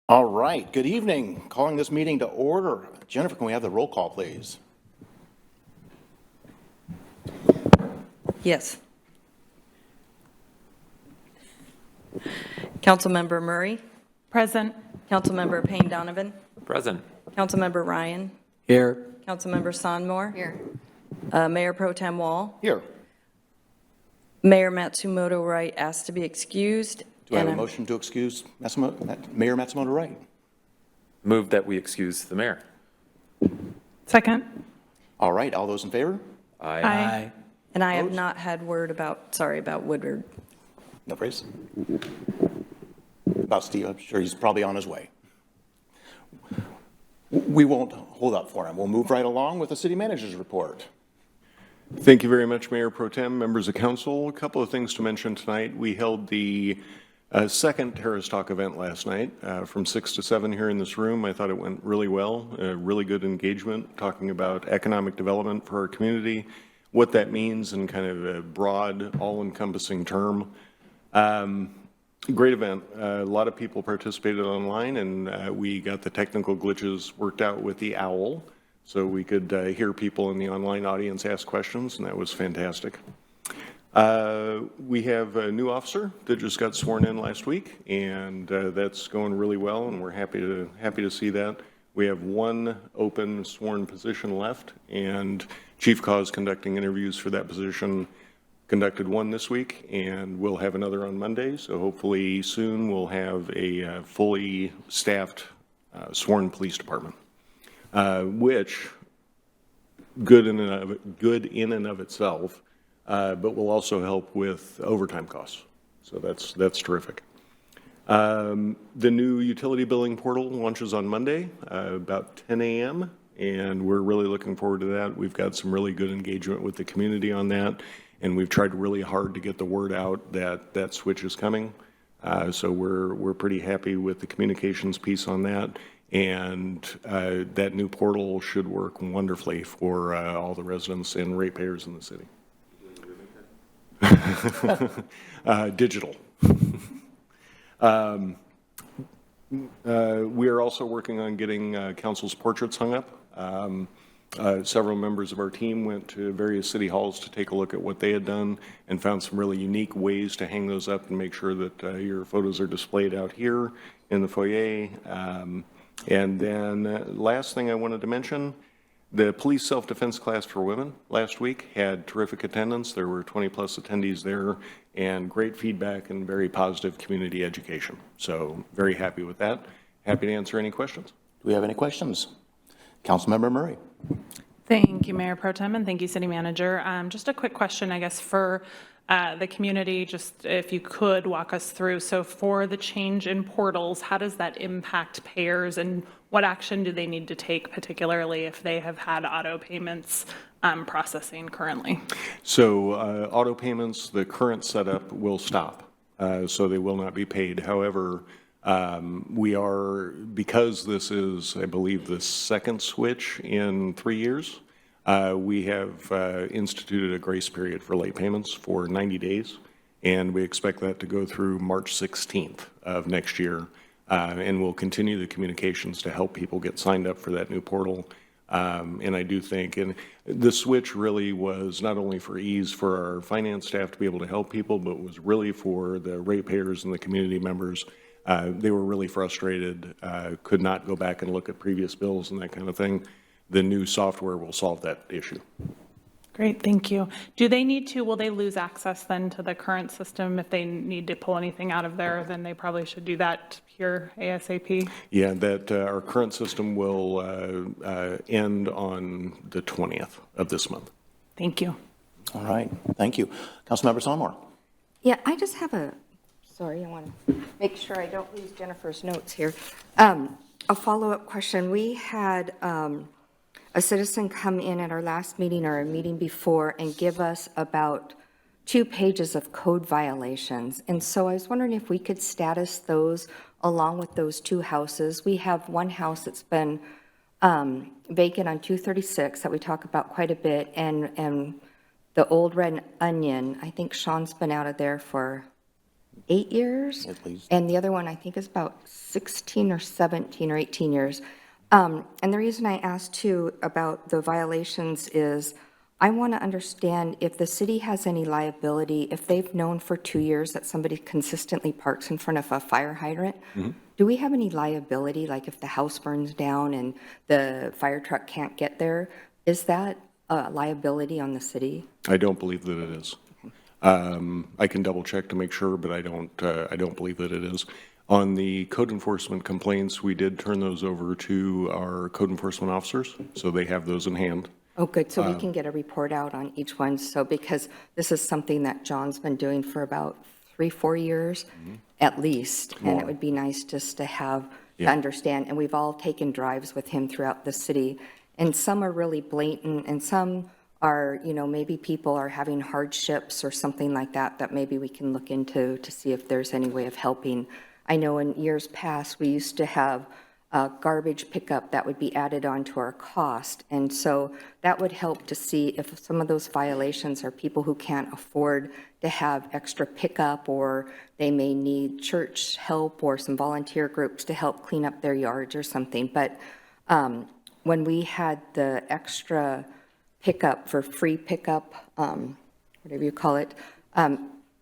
All right, good evening. Calling this meeting to order. Jennifer, can we have the roll call, please? Yes. Councilmember Murray, Present. Councilmember Payne Donovan, Present. Councilmember Ryan, Here. Councilmember Sonmore. Here. Mayor Pro Tem Wall, Here. Mayor Matsumoto Wright asked to be excused. Do I have a and motion to excuse Mayor Matsumoto Wright? Move that we excuse the mayor. Second. All right, all those in favor? Aye. And I have Opposed? not had word about Woodward. No praise. About Steve, I'm sure he's probably on his way. We won't hold up for him. We'll move right along with the city manager's report. Thank you very much, Mayor Pro Tem, members of council. A couple of things to mention tonight. We held the second Terrace Talk event last night from 6 to 7 here in this room. I thought it went really well, really good engagement, talking about economic development for our community, what that means in kind of a broad, all-encompassing term. Great event. A lot of people participated online, and we got the technical glitches worked out with the owl, so we could hear people in the online audience ask questions, and that was fantastic. We have a new officer that just got sworn in last week, and that's going really well, and we're happy to see that. We have one open sworn position left, and Chief Cause conducting interviews for that position. Conducted one this week, and we'll have another on Monday. So hopefully soon we'll have a fully staffed sworn police department, which good in and of itself, but will also help with overtime costs. So that's terrific. The new utility billing portal launches on Monday about 10 a.m. and we're really looking forward to that. We've got some really good engagement with the community on that. And we've tried really hard to get the word out that that switch is coming. So we're pretty happy with the communications piece on that. And that new portal should work wonderfully for all the residents and ratepayers in the city. Digital. We are also working on getting council's portraits hung up. Several members of our team went to various city halls to take a look at what they had done and found some really unique ways to hang those up and make sure that your photos are displayed out here in the foyer. And then last thing I wanted to mention, the police self-defense class for women last week had terrific attendance. There were 20 plus attendees there and great feedback and very positive community education. So very happy with that. Happy to answer any questions. Do we have any questions? Councilmember Murray. Thank you, Mayor Pro Tem, and thank you, City Manager. Just a quick question, I guess, for the community, just if you could walk us through. So for the change in portals, how does that impact payers, and what action do they need to take, particularly if they have had auto payments processing currently? So auto payments, the current setup will stop, so they will not be paid. However, we are, because this is, I believe, the second switch in 3 years, we have instituted a grace period for late payments for 90 days, and we expect that to go through March 16th of next year, and we'll continue the communications to help people get signed up for that new portal. And I do think, and the switch really was not only for ease for our finance staff to be able to help people, but was really for the ratepayers and the community members. They were really frustrated, could not go back and look at previous bills and that kind of thing. The new software will solve that issue. Great, thank you. Do they need to, will they lose access then to the current system? If they need to pull anything out of there, then they probably should do that here ASAP? Yeah, that our current system will end on the 20th of this month. Thank you. All right, thank you. Councilmember Sonmore. Yeah, I just have sorry, I want to make sure I don't lose Jennifer's notes here. A follow-up question. We had a citizen come in at our last meeting or a meeting before and give us about 2 pages of code violations. And so I was wondering if we could status those along with those 2 houses. We have one house that's been vacant on 236 that we talk about quite a bit, and the Old Red Onion, I think Sean's been out of there for 8 years. At least. And the other one, I think, is about 16 or 17 or 18 years. And the reason I asked too about the violations is I want to understand if the city has any liability, if they've known for 2 years that somebody consistently parks in front of a fire hydrant, do we have any liability, like if the house burns down and the fire truck can't get there? Is that a liability on the city? I don't believe that it is. I can double check to make sure, but I don't believe that it is. On the code enforcement complaints, we did turn those over to our code enforcement officers, so they have those in hand. Oh, good, so we can get a report out on each one, so because this is something that John's been doing for about 3-4 years, at least, and it would be nice just to have, to understand, and we've all taken drives with him throughout the city, and some are really blatant, and some are, you know, maybe people are having hardships or something like that, that maybe we can look into to see if there's any way of helping. I know in years past, we used to have garbage pickup that would be added onto our cost. And so that would help to see if some of those violations are people who can't afford to have extra pickup, or they may need church help or some volunteer groups to help clean up their yards or something. But when we had the extra pickup for free pickup, whatever you call it,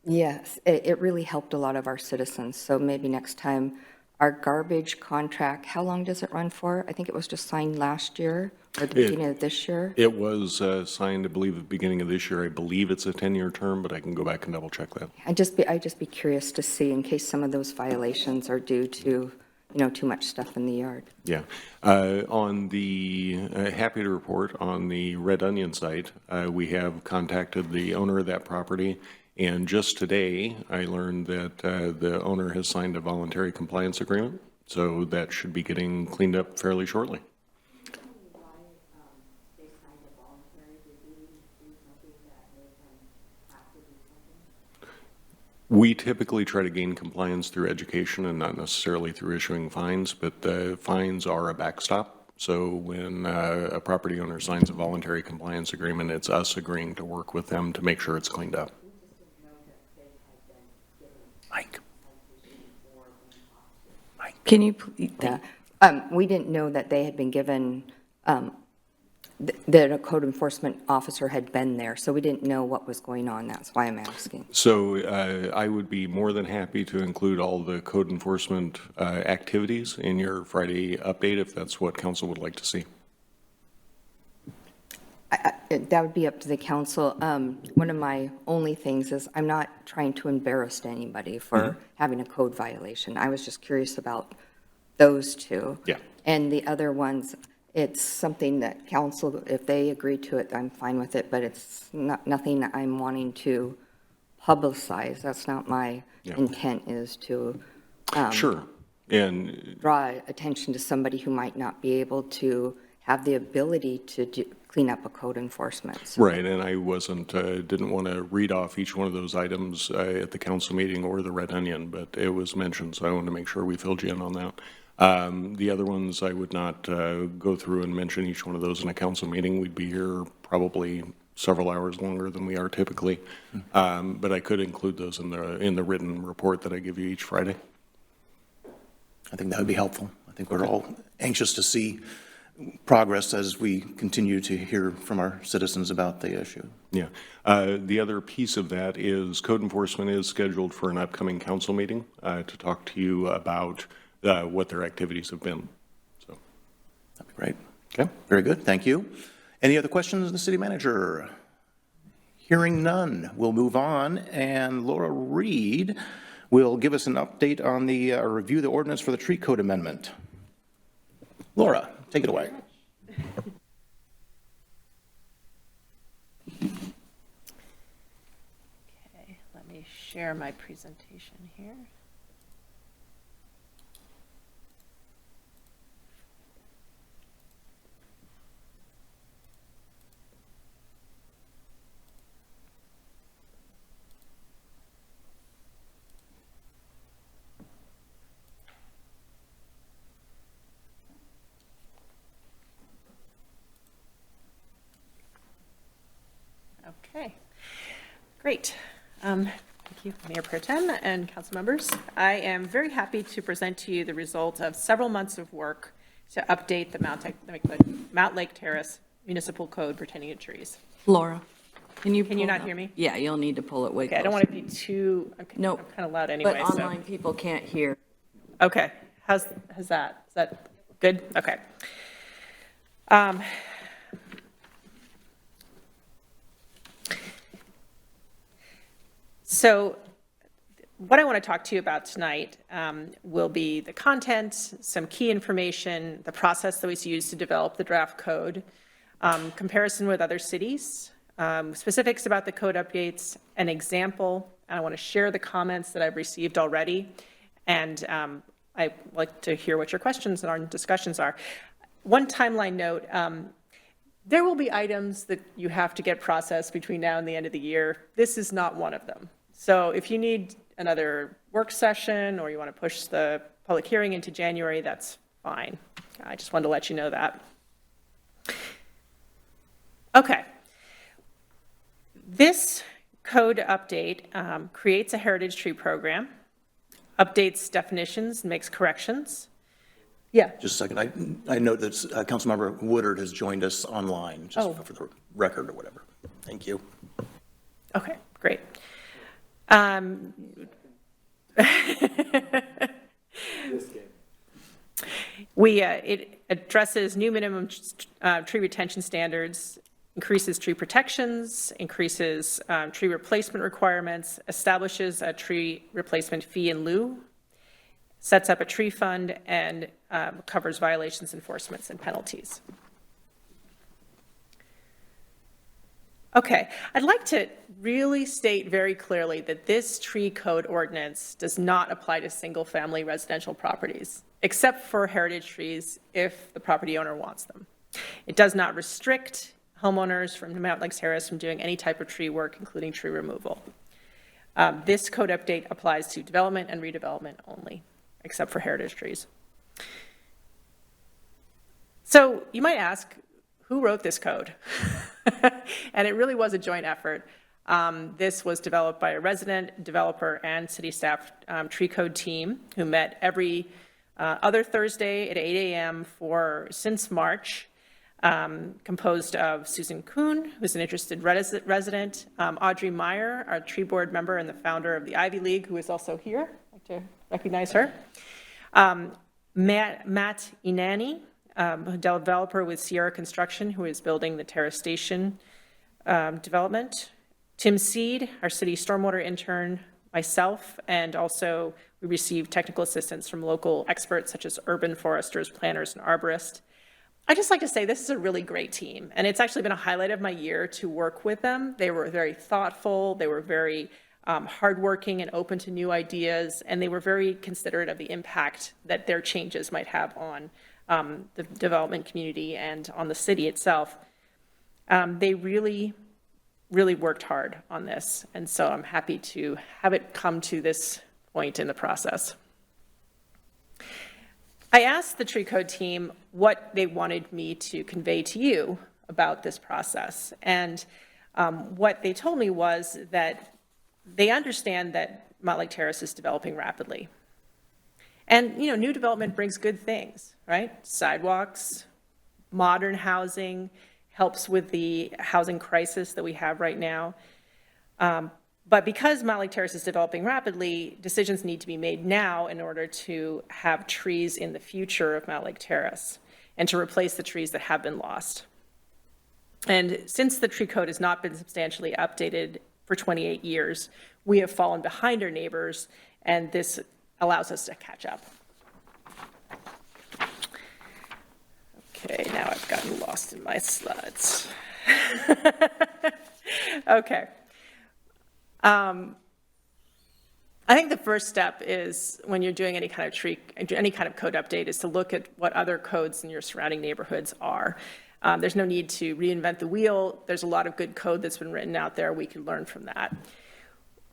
yes, it really helped a lot of our citizens. So maybe next time, our garbage contract, how long does it run for? I think it was just signed last year or the beginning of this year. It was signed, I believe, at the beginning of this year. I believe it's a 10-year term, but I can go back and double check that. I'd just be curious to see in case some of those violations are due to, you know, too much stuff in the yard. Yeah. On the, happy to report, on the Red Onion site, we have contacted the owner of that property. And just today, I learned that the owner has signed a voluntary compliance agreement. So that should be getting cleaned up fairly shortly. We typically try to gain compliance through education and not necessarily through issuing fines, but the fines are a backstop. So when a property owner signs a voluntary compliance agreement, it's us agreeing to work with them to make sure it's cleaned up. Mike. Can you, please? Yeah. We didn't know that they had been given, that a code enforcement officer had been there, so we didn't know what was going on. That's why I'm asking. So I would be more than happy to include all the code enforcement activities in your Friday update if that's what council would like to see. That would be up to the council. One of my only things is I'm not trying to embarrass anybody for having a code violation. I was just curious about those two. Yeah. And the other ones, it's something that council, if they agree to it, I'm fine with it, but it's nothing I'm wanting to publicize. That's not my intent, is to Sure. And draw attention to somebody who might not be able to have the ability to clean up a code enforcement. So, right, and I didn't want to read off each one of those items at the council meeting or the Red Onion, but it was mentioned, so I wanted to make sure we filled you in on that. The other ones, I would not go through and mention each one of those in a council meeting. We'd be here probably several hours longer than we are typically, but I could include those in the written report that I give you each Friday. I think that would be helpful. I think we're all anxious to see progress as we continue to hear from our citizens about the issue. Yeah. The other piece of that is code enforcement is scheduled for an upcoming council meeting to talk to you about what their activities have been. So That'd be great. Okay, very good. Thank you. Any other questions of the city manager? Hearing none, we'll move on, and Laura Reed will give us an update on the review the ordinance for the tree code amendment. Laura, take it away. Okay, let me share my presentation here. Okay, great. Thank you, Mayor Pro Tem and council members. I am very happy to present to you the result of several months of work to update the Mountlake Terrace Municipal Code pertaining to trees. Laura, can you? Can you pull not it hear up? me? Yeah, you'll need to pull it way Okay, closer. I don't want to be too, Nope. I'm kind of loud anyway, But so. online people can't hear. Okay, how's that? Is that good? Okay. So what I want to talk to you about tonight will be the content, some key information, the process that was used to develop the draft code, comparison with other cities, specifics about the code updates, an example. And I want to share the comments that I've received already. And I'd like to hear what your questions and our discussions are. One timeline note, there will be items that you have to get processed between now and the end of the year. This is not one of them. So if you need another work session or you want to push the public hearing into January, that's fine. I just wanted to let you know that. Okay. This code update creates a heritage tree program, updates definitions, makes corrections. Yeah. Just a second. I note that Councilmember Woodard has joined us online, just Oh. for the record or whatever. Thank you. Okay, great. It addresses new minimum tree retention standards, increases tree protections, increases tree replacement requirements, establishes a tree replacement fee in lieu, sets up a tree fund, and covers violations, enforcements, and penalties. Okay, I'd like to really state very clearly that this tree code ordinance does not apply to single-family residential properties, except for heritage trees if the property owner wants them. It does not restrict homeowners from Mountlake Terrace from doing any type of tree work, including tree removal. This code update applies to development and redevelopment only, except for heritage trees. So you might ask, who wrote this code? And it really was a joint effort. This was developed by a resident, developer, and city staff tree code team who met every other Thursday at 8 a.m. since March, composed of Susan Kuhn, who's an interested resident, Audrey Meyer, our tree board member and the founder of the Ivy League, who is also here. I'd like to recognize her. Matt Inani, a developer with Sierra Construction, who is building the Terrace Station development. Tim Seed, our city stormwater intern, myself, and also we received technical assistance from local experts such as urban foresters, planners, and arborists. I'd just like to say this is a really great team, and it's actually been a highlight of my year to work with them. They were very thoughtful, they were very hardworking and open to new ideas, and they were very considerate of the impact that their changes might have on the development community and on the city itself. They really worked hard on this, and so I'm happy to have it come to this point in the process. I asked the tree code team what they wanted me to convey to you about this process, and what they told me was that they understand that Mountlake Terrace is developing rapidly. And, you know, new development brings good things, right? Sidewalks, modern housing, helps with the housing crisis that we have right now. But because Mountlake Terrace is developing rapidly, decisions need to be made now in order to have trees in the future of Mountlake Terrace and to replace the trees that have been lost. And since the tree code has not been substantially updated for 28 years, we have fallen behind our neighbors, and this allows us to catch up. Okay, now I've gotten lost in my slides. Okay. I think the first step is when you're doing any kind of code update is to look at what other codes in your surrounding neighborhoods are. There's no need to reinvent the wheel. There's a lot of good code that's been written out there. We can learn from that.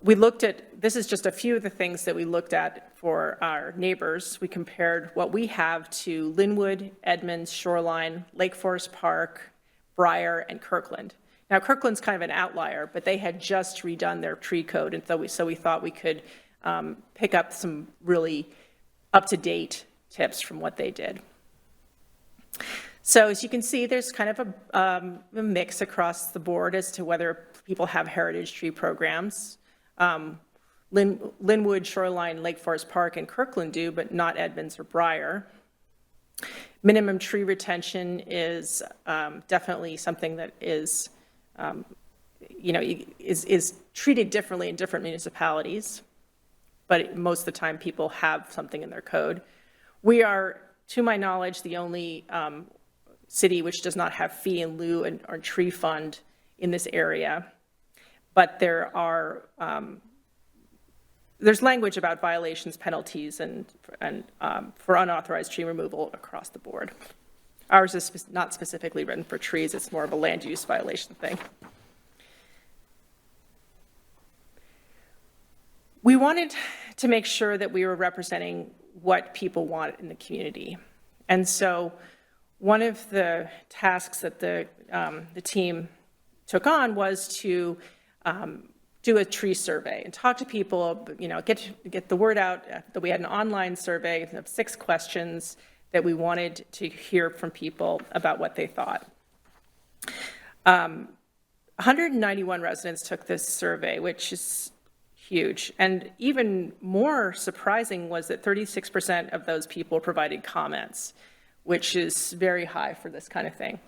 We looked at, this is just a few of the things that we looked at for our neighbors. We compared what we have to Linwood, Edmonds, Shoreline, Lake Forest Park, Briar, and Kirkland Now, Kirkland's kind of an outlier, but they had just redone their tree code, and so we thought we could pick up some really up-to-date tips from what they did. So as you can see, there's kind of a mix across the board as to whether people have heritage tree programs. Linwood, Shoreline, Lake Forest Park, and Kirkland do, but not Edmonds or Briar. Minimum tree retention is definitely something that is, is treated differently in different municipalities, but most of the time people have something in their code. We are, to my knowledge, the only city which does not have fee in lieu or tree fund in this area, but there are there's language about violations, penalties, and for unauthorized tree removal across the board. Ours is not specifically written for trees, it's more of a land use violation thing. We wanted to make sure that we were representing what people want in the community. And so one of the tasks that the team took on was to do a tree survey and talk to people, get the word out that we had an online survey of 6 questions that we wanted to hear from people about what they thought. 191 residents took this survey, which is huge. And even more surprising was that 36% of those people provided comments, which is very high for this kind of thing.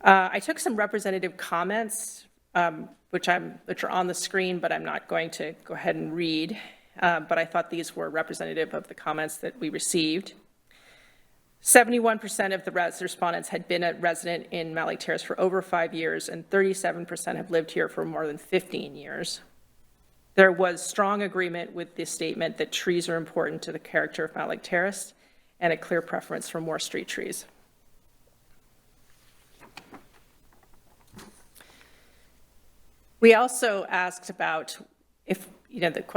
I took some representative comments, which are on the screen, but I'm not going to go ahead and read. But I thought these were representative of the comments that we received. 71% of the respondents had been a resident in Mountlake Terrace for over 5 years, and 37% have lived here for more than 15 years. There was strong agreement with the statement that trees are important to the character of Mountlake Terrace, and a clear preference for more street trees. We also asked about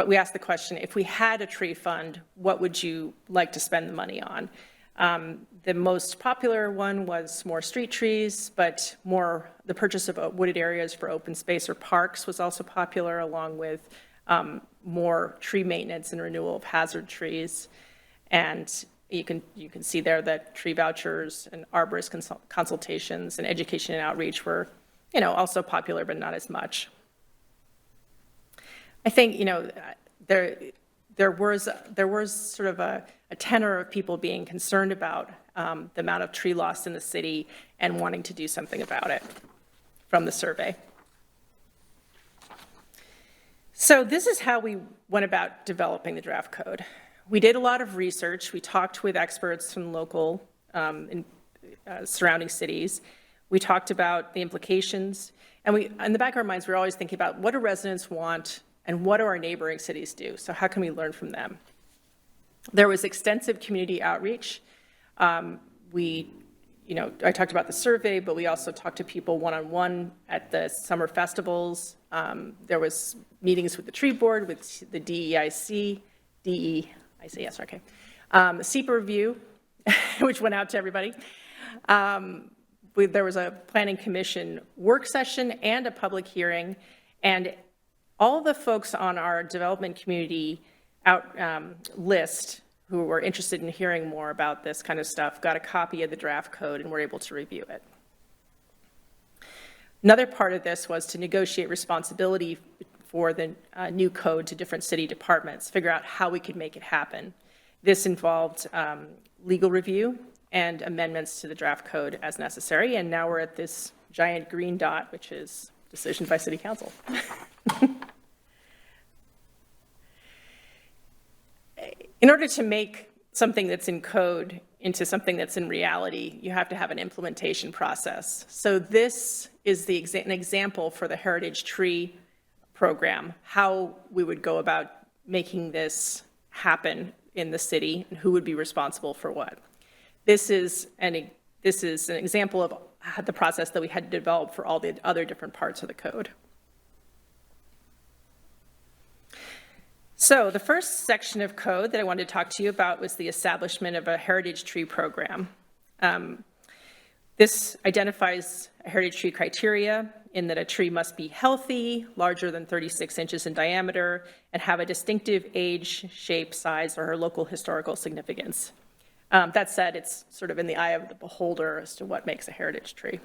we asked the question, if we had a tree fund, what would you like to spend the money on? The most popular one was more street trees, but the purchase of wooded areas for open space or parks was also popular, along with more tree maintenance and renewal of hazard trees. And you can see there that tree vouchers and arborist consultations and education and outreach were, also popular, but not as much. I think, there was sort of a tenor of people being concerned about the amount of tree loss in the city and wanting to do something about it from the survey. So this is how we went about developing the draft code. We did a lot of research. We talked with experts from local surrounding cities. We talked about the implications. And in the back of our minds, we're always thinking about what do residents want and what do our neighboring cities do? So how can we learn from them? There was extensive community outreach. I talked about the survey, but we also talked to people one-on-one at the summer festivals. There was meetings with the tree board, with the DEIC, SEPA review, which went out to everybody. There was a planning commission work session and a public hearing, and all the folks on our development community list who were interested in hearing more about this kind of stuff got a copy of the draft code and were able to review it. Another part of this was to negotiate responsibility for the new code to different city departments, figure out how we could make it happen. This involved legal review and amendments to the draft code as necessary, and now we're at this giant green dot, which is decision by City Council. In order to make something that's in code into something that's in reality, you have to have an implementation process. So this is an example for the Heritage Tree program, how we would go about making this happen in the city and who would be responsible for what. This is an example of the process that we had to develop for all the other different parts of the code. So the first section of code that I wanted to talk to you about was the establishment of a heritage tree program. This identifies a heritage tree criteria in that a tree must be healthy, larger than 36 inches in diameter, and have a distinctive age, shape, size, or local historical significance. That said, it's sort of in the eye of the beholder as to what makes a heritage tree.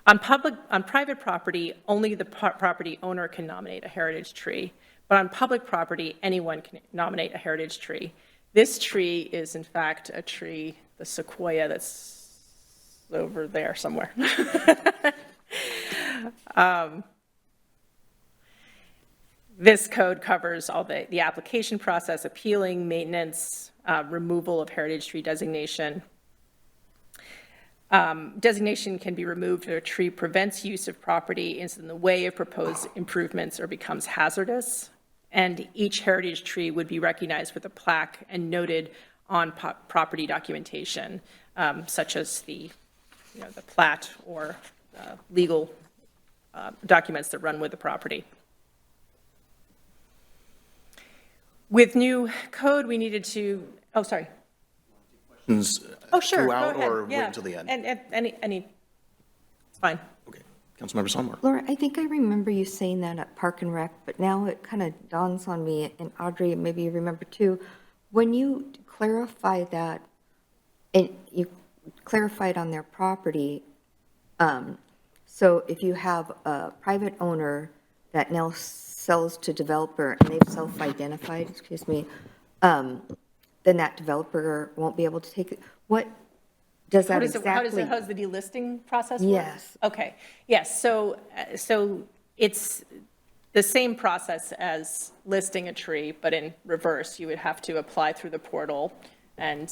On private property, only the property owner can nominate a heritage tree, but on public property, anyone can nominate a heritage tree. This tree is, in fact, a tree, the sequoia that's over there somewhere. This code covers all the application process, appealing, maintenance, removal of heritage tree designation. Designation can be removed if a tree prevents use of property, is in the way of proposed improvements, or becomes hazardous. And each heritage tree would be recognized with a plaque and noted on property documentation, such as the plat or legal documents that run with the property. With new code, we needed to, oh, sorry. Questions Oh, sure, go throughout, ahead. or wait Yeah. until the end? And it's fine. Okay. Councilmember Sonmore. Laura, I think I remember you saying that at Park and Rec, but now it kind of dawns on me, and Audrey, maybe you remember too, when you clarify that, and you clarified on their property, so if you have a private owner that now sells to developer and they've self-identified, then that developer won't be able to take it. What does that exactly? How does the delisting process work? Yes. Okay, yes, so it's the same process as listing a tree, but in reverse. You would have to apply through the portal and,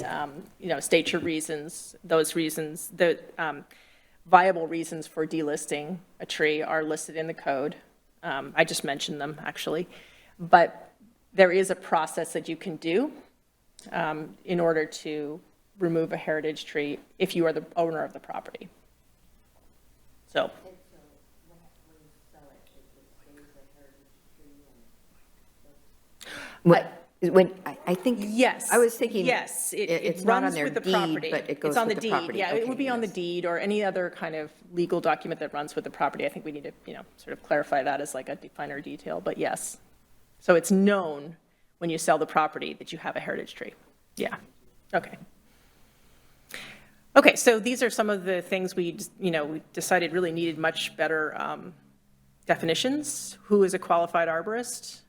state your reasons. Those reasons, the viable reasons for delisting a tree are listed in the code. I just mentioned them, actually. But there is a process that you can do in order to remove a heritage tree if you are the owner of the property. So. I think. Yes. I was thinking. Yes. It's not on runs their with the deed, property. but it goes It's on with the the deed. property. Yeah, it Okay, would be on the yes. deed or any other kind of legal document that runs with the property. I think we need to, sort of clarify that as like a finer detail, but yes. So it's known when you sell the property that you have a heritage tree. Yeah. Okay. Okay, so these are some of the things we decided really needed much better definitions. Who is a qualified arborist?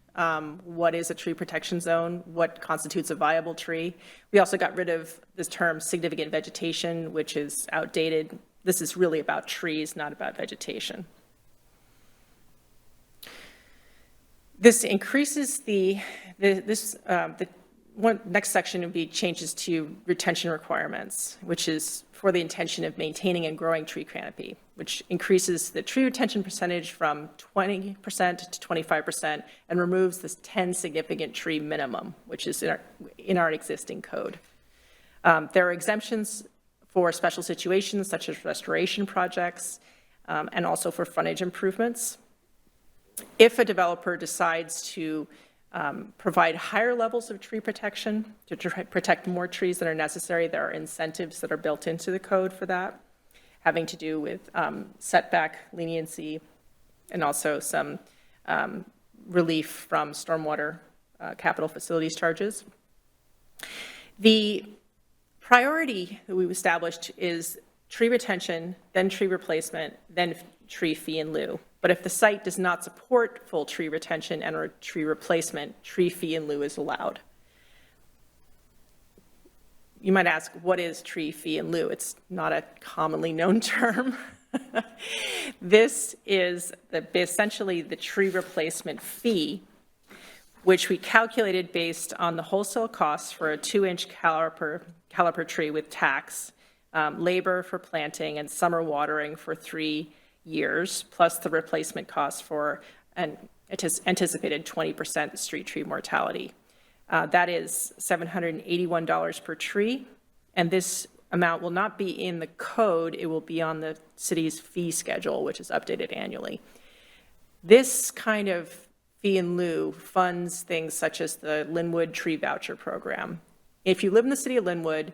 What is a tree protection zone? What constitutes a viable tree? We also got rid of this term significant vegetation, which is outdated. This is really about trees, not about vegetation. This increases the next section would be changes to retention requirements, which is for the intention of maintaining and growing tree canopy, which increases the tree retention percentage from 20% to 25% and removes this 10 significant tree minimum, which is in our existing code. There are exemptions for special situations such as restoration projects and also for frontage improvements. If a developer decides to provide higher levels of tree protection to protect more trees than are necessary, there are incentives that are built into the code for that, having to do with setback leniency and also some relief from stormwater capital facilities charges. The priority that we've established is tree retention, then tree replacement, then tree fee in lieu. But if the site does not support full tree retention and or tree replacement, tree fee in lieu is allowed. You might ask, what is tree fee in lieu? It's not a commonly known term. This is essentially the tree replacement fee, which we calculated based on the wholesale costs for a 2-inch caliper tree with tax, labor for planting, and summer watering for 3 years, plus the replacement cost for an anticipated 20% street tree mortality. That is $781 per tree, and this amount will not be in the code, it will be on the city's fee schedule, which is updated annually. This kind of fee in lieu funds things such as the Linwood Tree Voucher Program. If you live in the city of Linwood,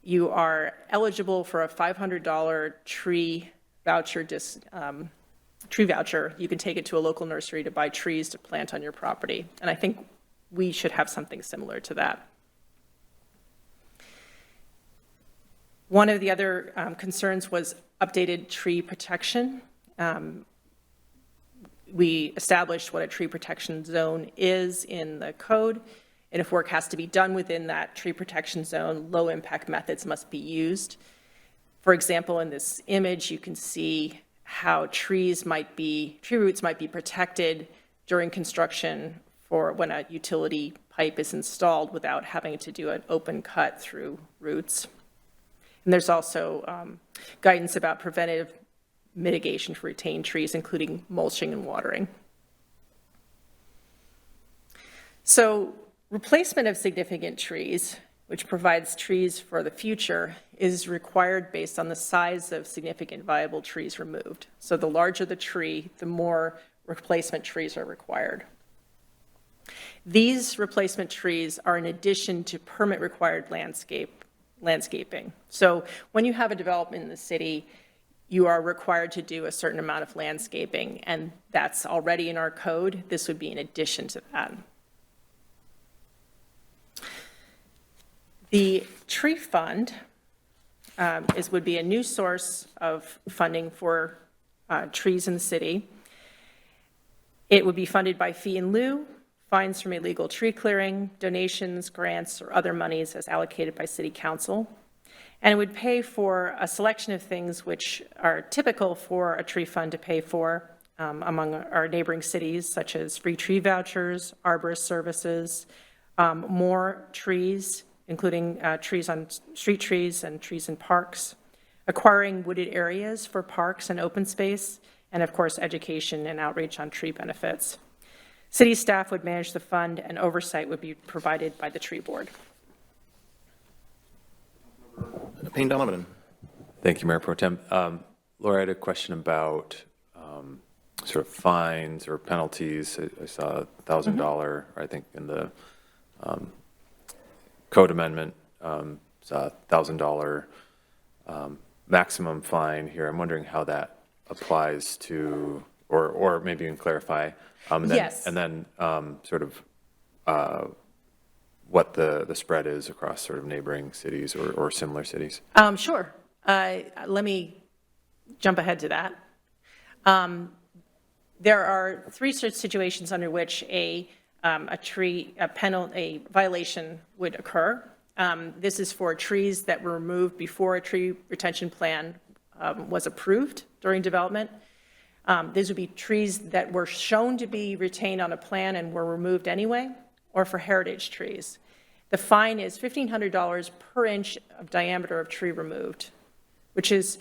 you are eligible for a $500 tree voucher, tree voucher. You can take it to a local nursery to buy trees to plant on your property. And I think we should have something similar to that. One of the other concerns was updated tree protection. We established what a tree protection zone is in the code, and if work has to be done within that tree protection zone, low impact methods must be used. For example, in this image, you can see how tree roots might be protected during construction for when a utility pipe is installed without having to do an open cut through roots. And there's also guidance about preventive mitigation for retained trees, including mulching and watering. So replacement of significant trees, which provides trees for the future, is required based on the size of significant viable trees removed. So the larger the tree, the more replacement trees are required. These replacement trees are in addition to permit-required landscaping. So when you have a development in the city, you are required to do a certain amount of landscaping, and that's already in our code. This would be in addition to that. The tree fund would be a new source of funding for trees in the city. It would be funded by fee in lieu, fines from illegal tree clearing, donations, grants, or other monies as allocated by City Council. And it would pay for a selection of things which are typical for a tree fund to pay for among our neighboring cities, such as free tree vouchers, arborist services, more trees, including trees on street trees and trees in parks, acquiring wooded areas for parks and open space, and of course, education and outreach on tree benefits. City staff would manage the fund, and oversight would be provided by the tree board. Payne Donovan. Thank you, Mayor Pro Tem. Laura, I had a question about sort of fines or penalties. I saw $1,000, I think, in the code amendment, saw $1,000 maximum fine here. I'm wondering how that applies to, or maybe you can clarify. Yes. And then sort of what the spread is across sort of neighboring cities or similar cities. Sure. Let me jump ahead to that. There are three situations under which a violation would occur. This is for trees that were removed before a tree retention plan was approved during development. These would be trees that were shown to be retained on a plan and were removed anyway, or for heritage trees. The fine is $1,500 per inch of diameter of tree removed, which is,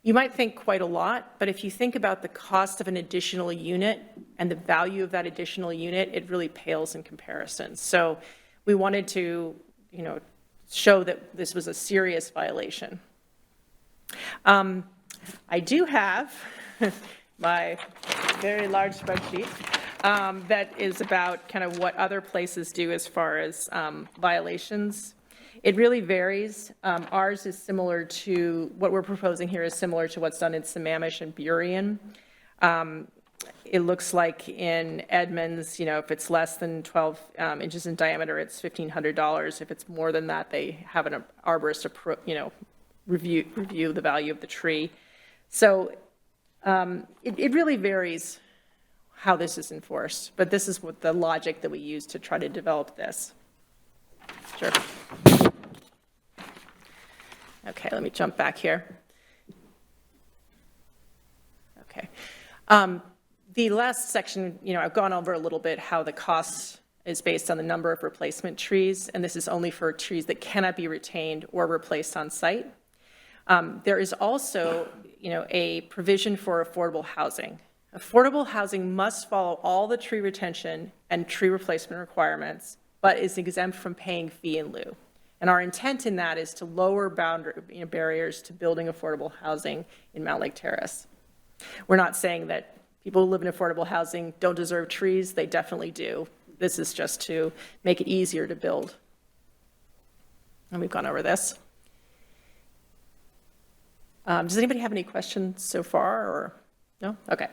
you might think quite a lot, but if you think about the cost of an additional unit and the value of that additional unit, it really pales in comparison. So we wanted to, show that this was a serious violation. I do have my very large spreadsheet that is about kind of what other places do as far as violations. It really varies. Ours is similar to, what we're proposing here is similar to what's done in Sammamish and Burien. It looks like in Edmonds, if it's less than 12 inches in diameter, it's $1,500. If it's more than that, they have an arborist, review the value of the tree. So it really varies how this is enforced, but this is what the logic that we use to try to develop this. Sure. Okay, let me jump back here. Okay. The last section, I've gone over a little bit how the cost is based on the number of replacement trees, and this is only for trees that cannot be retained or replaced on site. There is also, a provision for affordable housing. Affordable housing must follow all the tree retention and tree replacement requirements, but is exempt from paying fee in lieu. And our intent in that is to lower barriers to building affordable housing in Mountlake Terrace. We're not saying that people who live in affordable housing don't deserve trees. They definitely do. This is just to make it easier to build. And we've gone over this. Does anybody have any questions so far, or, no? Okay.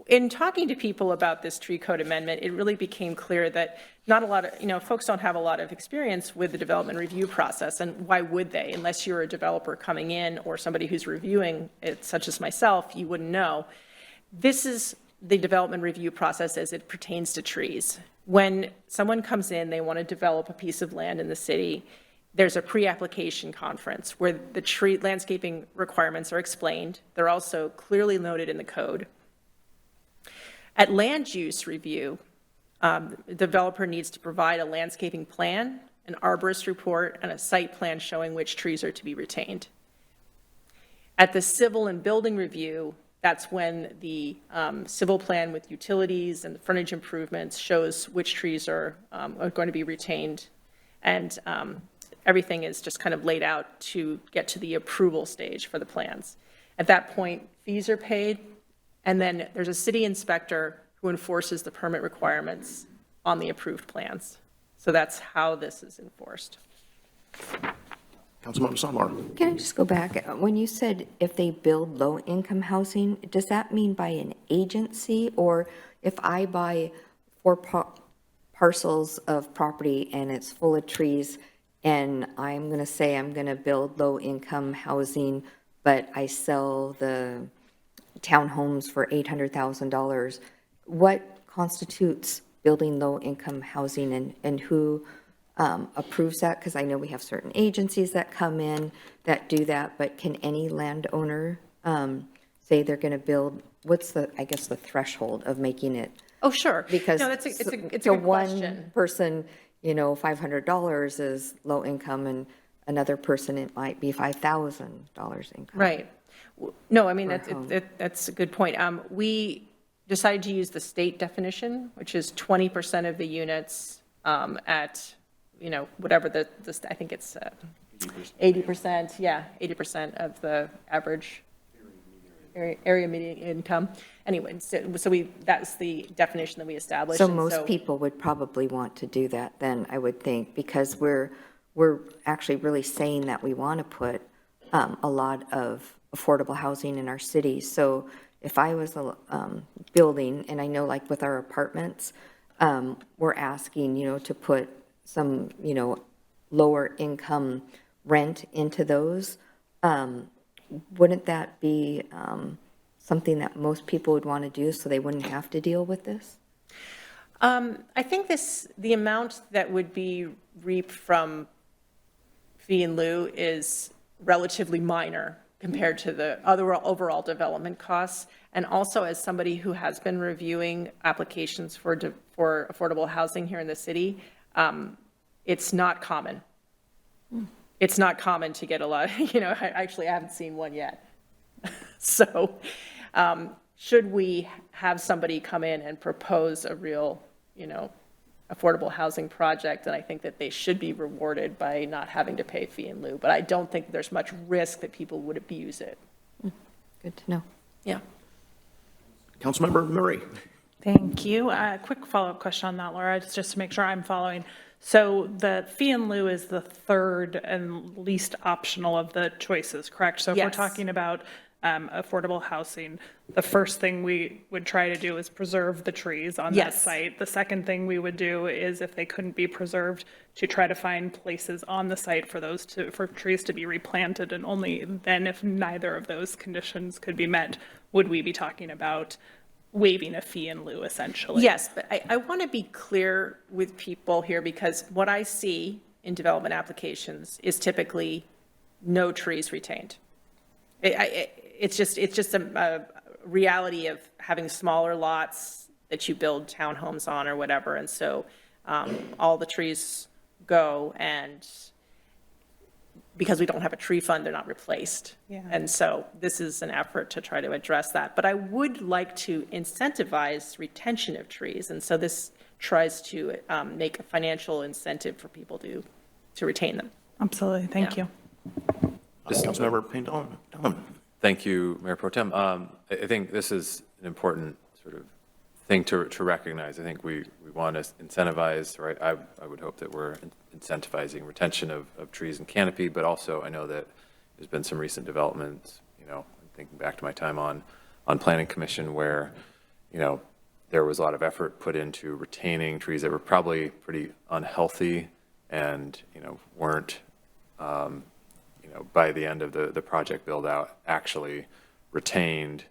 In talking to people about this tree code amendment, it really became clear that not a lot of, folks don't have a lot of experience with the development review process, and why would they? Unless you're a developer coming in or somebody who's reviewing it, such as myself, you wouldn't know. This is the development review process as it pertains to trees. When someone comes in, they want to develop a piece of land in the city, there's a pre-application conference where the tree landscaping requirements are explained. They're also clearly noted in the code. At land use review, the developer needs to provide a landscaping plan, an arborist report, and a site plan showing which trees are to be retained. At the civil and building review, that's when the civil plan with utilities and the frontage improvements shows which trees are going to be retained. And everything is just kind of laid out to get to the approval stage for the plans. At that point, fees are paid, and then there's a city inspector who enforces the permit requirements on the approved plans. So that's how this is enforced. Councilmember Sonmar. Can I just go back? When you said if they build low-income housing, does that mean by an agency? Or if I buy 4 parcels of property and it's full of trees, and I'm going to say I'm going to build low-income housing, but I sell the townhomes for $800,000, what constitutes building low-income housing, and who approves that? Because I know we have certain agencies that come in that do that, but can any landowner say they're going to build, what's the, I guess, the threshold of making it? Oh, sure. Because no, it's a good one question. person, $500 is low income, and another person, it might be $5,000 income. Right. No, I mean, that's a good point. We decided to use the state definition, which is 20% of the units at, whatever I think it's 80%, yeah, 80% of the average area median income. Anyway, so that's the definition that we established. So most people would probably want to do that then, I would think, because we're actually really saying that we want to put a lot of affordable housing in our city. So if I was building, and I know like with our apartments, we're asking, to put some, lower income rent into those, wouldn't that be something that most people would want to do so they wouldn't have to deal with this? I think the amount that would be reaped from fee in lieu is relatively minor compared to the other overall development costs. And also, as somebody who has been reviewing applications for affordable housing here in the city, it's not common. It's not common to get a lot, I haven't seen one yet. So should we have somebody come in and propose a real, affordable housing project, and I think that they should be rewarded by not having to pay fee in lieu. But I don't think there's much risk that people would abuse it. Good to know. Yeah. Councilmember Murray. Thank you. Quick follow-up question on that, Laura, just to make sure I'm following. So the fee in lieu is the third and least optional of the choices, correct? So if we're Yes. talking about affordable housing, the first thing we would try to do is preserve the trees on that Yes. site. The second thing we would do is, if they couldn't be preserved, to try to find places on the site for trees to be replanted, and only then, if neither of those conditions could be met, would we be talking about waiving a fee in lieu, essentially. Yes, but I want to be clear with people here, because what I see in development applications is typically no trees retained. It's just a reality of having smaller lots that you build townhomes on or whatever, and so all the trees go, and because we don't have a tree fund, they're not replaced. Yeah. And so this is an effort to try to address that. But I would like to incentivize retention of trees, and so this tries to make a financial incentive for people to retain them. Absolutely. Thank Yeah. you. Councilmember Payne-Donovan. Thank you, Mayor Pro Tem. I think this is an important sort of thing to recognize. I think we want to incentivize, right? I would hope that we're incentivizing retention of trees and canopy, but also I know that there's been some recent developments, thinking back to my time on Planning Commission where, there was a lot of effort put into retaining trees that were probably pretty unhealthy and, weren't, by the end of the project build out actually retained.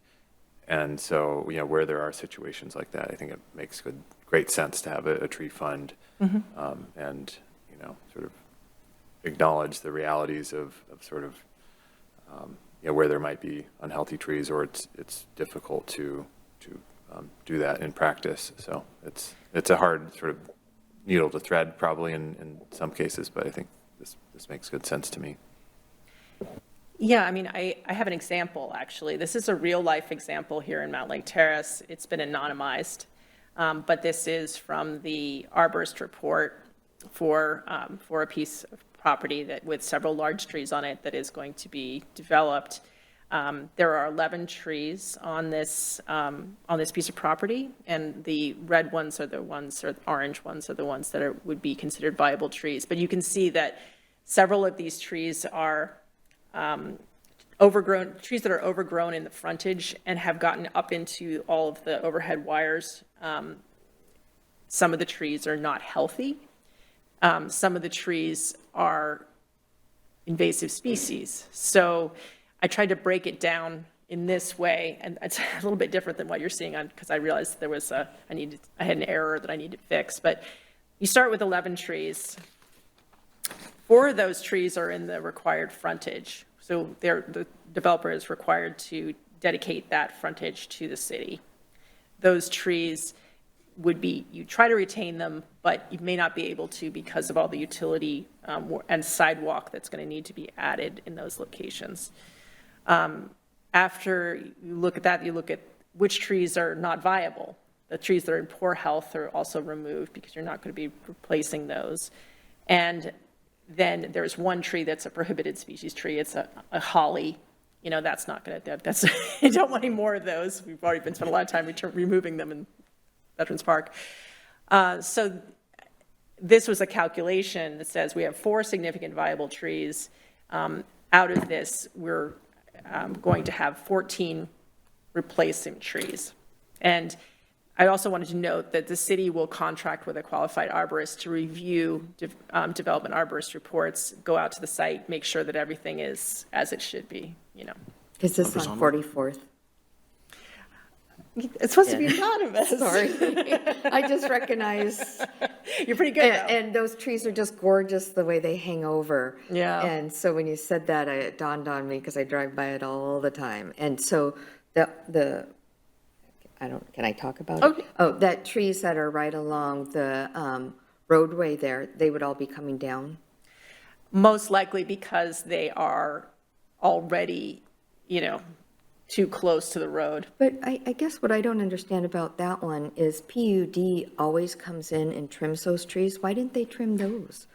And so, where there are situations like that, I think it makes great sense to have a tree fund and, sort of acknowledge the realities of sort of, where there might be unhealthy trees or it's difficult to do that in practice. So it's a hard sort of needle to thread probably in some cases, but I think this makes good sense to me. Yeah, I mean, I have an example, actually. This is a real-life example here in Mountlake Terrace. It's been anonymized, but this is from the arborist report for a piece of property with several large trees on it that is going to be developed. There are 11 trees on this piece of property, and the red ones are the ones, or the orange ones are the ones that would be considered viable trees. But you can see that several of these trees are overgrown, trees that are overgrown in the frontage and have gotten up into all of the overhead wires. Some of the trees are not healthy. Some of the trees are invasive species. So I tried to break it down in this way, and it's a little bit different than what you're seeing because I realized there was I had an error that I needed to fix. But you start with 11 trees. 4 of those trees are in the required frontage. So the developer is required to dedicate that frontage to the city. Those trees you try to retain them, but you may not be able to because of all the utility and sidewalk that's going to need to be added in those locations. After you look at that, you look at which trees are not viable. The trees that are in poor health are also removed because you're not going to be replacing those. And then there's one tree that's a prohibited species tree. It's a holly. That's not going to, you don't want any more of those. We've already spent a lot of time removing them in Veterans Park. So this was a calculation that says we have 4 significant viable trees. Out of this, we're going to have 14 replacement trees. And I also wanted to note that the city will contract with a qualified arborist to review development arborist reports, go out to the site, make sure that everything is as it should be, Is this on 44th? It's supposed to be anonymous. Sorry. I just recognized. You're pretty good, though. And those trees are just gorgeous the way they hang over. Yeah. And so when you said that, it dawned on me because I drive by it all the time. And so can I talk about it? Okay. Oh, that trees that are right along the roadway there, they would all be coming down? Most likely because they are already, too close to the road. But I guess what I don't understand about that one is PUD always comes in and trims those trees. Why didn't they trim those?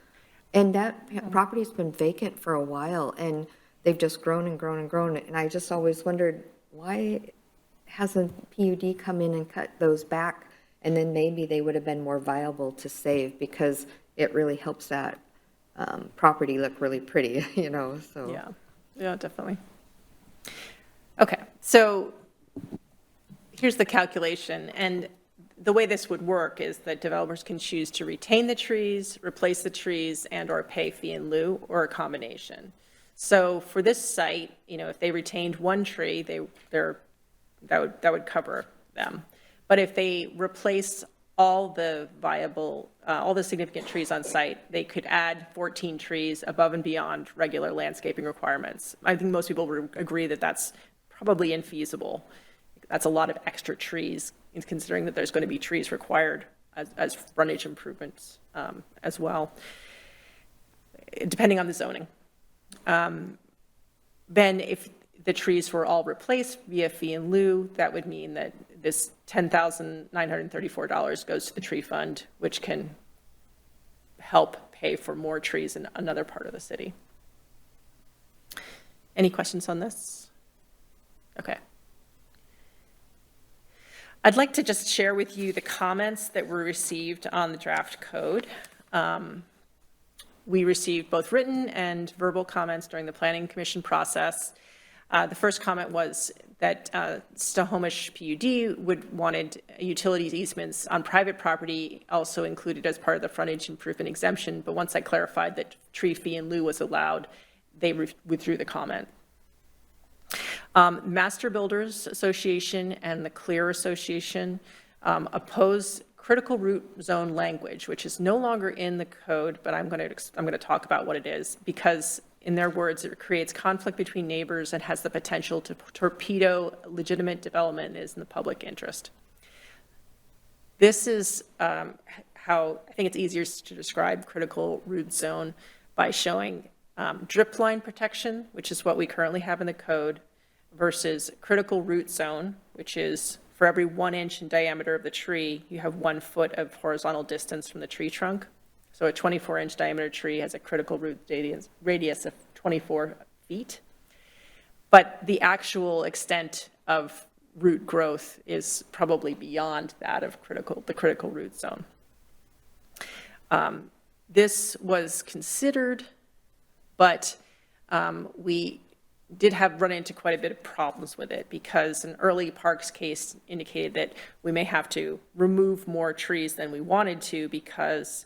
And that property's been vacant for a while, and they've just grown and grown and grown. And I just always wondered, why hasn't PUD come in and cut those back? And then maybe they would have been more viable to save because it really helps that property look really pretty, so. Yeah, definitely. Okay, so here's the calculation, and the way this would work is that developers can choose to retain the trees, replace the trees, and/or pay fee in lieu, or a combination. So for this site, if they retained one tree, that would cover them. But if they replace all the significant trees on site, they could add 14 trees above and beyond regular landscaping requirements. I think most people would agree that that's probably infeasible. That's a lot of extra trees, considering that there's going to be trees required as frontage improvements as well, depending on the zoning. Then if the trees were all replaced via fee in lieu, that would mean that this $10,934 goes to the tree fund, which can help pay for more trees in another part of the city. Any questions on this? Okay. I'd like to just share with you the comments that were received on the draft code. We received both written and verbal comments during the Planning Commission process. The first comment was that Snohomish PUD wanted utilities easements on private property also included as part of the frontage improvement exemption, but once I clarified that tree fee in lieu was allowed, they withdrew the comment. Master Builders Association and the Clear Association oppose critical root zone language, which is no longer in the code, but I'm going to talk about what it is, because in their words, it creates conflict between neighbors and has the potential to torpedo legitimate development and is in the public interest. This is how I think it's easiest to describe critical root zone by showing drip line protection, which is what we currently have in the code, versus critical root zone, which is for every 1 inch in diameter of the tree, you have 1 foot of horizontal distance from the tree trunk. So a 24-inch diameter tree has a critical root radius of 24 feet. But the actual extent of root growth is probably beyond that of the critical root zone. This was considered, but we did run into quite a bit of problems with it, because an early parks case indicated that we may have to remove more trees than we wanted to, because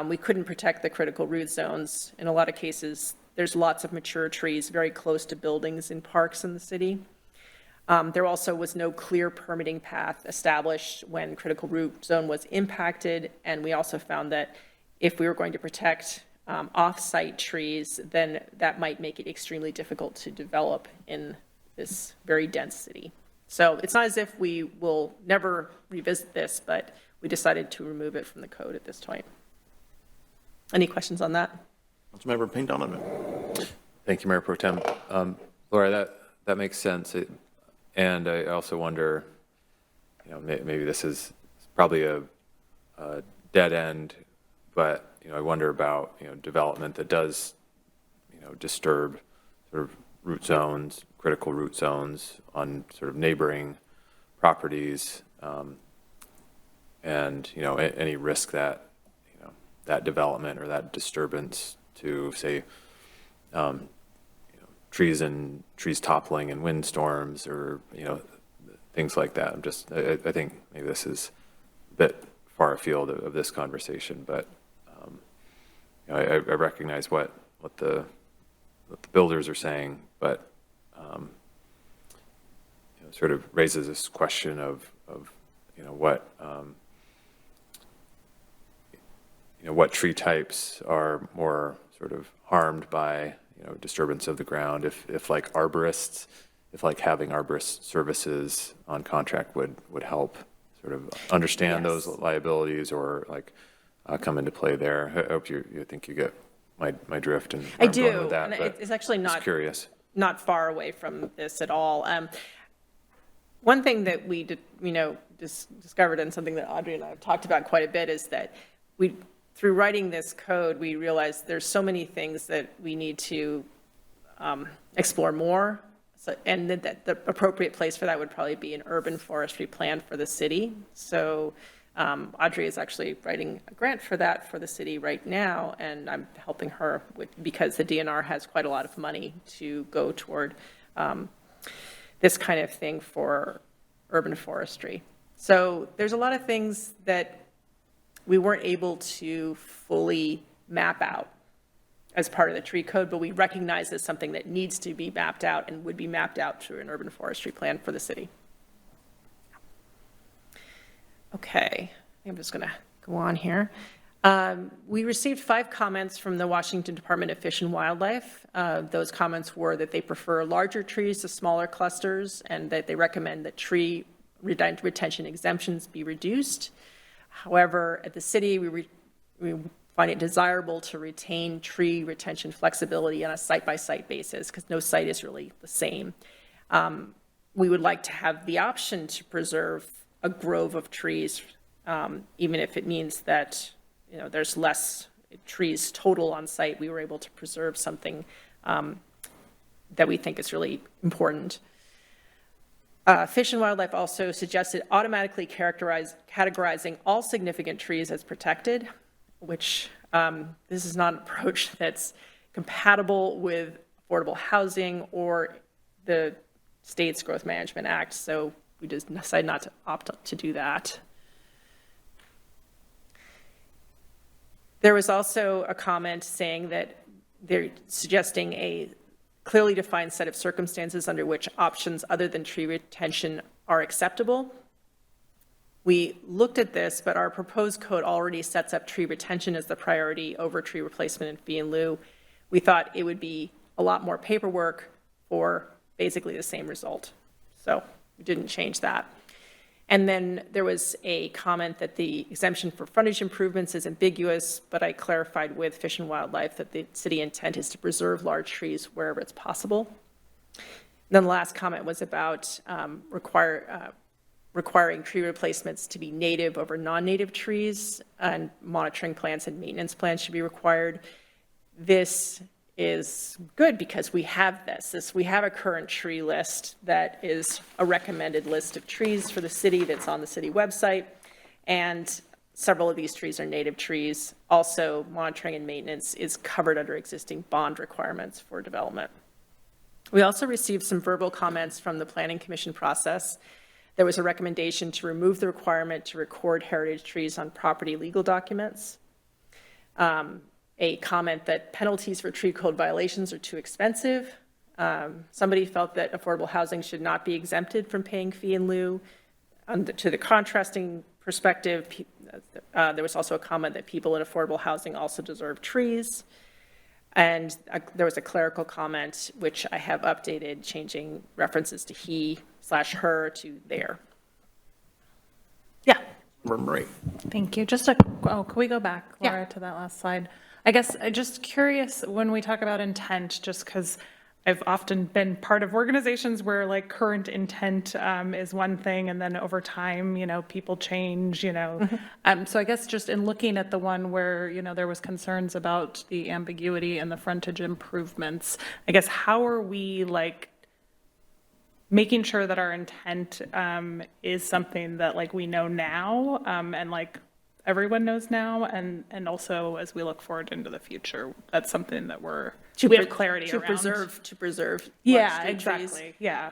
we couldn't protect the critical root zones. In a lot of cases, there's lots of mature trees very close to buildings in parks in the city. There also was no clear permitting path established when critical root zone was impacted, and we also found that if we were going to protect off-site trees, then that might make it extremely difficult to develop in this very dense city. So it's not as if we will never revisit this, but we decided to remove it from the code at this point. Any questions on that? Councilmember Payne Donovan. Thank you, Mayor Pro Tem. Laura, that makes sense. And I also wonder, maybe this is probably a dead end, but I wonder about development that does disturb sort of root zones, critical root zones on sort of neighboring properties, and any risk that that development or that disturbance to, say, trees toppling in windstorms or things like that. I think maybe this is a bit far afield of this conversation, but I recognize what the builders are saying, but sort of raises this question of what tree types are more sort of harmed by disturbance of the ground. If like arborists, having arborist services on contract would help sort of understand those liabilities or come into play there. I hope you think you get my drift and I do, with that, and it's actually not far away from this at all. One thing that we did, discovered, and something that Audrey and I have talked about quite a bit, is that through writing this code, we realized there's so many things that we need to explore more. And that the appropriate place for that would probably be an urban forestry plan for the city. So Audrey is actually writing a grant for that for the city right now, and I'm helping her because the DNR has quite a lot of money to go toward this kind of thing for urban forestry. So there's a lot of things that we weren't able to fully map out as part of the tree code, but we recognize as something that needs to be mapped out and would be mapped out through an urban forestry plan for the city. Okay, I'm just going to go on here. We received 5 comments from the Washington Department of Fish and Wildlife. Those comments were that they prefer larger trees to smaller clusters, and that they recommend that tree retention exemptions be reduced. However, at the city, we find it desirable to retain tree retention flexibility on a site-by-site basis, because no site is really the same. We would like to have the option to preserve a grove of trees, even if it means that there's less trees total on site. We were able to preserve something that we think is really important. Fish and Wildlife also suggested automatically categorizing all significant trees as protected. which this is not an approach that's compatible with affordable housing or the state's Growth Management Act, so we just decided not to opt to do that. There was also a comment saying that they're suggesting a clearly defined set of circumstances under which options other than tree retention are acceptable. We looked at this, but our proposed code already sets up tree retention as the priority over tree replacement and fee in lieu. We thought it would be a lot more paperwork for basically the same result. So we didn't change that. And then there was a comment that the exemption for frontage improvements is ambiguous, but I clarified with Fish and Wildlife that the city intent is to preserve large trees wherever it's possible. And then the last comment was about requiring tree replacements to be native over non-native trees, and monitoring plans and maintenance plans should be required. This is good because we have we have a current tree list that is a recommended list of trees for the city that's on the city website, and several of these trees are native trees. Also, monitoring and maintenance is covered under existing bond requirements for development. We also received some verbal comments from the Planning Commission process. There was a recommendation to remove the requirement to record heritage trees on property legal documents. A comment that penalties for tree code violations are too expensive. Somebody felt that affordable housing should not be exempted from paying fee in lieu. To the contrasting perspective, there was also a comment that people in affordable housing also deserve trees. And there was a clerical comment, which I have updated, changing references to he/her to their. Yeah. Right. Thank you. Can we go back, Laura, to that last slide? I guess I'm just curious when we talk about intent, just because I've often been part of organizations where like current intent is one thing, and then over time, people change, So I guess just in looking at the one where, there was concerns about the ambiguity and the frontage improvements, I guess how are we like making sure that our intent is something that like we know now and like everyone knows now, and also as we look forward into the future, that's something that we have clarity around. To preserve. Yeah, exactly. Trees. Yeah.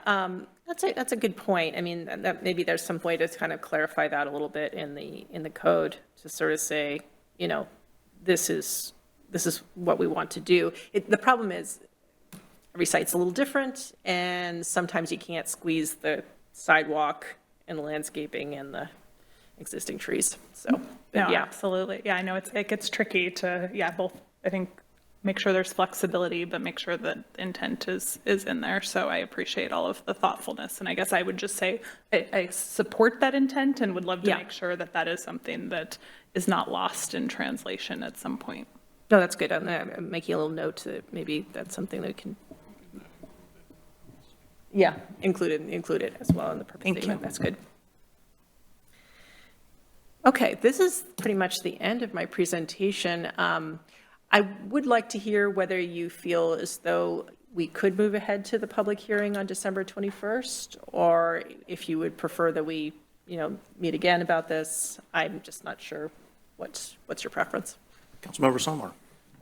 That's a good point. I mean, that maybe there's some way to kind of clarify that a little bit in the code to sort of say, this is what we want to do. The problem is every site's a little different, and sometimes you can't squeeze the sidewalk and the landscaping and the existing trees. So, No, yeah. absolutely. Yeah, I know it gets tricky to, both, I think, make sure there's flexibility, but make sure that intent is in there. So I appreciate all of the thoughtfulness. And I guess I would just say I support that intent and would love to make sure that that is something that is not lost in translation at some point. No, that's good. I'm making a little note that maybe that's something that can, include it as well in the purpose statement. That's good. Okay, this is pretty much the end of my presentation. I would like to hear whether you feel as though we could move ahead to the public hearing on December 21st, or if you would prefer that we, meet again about this. I'm just not sure. What's your preference? Councilmember Sommer.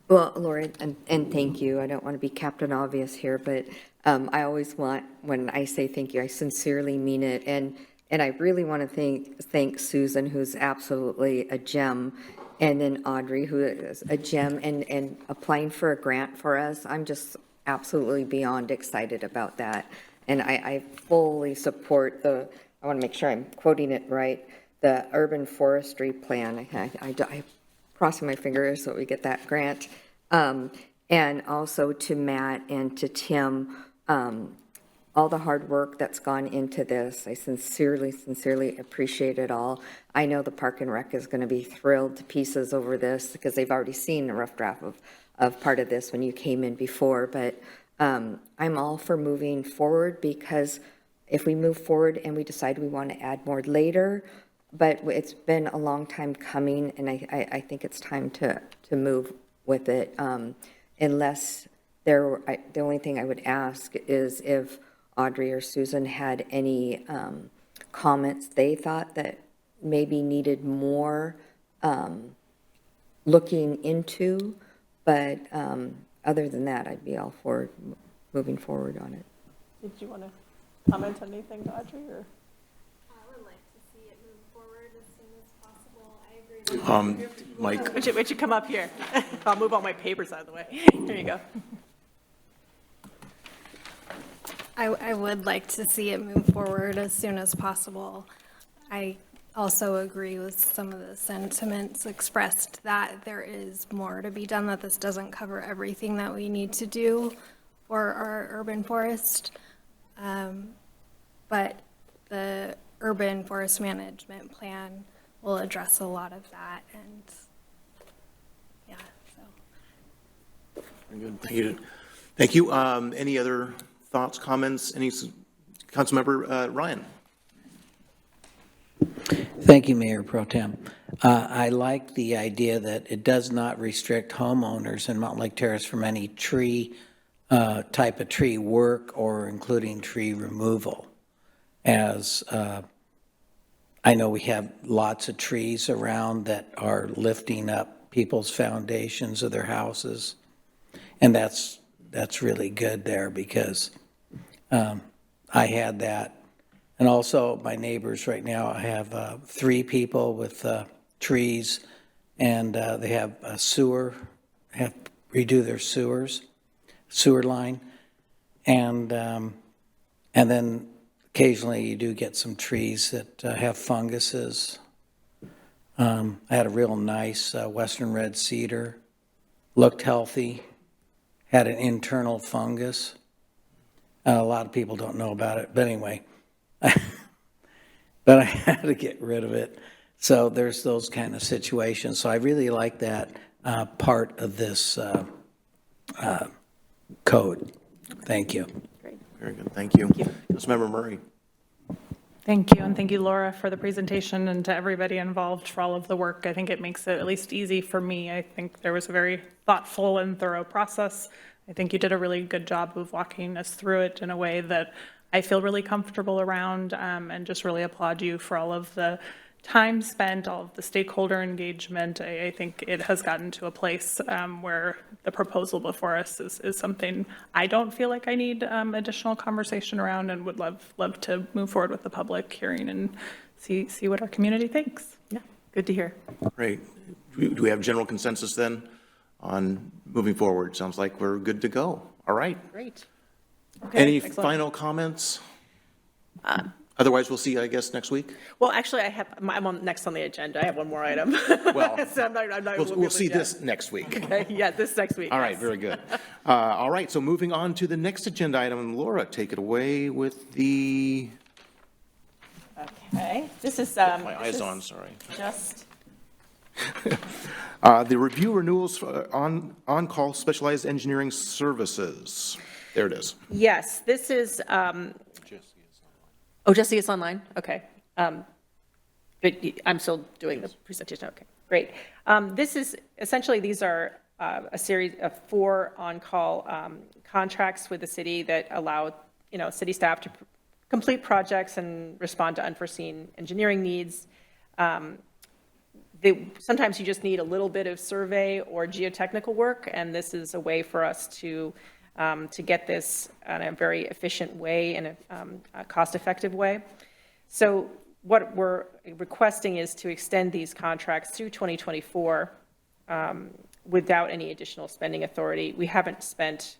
Well, Lori, and thank you. I don't want to be Captain Obvious here, but I always want, when I say thank you, I sincerely mean it. And I really want to thank Susan, who's absolutely a gem, and then Audrey, who is a gem, and applying for a grant for us. I'm just absolutely beyond excited about that. And I fully support I want to make sure I'm quoting it right, the urban forestry plan. I crossing my fingers so we get that grant. And also to Matt and to Tim, all the hard work that's gone into this. I sincerely appreciate it all. I know the Park and Rec is going to be thrilled to pieces over this because they've already seen a rough draft of part of this when you came in before. But I'm all for moving forward, because if we move forward and we decide we want to add more later, but it's been a long time coming, and I think it's time to move with it. Unless the only thing I would ask is if Audrey or Susan had any comments they thought that maybe needed more looking into, but other than that, I'd be all for moving forward on it. Did you want to comment on anything, Audrey, or? I would like to see it move forward as soon as possible. I agree. Mike, Would you come up here? I'll move all my papers out of the way. Here you go. I would like to see it move forward as soon as possible. I also agree with some of the sentiments expressed that there is more to be done, that this doesn't cover everything that we need to do for our urban forest. But the urban forest management plan will address a lot of that, and yeah, so. very good. Thank you. Thank you. Any other thoughts, comments? Any, Councilmember Ryan? Thank you, Mayor Pro Tem. I like the idea that it does not restrict homeowners in Mountlake Terrace from any tree, type of tree work or including tree removal. As I know we have lots of trees around that are lifting up people's foundations of their houses. And that's really good there because I had that. And also my neighbors right now, I have 3 people with trees, and they have a sewer, have to redo their sewer line. And then occasionally you do get some trees that have funguses. I had a real nice western red cedar, looked healthy, had an internal fungus. A lot of people don't know about it, but anyway. But I had to get rid of it. So there's those kind of situations. So I really like that part of this code. Thank you. Great. Very good. Thank you. Councilmember Murray. Thank you, and thank you, Laura, for the presentation, and to everybody involved for all of the work. I think it makes it at least easy for me. I think there was a very thoughtful and thorough process. I think you did a really good job of walking us through it in a way that I feel really comfortable around, and just really applaud you for all of the time spent, all of the stakeholder engagement. I think it has gotten to a place where the proposal before us is something I don't feel like I need additional conversation around, and would love to move forward with the public hearing and see what our community thinks. Yeah, good to hear. Great. Do we have general consensus then on moving forward? Sounds like we're good to go. All right. Great. Any excellent. final comments? Otherwise, we'll see you, I guess, next week. Well, actually, I'm on next on the agenda. I have one more item. Well, So I'm not we'll see this next week. Okay, yeah, this next week. All right, yes. very good. All right, so moving on to the next agenda item. Laura, take it away with the, Okay, this is. my eyes on, sorry. Just, The review renewals for on-call specialized engineering services. There it is. yes, this is. Oh, Jesse is online? Okay. But I'm still doing the presentation. Okay, great. This is, essentially, these are a series of 4 on-call contracts with the city that allow, city staff to complete projects and respond to unforeseen engineering needs. Sometimes you just need a little bit of survey or geotechnical work, and this is a way for us to get this in a very efficient way and a cost-effective way. So what we're requesting is to extend these contracts through 2024 without any additional spending authority. We haven't spent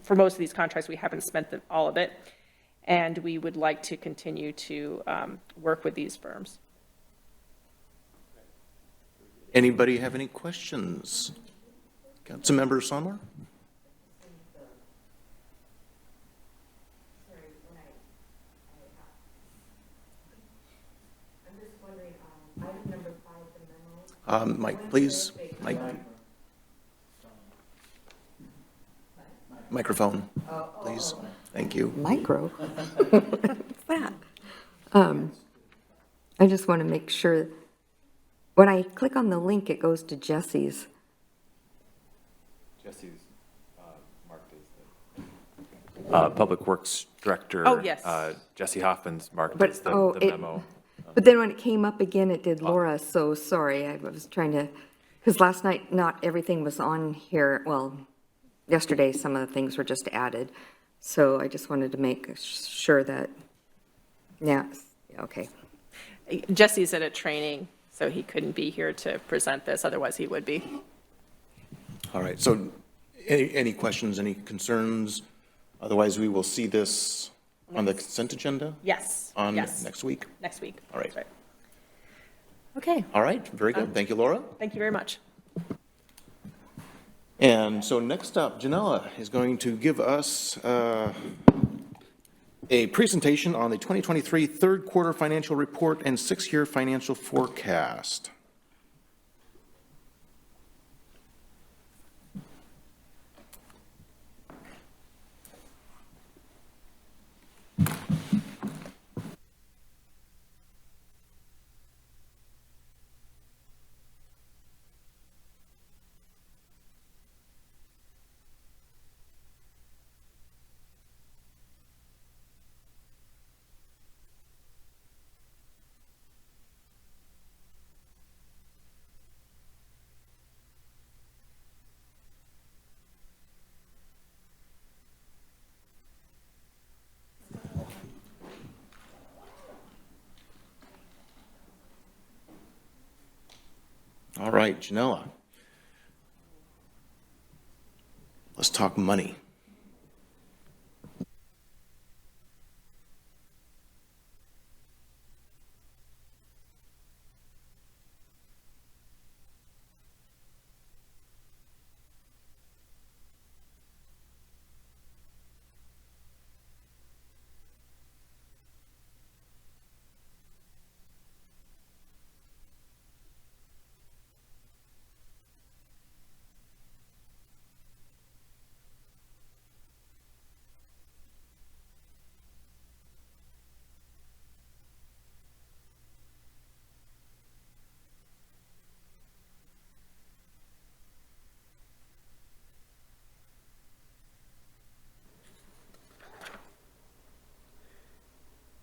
for most of these contracts, we haven't spent all of it, and we would like to continue to work with these firms. Anybody have any questions? Councilmember Sonmar? Mike, please. Mike. Microphone, please. Thank you. Micro? What's that? I just want to make sure, when I click on the link, it goes to Jesse's. Jesse's marked as the Public Works Director. Oh, yes. Jesse Hoffman's marked But- as the oh, memo. But then when it came up again, it did Laura, so sorry, I was trying to, because last night, not everything was on here, well, yesterday, some of the things were just added, so I just wanted to make sure that, yeah, okay. Jesse's at a training, so he couldn't be here to present this, otherwise he would be. All right, so any questions, any concerns? Otherwise, we will see this on the consent agenda? Yes. On yes. next week? Next week. All right. That's right. Okay, All right, very good. Thank you, Laura. thank you very much. And so next up, Janella is going to give us a presentation on the 2023 third quarter financial report and six-year financial forecast. All right, Janella. Let's talk money.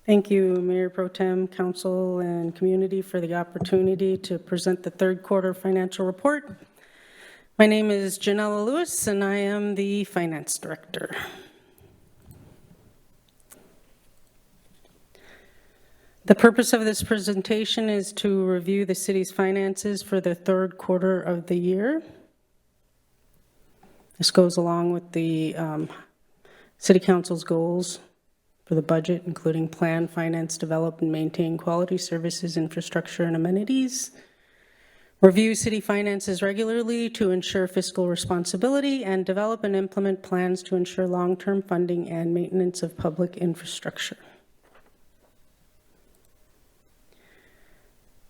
Thank you, Mayor Pro Tem, Council, and community for the opportunity to present the third quarter financial report. My name is Janella Lewis, and I am the Finance Director. The purpose of this presentation is to review the city's finances for the third quarter of the year. This goes along with the City Council's goals for the budget, including plan, finance, develop, and maintain quality services, infrastructure, and amenities. Review city finances regularly to ensure fiscal responsibility, and develop and implement plans to ensure long-term funding and maintenance of public infrastructure.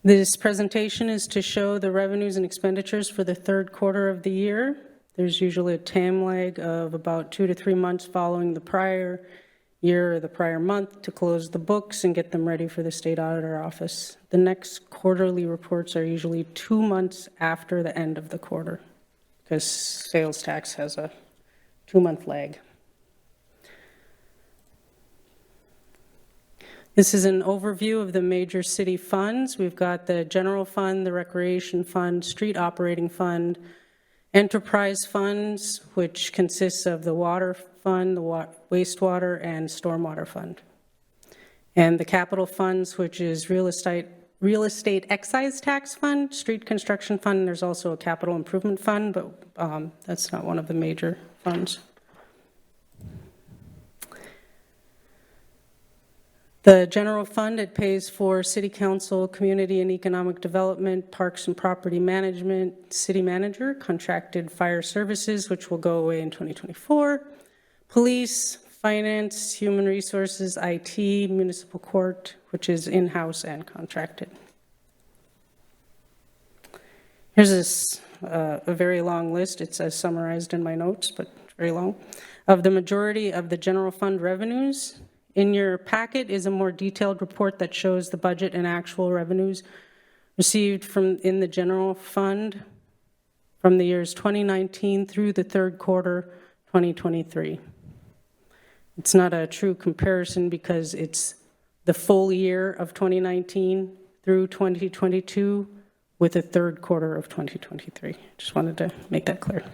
This presentation is to show the revenues and expenditures for the third quarter of the year. There's usually a time lag of about 2 to 3 months following the prior year or the prior month to close the books and get them ready for the state auditor office. The next quarterly reports are usually 2 months after the end of the quarter because sales tax has a 2-month lag. This is an overview of the major city funds. We've got the general fund, the recreation fund, street operating fund, enterprise funds, which consists of the water fund, the wastewater, and stormwater fund. And the capital funds, which is real estate excise tax fund, street construction fund, and there's also a capital improvement fund, but that's not one of the major funds. The general fund, it pays for city council, community and economic development, parks and property management, city manager, contracted fire services, which will go away in 2024, police, finance, human resources, IT, municipal court, which is in-house and contracted. Here's a very long list. It's as summarized in my notes, but very long, of the majority of the general fund revenues. In your packet is a more detailed report that shows the budget and actual revenues received in the general fund from the years 2019 through the third quarter 2023. It's not a true comparison because it's the full year of 2019 through 2022 with the third quarter of 2023. Just wanted to make that clear.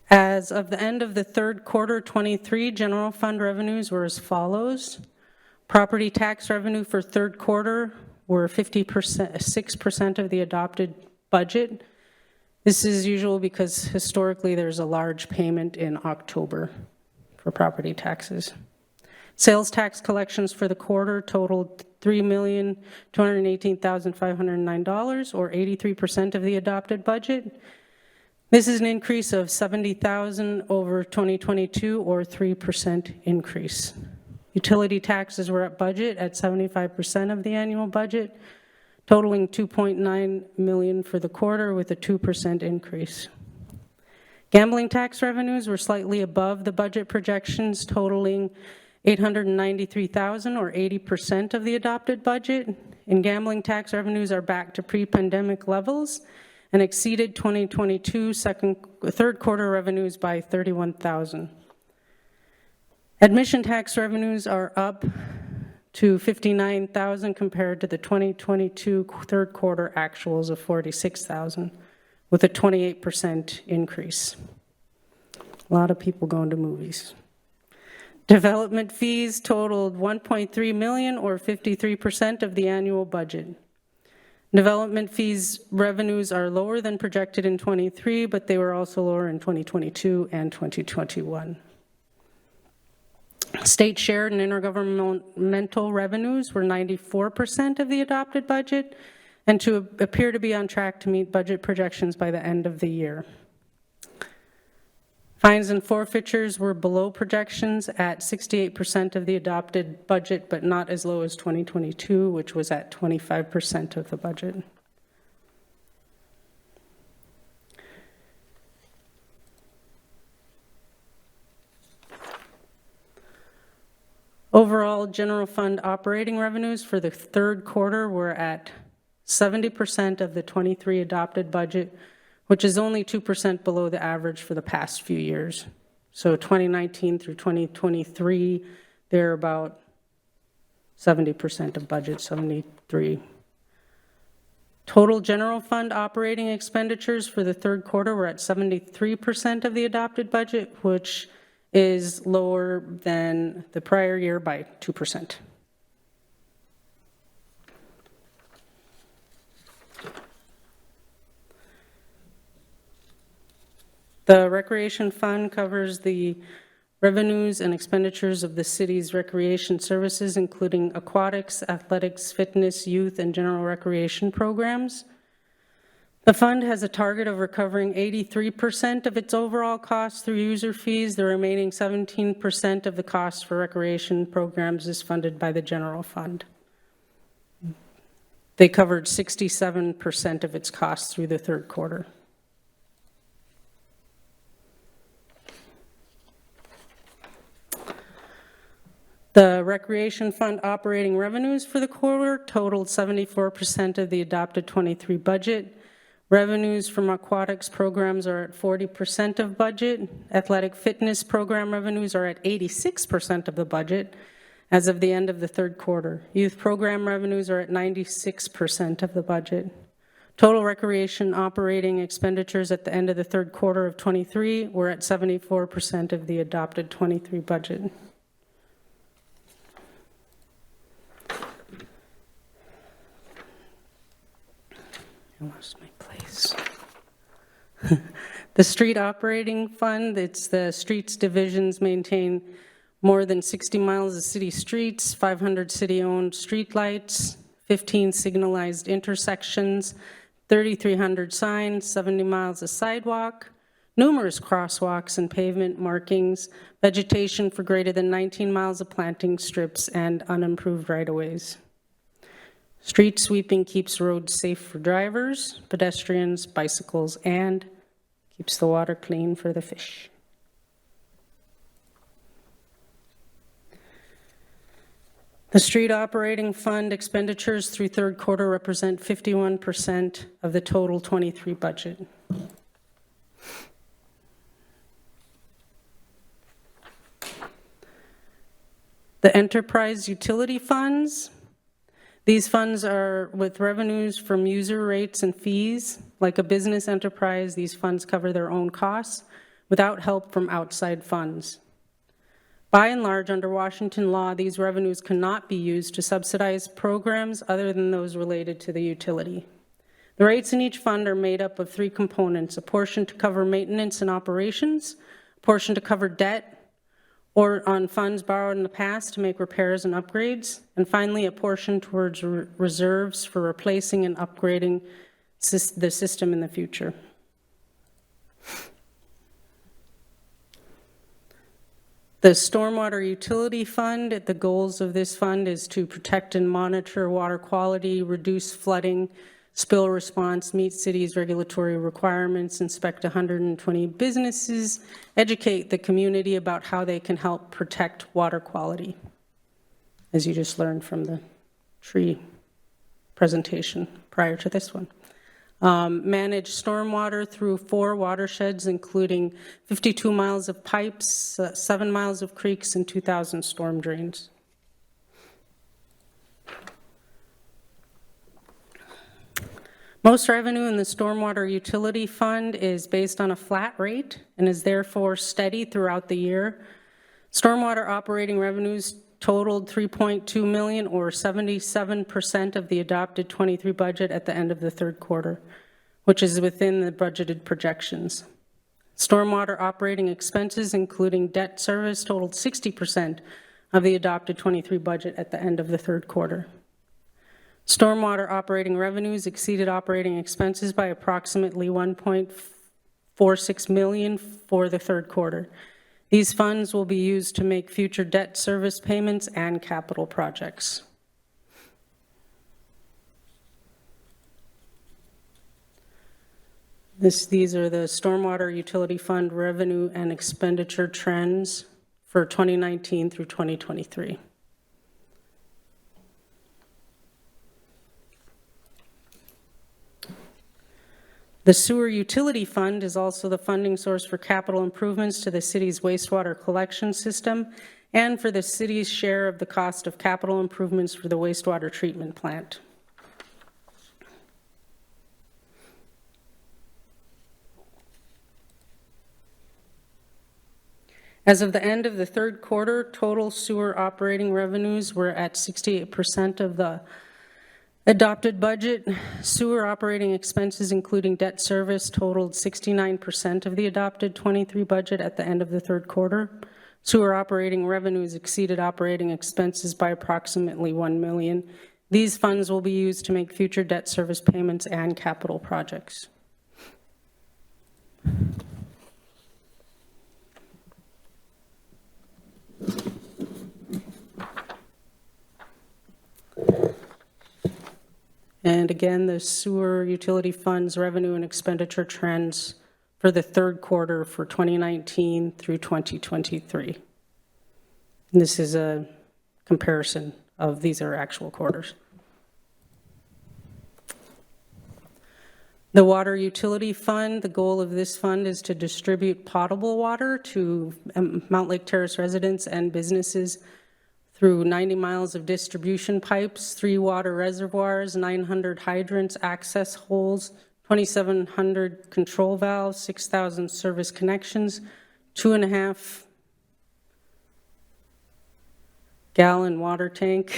As of the end of the third quarter 23, general fund revenues were as follows. Property tax revenue for third quarter were 6% of the adopted budget. This is usual because historically there's a large payment in October for property taxes. Sales tax collections for the quarter totaled $3,218,509, or 83% of the adopted budget. This is an increase of $70,000 over 2022, or 3% increase. Utility taxes were at budget at 75% of the annual budget, totaling $2.9 million for the quarter, with a 2% increase. Gambling tax revenues were slightly above the budget projections, totaling $893,000, or 80% of the adopted budget. And gambling tax revenues are back to pre-pandemic levels and exceeded 2022 third quarter revenues by $31,000. Admission tax revenues are up to $59,000 compared to the 2022 third quarter actuals of $46,000, with a 28% increase. A lot of people going to movies. Development fees totaled $1.3 million, or 53% of the annual budget. Development fees revenues are lower than projected in 23, but they were also lower in 2022 and 2021. State shared and intergovernmental revenues were 94% of the adopted budget, and appear to be on track to meet budget projections by the end of the year. Fines and forfeitures were below projections at 68% of the adopted budget, but not as low as 2022, which was at 25% of the budget. Overall, general fund operating revenues for the third quarter were at 70% of the 23 adopted budget, which is only 2% below the average for the past few years. So 2019 through 2023, they're about 70% of budget, 73. Total general fund operating expenditures for the third quarter were at 73% of the adopted budget, which is lower than the prior year by 2%. The Recreation Fund covers the revenues and expenditures of the city's recreation services, including aquatics, athletics, fitness, youth, and general recreation programs. The fund has a target of recovering 83% of its overall costs through user fees. The remaining 17% of the cost for recreation programs is funded by the general fund. They covered 67% of its costs through the third quarter. The Recreation Fund operating revenues for the quarter totaled 74% of the adopted 23 budget. Revenues from aquatics programs are at 40% of budget. Athletic fitness program revenues are at 86% of the budget as of the end of the third quarter. Youth program revenues are at 96% of the budget. Total recreation operating expenditures at the end of the third quarter of 23 were at 74% of the adopted 23 budget. I lost my place. The street operating fund, it's the streets divisions maintain more than 60 miles of city streets, 500 city-owned streetlights, 15 signalized intersections, 3,300 signs, 70 miles of sidewalk, numerous crosswalks and pavement markings, vegetation for greater than 19 miles of planting strips, and unimproved right-of-ways. Street sweeping keeps roads safe for drivers, pedestrians, bicycles, and keeps the water clean for the fish. The street operating fund expenditures through third quarter represent 51% of the total 23 budget. The enterprise utility funds, these funds are with revenues from user rates and fees. Like a business enterprise, these funds cover their own costs without help from outside funds. By and large, under Washington law, these revenues cannot be used to subsidize programs other than those related to the utility. The rates in each fund are made up of three components: a portion to cover maintenance and operations, a portion to cover debt or on funds borrowed in the past to make repairs and upgrades, and finally a portion towards reserves for replacing and upgrading the system in the future. The Stormwater Utility Fund, the goals of this fund is to protect and monitor water quality, reduce flooding, spill response, meet city's regulatory requirements, inspect 120 businesses, educate the community about how they can help protect water quality, as you just learned from the tree presentation prior to this one. Manage stormwater through 4 watersheds, including 52 miles of pipes, 7 miles of creeks, and 2,000 storm drains. Most revenue in the Stormwater Utility Fund is based on a flat rate and is therefore steady throughout the year. Stormwater operating revenues totaled $3.2 million, or 77% of the adopted 23 budget at the end of the third quarter, which is within the budgeted projections. Stormwater operating expenses, including debt service, totaled 60% of the adopted 23 budget at the end of the third quarter. Stormwater operating revenues exceeded operating expenses by approximately $1.46 million for the third quarter. These funds will be used to make future debt service payments and capital projects. These are the Stormwater Utility Fund revenue and expenditure trends for 2019 through 2023. The Sewer Utility Fund is also the funding source for capital improvements to the city's wastewater collection system and for the city's share of the cost of capital improvements for the wastewater treatment plant. As of the end of the third quarter, total sewer operating revenues were at 68% of the adopted budget. Sewer operating expenses, including debt service, totaled 69% of the adopted 23 budget at the end of the third quarter. Sewer operating revenues exceeded operating expenses by approximately $1 million. These funds will be used to make future debt service payments and capital projects. And again, the Sewer Utility Fund's revenue and expenditure trends for the third quarter for 2019 through 2023. And this is a comparison of these are actual quarters. The Water Utility Fund, the goal of this fund is to distribute potable water to Mountlake Terrace residents and businesses through 90 miles of distribution pipes, 3 water reservoirs, 900 hydrants, access holes, 2,700 control valves, 6,000 service connections, 2.5 gallon water tank.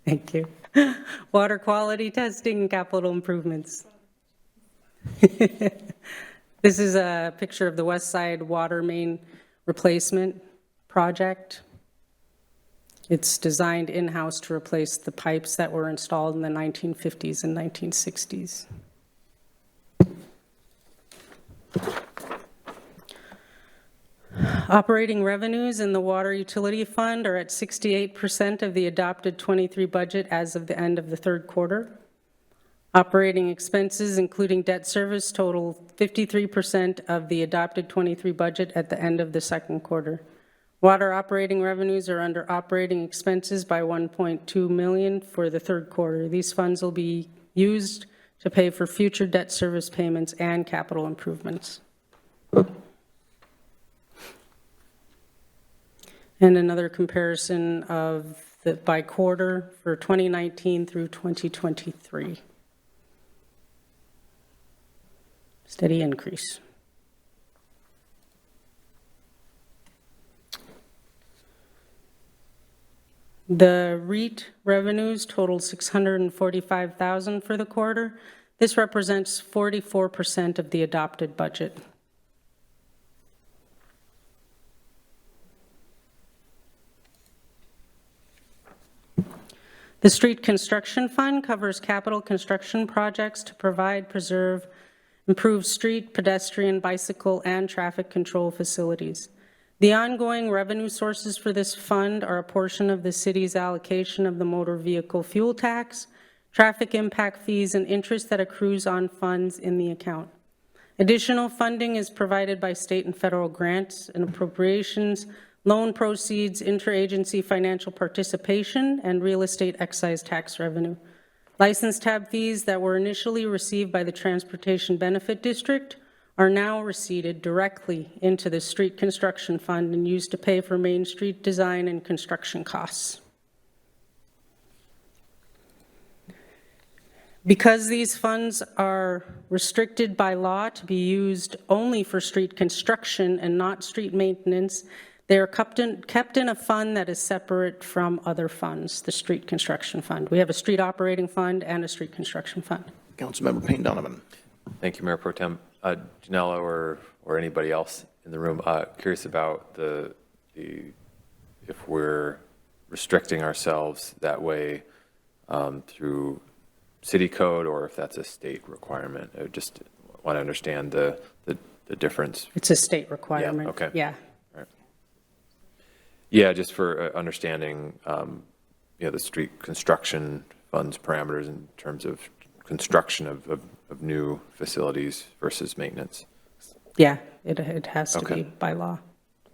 Thank you. Water quality testing and capital improvements. This is a picture of the West Side water main replacement project. It's designed in-house to replace the pipes that were installed in the 1950s and 1960s. Operating revenues in the Water Utility Fund are at 68% of the adopted 23 budget as of the end of the third quarter. Operating expenses, including debt service, total 53% of the adopted 23 budget at the end of the second quarter. Water operating revenues are under operating expenses by 1.2 million for the third quarter. These funds will be used to pay for future debt service payments and capital improvements. And another comparison of the by quarter for 2019 through 2023. Steady increase. The REIT revenues totaled $645,000 for the quarter. This represents 44% of the adopted budget. The Street Construction Fund covers capital construction projects to provide, preserve, improve street, pedestrian, bicycle, and traffic control facilities. The ongoing revenue sources for this fund are a portion of the city's allocation of the motor vehicle fuel tax, traffic impact fees, and interest that accrues on funds in the account. Additional funding is provided by state and federal grants and appropriations, loan proceeds, interagency financial participation, and real estate excise tax revenue. License tab fees that were initially received by the Transportation Benefit District are now receipted directly into the Street Construction Fund and used to pay for Main Street design and construction costs. Because these funds are restricted by law to be used only for street construction and not street maintenance, they are kept in a fund that is separate from other funds, the Street Construction Fund. We have a street operating fund and a street construction fund. Councilmember Payne Donovan. Thank you, Mayor Pro Tem. Janella or anybody else in the room, curious about the if we're restricting ourselves that way through city code or if that's a state requirement. I just want to understand the difference. It's a state requirement. Yeah, okay. Yeah. All right. Yeah, just for understanding, the street construction funds parameters in terms of construction of new facilities versus maintenance. Yeah, it has to Okay. be by law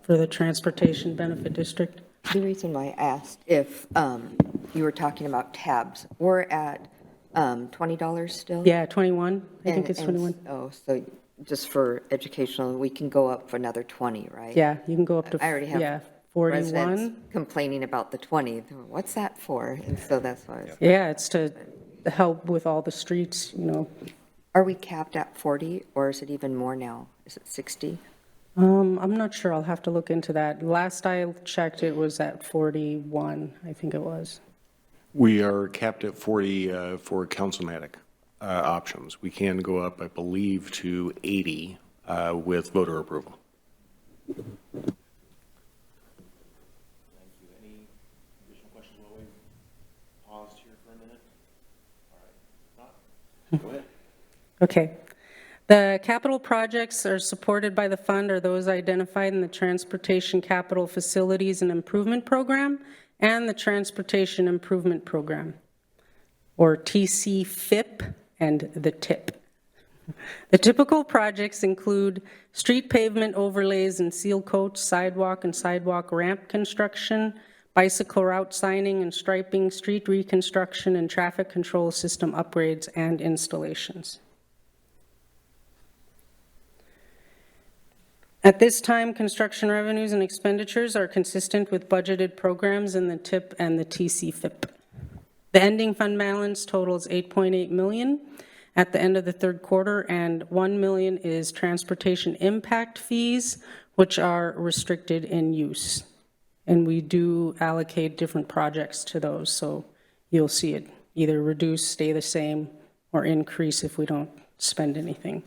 for the Transportation Benefit District. The reason why I asked if you were talking about tabs, we're at $20 still? Yeah, 21. I think it's 21. Oh, so just for educational, we can go up for another 20, right? Yeah, you can go up to, I already have yeah, 41. residents complaining about the 20. What's that for? And so that's why I was, Yeah, it's to help with all the streets, are we capped at 40 or is it even more now? Is it 60? I'm not sure. I'll have to look into that. Last I checked, it was at 41, I think it was. We are capped at 40 for councilmatic options. We can go up, I believe, to 80 with voter approval. Any additional questions while we paused here for a minute? All right. Go ahead. Okay. The capital projects are supported by the fund are those identified in the Transportation Capital Facilities and Improvement Program and the Transportation Improvement Program, or TCFIP and the TIP. The typical projects include street pavement overlays and seal coats, sidewalk and sidewalk ramp construction, bicycle route signing and striping, street reconstruction, and traffic control system upgrades and installations. At this time, construction revenues and expenditures are consistent with budgeted programs in the TIP and the TCFIP. The ending fund balance totals $8.8 million at the end of the third quarter, and $1 million is transportation impact fees, which are restricted in use. And we do allocate different projects to those, so you'll see it either reduce, stay the same, or increase if we don't spend anything.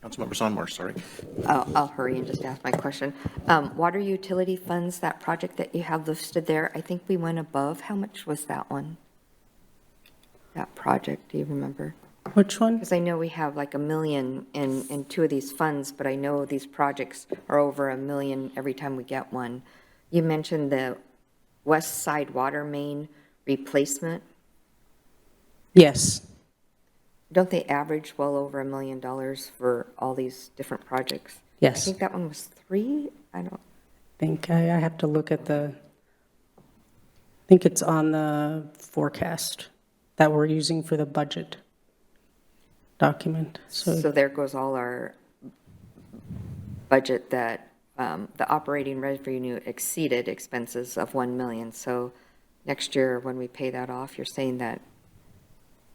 Councilmember Sonmore, sorry. I'll hurry and just ask my question. Water utility funds, that project that you have listed there, I think we went above. How much was that one? That project, do you remember? Which one? Because I know we have like $1 million in two of these funds, but I know these projects are over $1 million every time we get one. You mentioned the west side water main replacement. Yes. don't they average well over $1 million for all these different projects? I Yes. think that one was 3. I don't, I have to look at I think it's on the forecast that we're using for the budget document. so there goes all our budget that the operating revenue exceeded expenses of 1 million. So next year, when we pay that off, you're saying that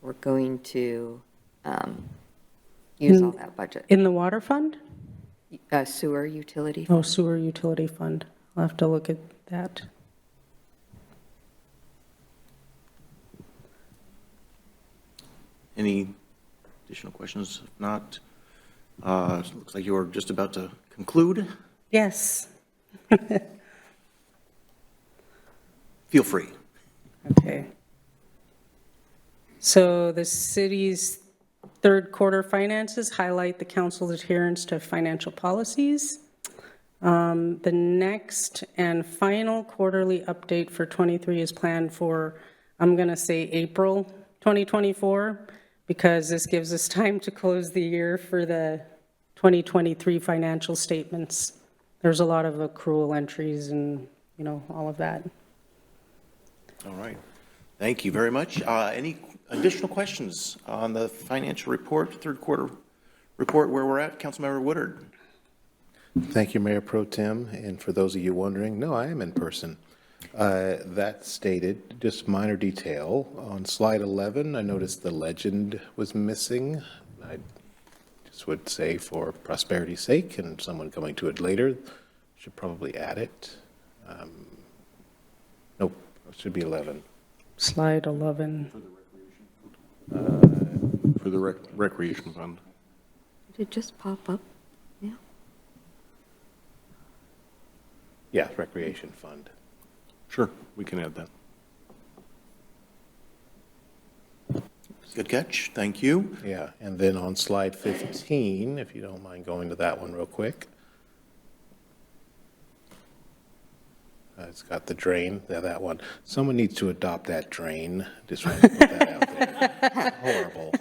we're going to use all that budget. In the water fund? Sewer utility. Oh, sewer utility fund. I'll have to look at that. Any additional questions? If not, looks like you're just about to conclude. Yes. Feel free. Okay. So the city's third quarter finances highlight the council's adherence to financial policies. The next and final quarterly update for 23 is planned for, I'm going to say April 2024, because this gives us time to close the year for the 2023 financial statements. There's a lot of accrual entries and, all of that. All right. Thank you very much. Any additional questions on the financial report, third quarter report, where we're at? Councilmember Woodard. Thank you, Mayor Pro Tem. And for those of you wondering, no, I am in person. That stated, just minor detail. On slide 11, I noticed the legend was missing. I just would say for prosperity's sake and someone coming to it later, should probably add it. Nope, it should be 11. Slide 11. For the recreation fund. Did it just pop up? Yeah. Yeah, recreation fund. Sure, we can add that. Good catch. Thank you. Yeah, and then on slide 15, if you don't mind going to that one real quick. It's got the drain, that one. Someone needs to adopt that drain. Just want to put that out there. Horrible.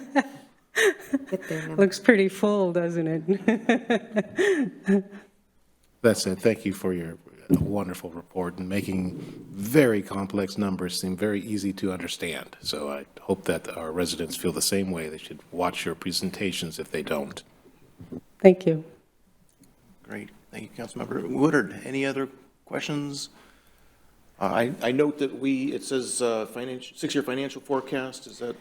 Get there now. Looks pretty full, doesn't it? That's it. Thank you for your wonderful report and making very complex numbers seem very easy to understand. So I hope that our residents feel the same way. They should watch your presentations if they don't. Thank you. Great. Thank you, Councilmember Woodard. Any other questions? I note that it says six-year financial forecast. Is that?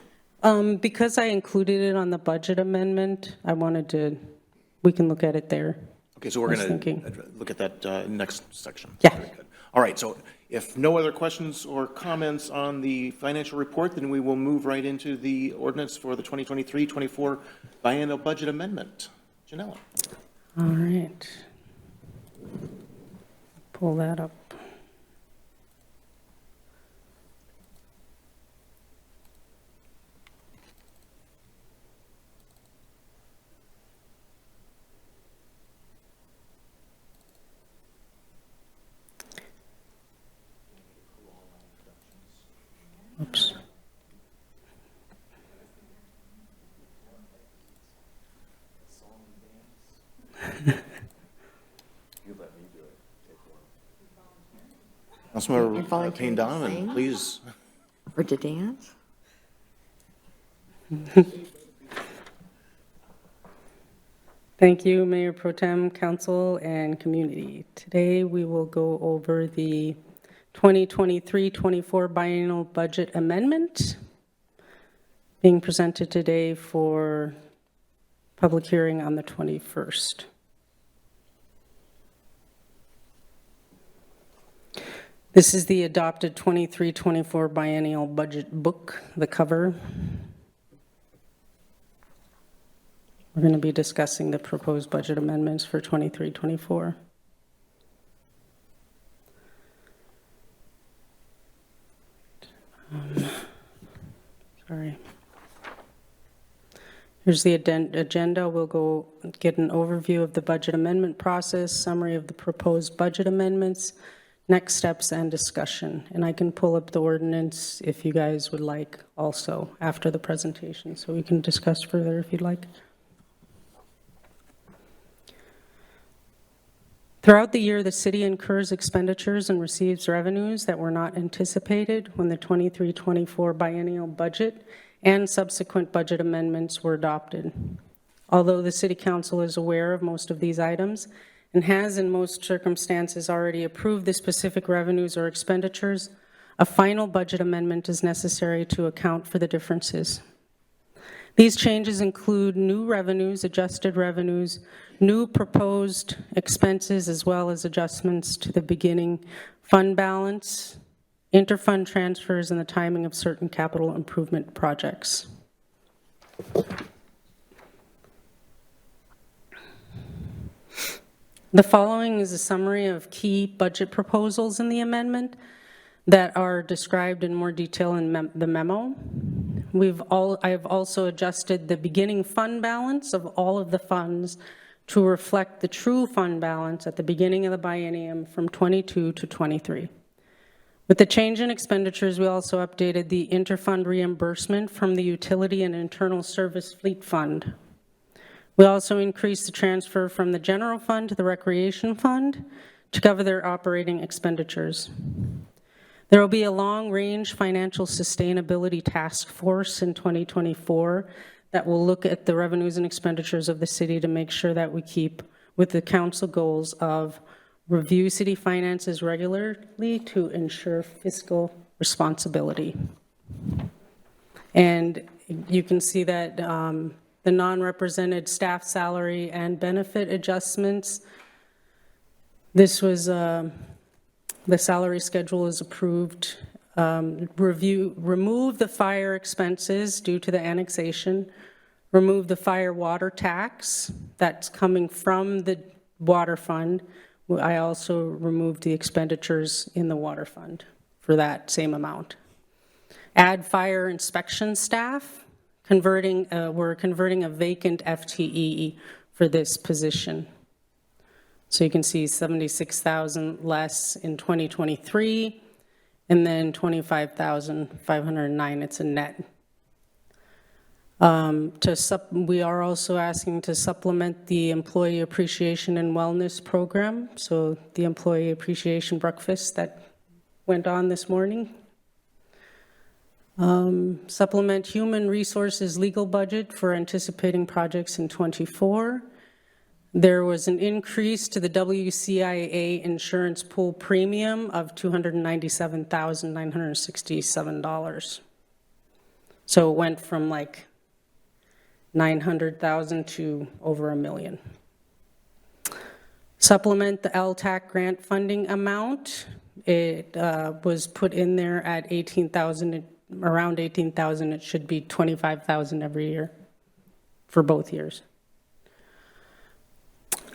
Because I included it on the budget amendment, we can look at it there. Okay, so we're going to look at that next section. Yeah. Very good. All right, so if no other questions or comments on the financial report, then we will move right into the ordinance for the 2023-24 biennial budget amendment. Janella. All right. Pull that up. Oops. Councilmember Payne Donovan, please. Or to dance? Thank you, Mayor Pro Tem, Council, and Community. Today, we will go over the 2023-24 biennial budget amendment being presented today for public hearing on the 21st. This is the adopted 23-24 biennial budget book, the cover. We're going to be discussing the proposed budget amendments for 23-24. Sorry. Here's the agenda. We'll go get an overview of the budget amendment process, summary of the proposed budget amendments, next steps and discussion. And I can pull up the ordinance if you guys would like also after the presentation, so we can discuss further if you'd like. Throughout the year, the city incurs expenditures and receives revenues that were not anticipated when the 23-24 biennial budget and subsequent budget amendments were adopted. Although the City Council is aware of most of these items and has in most circumstances already approved the specific revenues or expenditures, a final budget amendment is necessary to account for the differences. These changes include new revenues, adjusted revenues, new proposed expenses, as well as adjustments to the beginning fund balance, interfund transfers, and the timing of certain capital improvement projects. The following is a summary of key budget proposals in the amendment that are described in more detail in the memo. I have also adjusted the beginning fund balance of all of the funds to reflect the true fund balance at the beginning of the biennium from 22 to 23. With the change in expenditures, we also updated the interfund reimbursement from the Utility and Internal Service Fleet Fund. We also increased the transfer from the general fund to the recreation fund to cover their operating expenditures. There will be a long-range financial sustainability task force in 2024 that will look at the revenues and expenditures of the city to make sure that we keep with the council goals of review city finances regularly to ensure fiscal responsibility. And you can see that the non-represented staff salary and benefit adjustments, this was the salary schedule is approved. Remove the fire expenses due to the annexation. Remove the fire water tax that's coming from the water fund. I also removed the expenditures in the water fund for that same amount. Add fire inspection staff. We're converting a vacant FTE for this position. So you can see 76,000 less in 2023, and then 25,509, it's a net. We are also asking to supplement the Employee Appreciation and Wellness Program, so the Employee Appreciation Breakfast that went on this morning. Supplement Human Resources legal budget for anticipating projects in 24. There was an increase to the WCIA insurance pool premium of $297,967. So it went from like 900,000 to over $1 million. Supplement the LTAC grant funding amount. It was put in there at 18,000, around 18,000. It should be 25,000 every year for both years.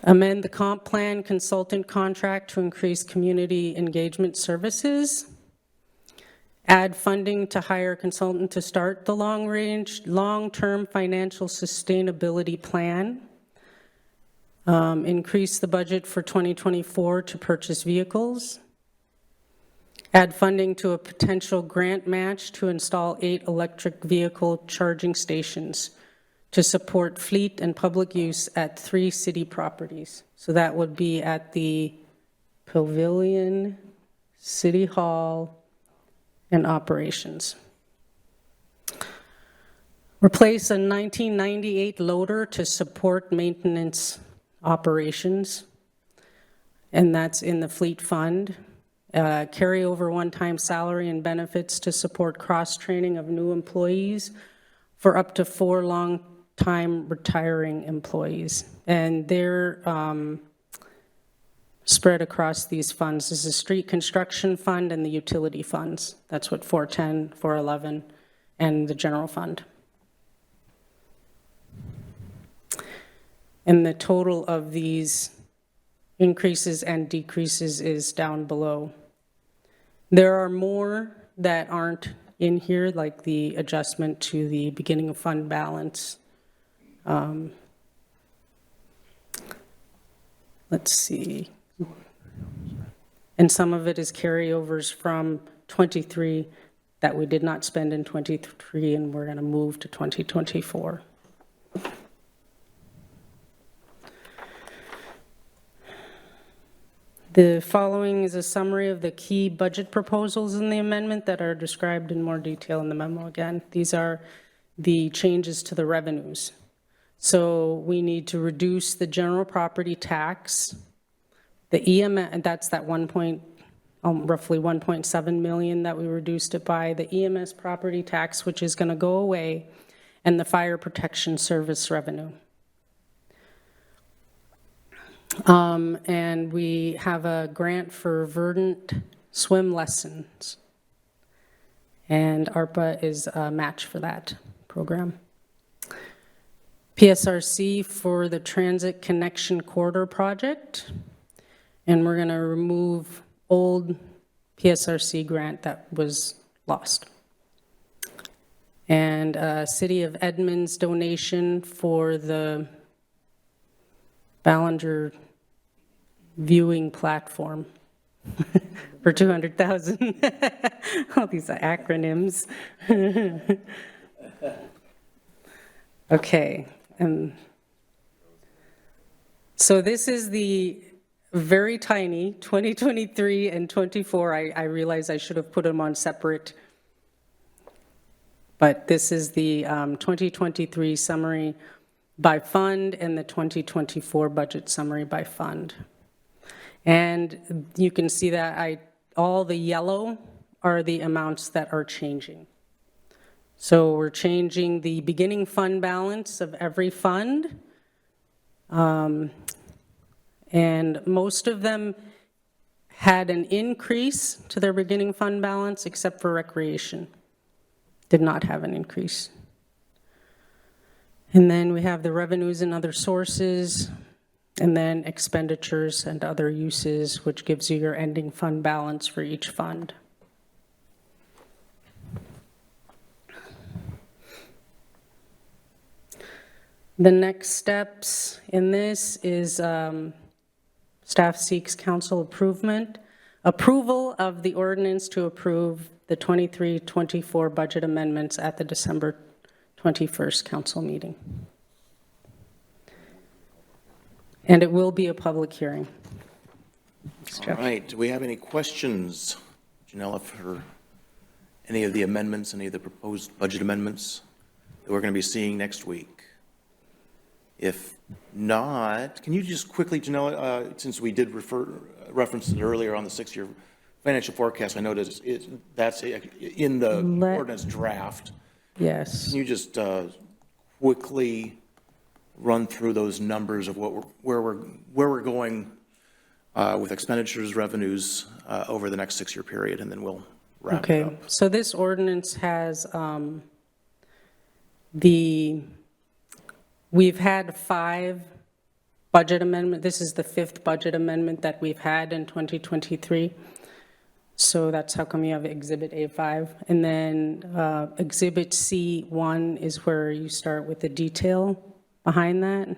Amend the comp plan consultant contract to increase community engagement services. Add funding to hire a consultant to start the long-term financial sustainability plan. Increase the budget for 2024 to purchase vehicles. Add funding to a potential grant match to install 8 electric vehicle charging stations to support fleet and public use at 3 city properties. So that would be at the Pavilion, City Hall, and Operations. Replace a 1998 loader to support maintenance operations, and that's in the fleet fund. Carry over one-time salary and benefits to support cross-training of new employees for up to 4 long-time retiring employees. And they're spread across these funds. This is street construction fund and the utility funds. That's what 410, 411, and the general fund. And the total of these increases and decreases is down below. There are more that aren't in here, like the adjustment to the beginning of fund balance. Let's see. And some of it is carryovers from '23 that we did not spend in '23, and we're going to move to 2024. The following is a summary of the key budget proposals in the amendment that are described in more detail in the memo again. These are the changes to the revenues. So we need to reduce the general property tax, the EMS, and that's that roughly 1.7 million that we reduced it by, the EMS property tax, which is going to go away, and the fire protection service revenue. And we have a grant for verdant swim lessons. And ARPA is a match for that program. PSRC for the Transit Connection Corridor project. And we're going to remove old PSRC grant that was lost. And City of Edmonds donation for the Ballinger viewing platform for $200,000. All these acronyms. Okay. So this is the very tiny 2023 and 24. I realize I should have put them on separate, but this is the 2023 summary by fund and the 2024 budget summary by fund. And you can see that all the yellow are the amounts that are changing. So we're changing the beginning fund balance of every fund. And most of them had an increase to their beginning fund balance, except for recreation. Did not have an increase. And then we have the revenues and other sources, and then expenditures and other uses, which gives you your ending fund balance for each fund. The next steps in this is staff seeks council approval of the ordinance to approve the 23-24 budget amendments at the December 21st council meeting. And it will be a public hearing. All right, do we have any questions, Janella, for any of the amendments, any of the proposed budget amendments that we're going to be seeing next week? If not, can you just quickly, Janella, since we did reference it earlier on the 6-year financial forecast, I noticed that's in the ordinance draft. Yes. Can you just quickly run through those numbers of where we're going with expenditures, revenues over the next 6-year period, and then we'll wrap it up. Okay, so this ordinance has we've had 5 budget amendments. This is the 5th budget amendment that we've had in 2023. So that's how come you have Exhibit A5. And then Exhibit C1 is where you start with the detail behind that.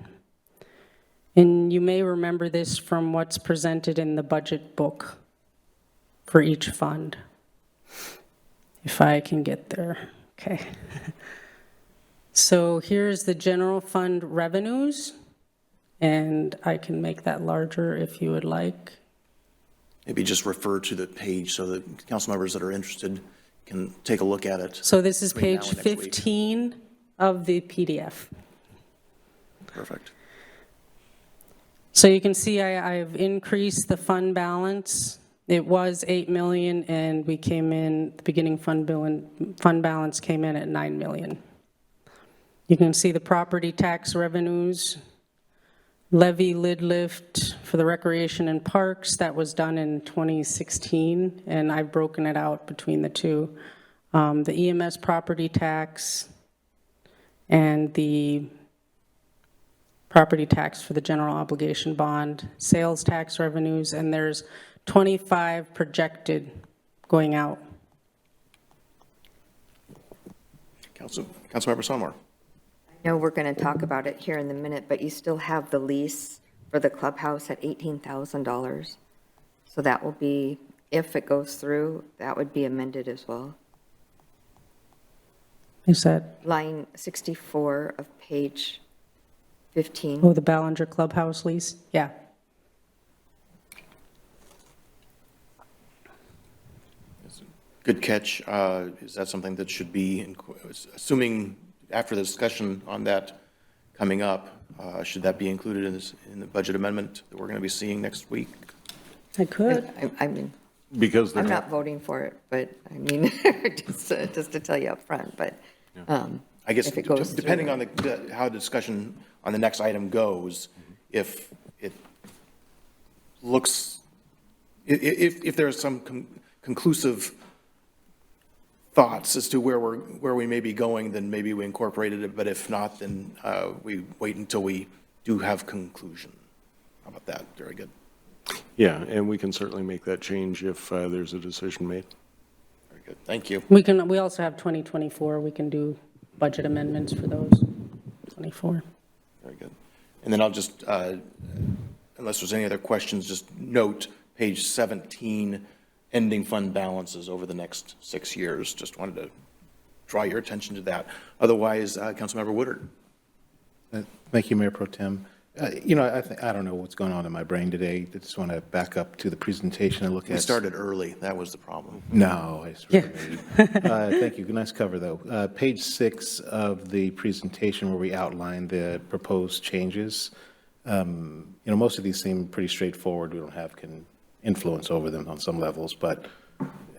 And you may remember this from what's presented in the budget book for each fund. If I can get there, okay. So here's the general fund revenues, and I can make that larger if you would like. Maybe just refer to the page so that council members that are interested can take a look at it. So this is between now page and next week. 15 of the PDF. Perfect. So you can see I've increased the fund balance. It was 8 million, and we came in, the beginning fund balance came in at 9 million. You can see the property tax revenues, levy lid lift for the recreation and parks, that was done in 2016, and I've broken it out between the two. The EMS property tax and the property tax for the general obligation bond, sales tax revenues, and there's 25 projected going out. Councilmember Sonmore. I know we're going to talk about it here in a minute, but you still have the lease for the clubhouse at $18,000. So that will be, if it goes through, that would be amended as well. Is that, Line 64 of page 15. oh, the Ballinger Clubhouse lease? Yeah. Good catch. Is that something that should be, assuming after the discussion on that coming up, should that be included in the budget amendment that we're going to be seeing next week? I could. I mean, Because I'm they're not voting for it, but I mean, just to tell you up front. But I guess if it goes depending through. on how the discussion on the next item goes, if it looks, if there are some conclusive thoughts as to where we may be going, then maybe we incorporated it, but if not, then we wait until we do have conclusion. How about that? Very good. Yeah, and we can certainly make that change if there's a decision made. Very good. Thank you. We also have 2024. We can do budget amendments for those. 24. Very good. And then I'll just, unless there's any other questions, just note page 17, ending fund balances over the next 6 years. Just wanted to draw your attention to that. Otherwise, Councilmember Woodard. Thank you, Mayor Pro Tem. I don't know what's going on in my brain today. I just want to back up to the presentation and look at. We started early. That was the problem. No, I thank you. Nice cover, though. Page 6 of the presentation where we outline the proposed changes. Most of these seem pretty straightforward. We don't have influence over them on some levels, but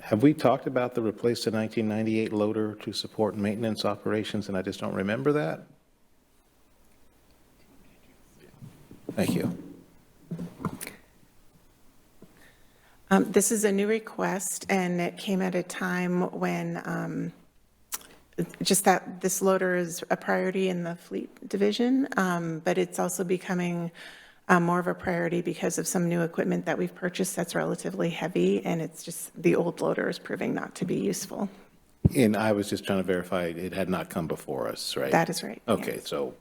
have we talked about the replace the 1998 loader to support maintenance operations, and I just don't remember that? Thank you. This is a new request, and it came at a time when just that this loader is a priority in the fleet division, but it's also becoming more of a priority because of some new equipment that we've purchased that's relatively heavy, and it's just the old loader is proving not to be useful. And I was just trying to verify it had not come before us, right? That is right. Okay, yes. so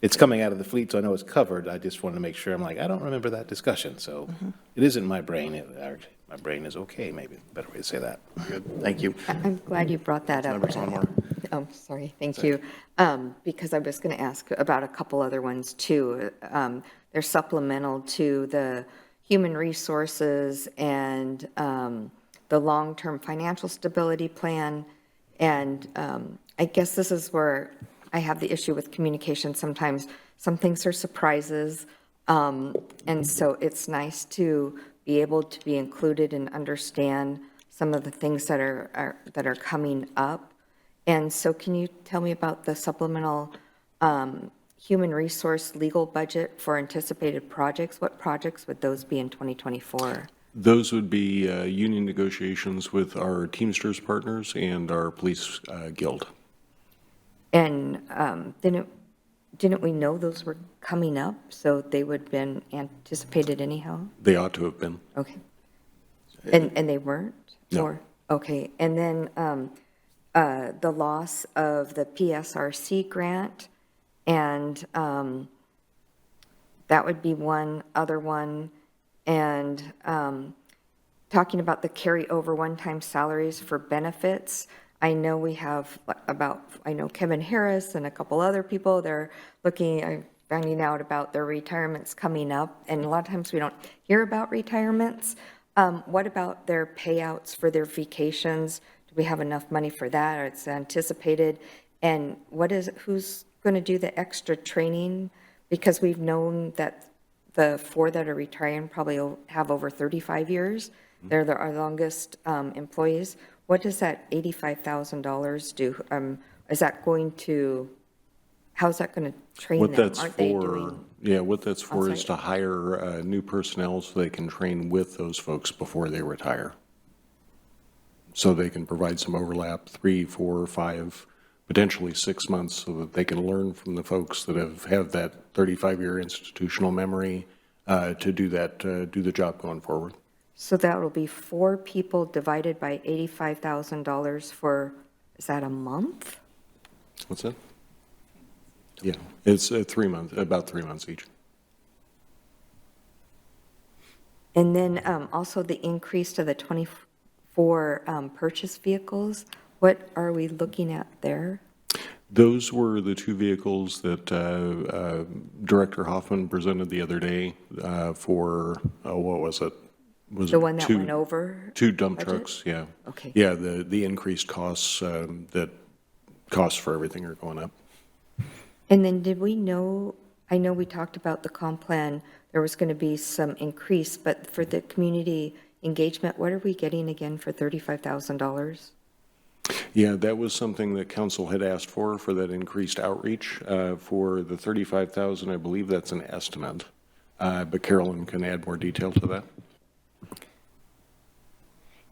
it's coming out of the fleet, so I know it's covered. I just wanted to make sure. I'm like, I don't remember that discussion, so it isn't my brain. My brain is okay, maybe a better way to say that. Good. Thank you. I'm glad you brought that up. Members on more. Oh, sorry, thank you. Because I was going to ask about a couple other ones too. They're supplemental to the human resources and the long-term financial stability plan. And I guess this is where I have the issue with communication. Sometimes some things are surprises. And so it's nice to be able to be included and understand some of the things that are coming up. And so can you tell me about the supplemental human resource legal budget for anticipated projects? What projects would those be in 2024? Those would be union negotiations with our Teamsters partners and our police guild. And didn't we know those were coming up, so they would have been anticipated anyhow? They ought to have been. Okay. And they weren't? No. Or, okay. And then the loss of the PSRC grant, and that would be one other one. And talking about the carryover one-time salaries for benefits, I know we have I know Kevin Harris and a couple other people, they're finding out about their retirements coming up, and a lot of times we don't hear about retirements. What about their payouts for their vacations? Do we have enough money for that, or it's anticipated? And who's going to do the extra training? Because we've known that the 4 that are retiring probably have over 35 years. They're our longest employees. What does that $85,000 do? Is that going to, how's that going to train What them? that's Aren't they for, doing? yeah, what that's for is on-site? to hire new personnel so they can train with those folks before they retire. So they can provide some overlap, 3, 4, 5, potentially 6 months, so that they can learn from the folks that have that 35-year institutional memory to do the job going forward. So that will be 4 people divided by $85,000 for, is that a month? What's that? Yeah, it's 3 months, about 3 months each. And then also the increase to the 24 purchase vehicles, what are we looking at there? Those were the two vehicles that Director Hoffman presented the other day for, what was it? Was The it one that two- went over? Two dump budget? trucks, yeah. Okay. Yeah, the increased costs, that costs for everything are going up. And then did we know, I know we talked about the comp plan, there was going to be some increase, but for the community engagement, what are we getting again for $35,000? Yeah, that was something that council had asked for that increased outreach. For the 35,000, I believe that's an estimate. But Carolyn can add more detail to that.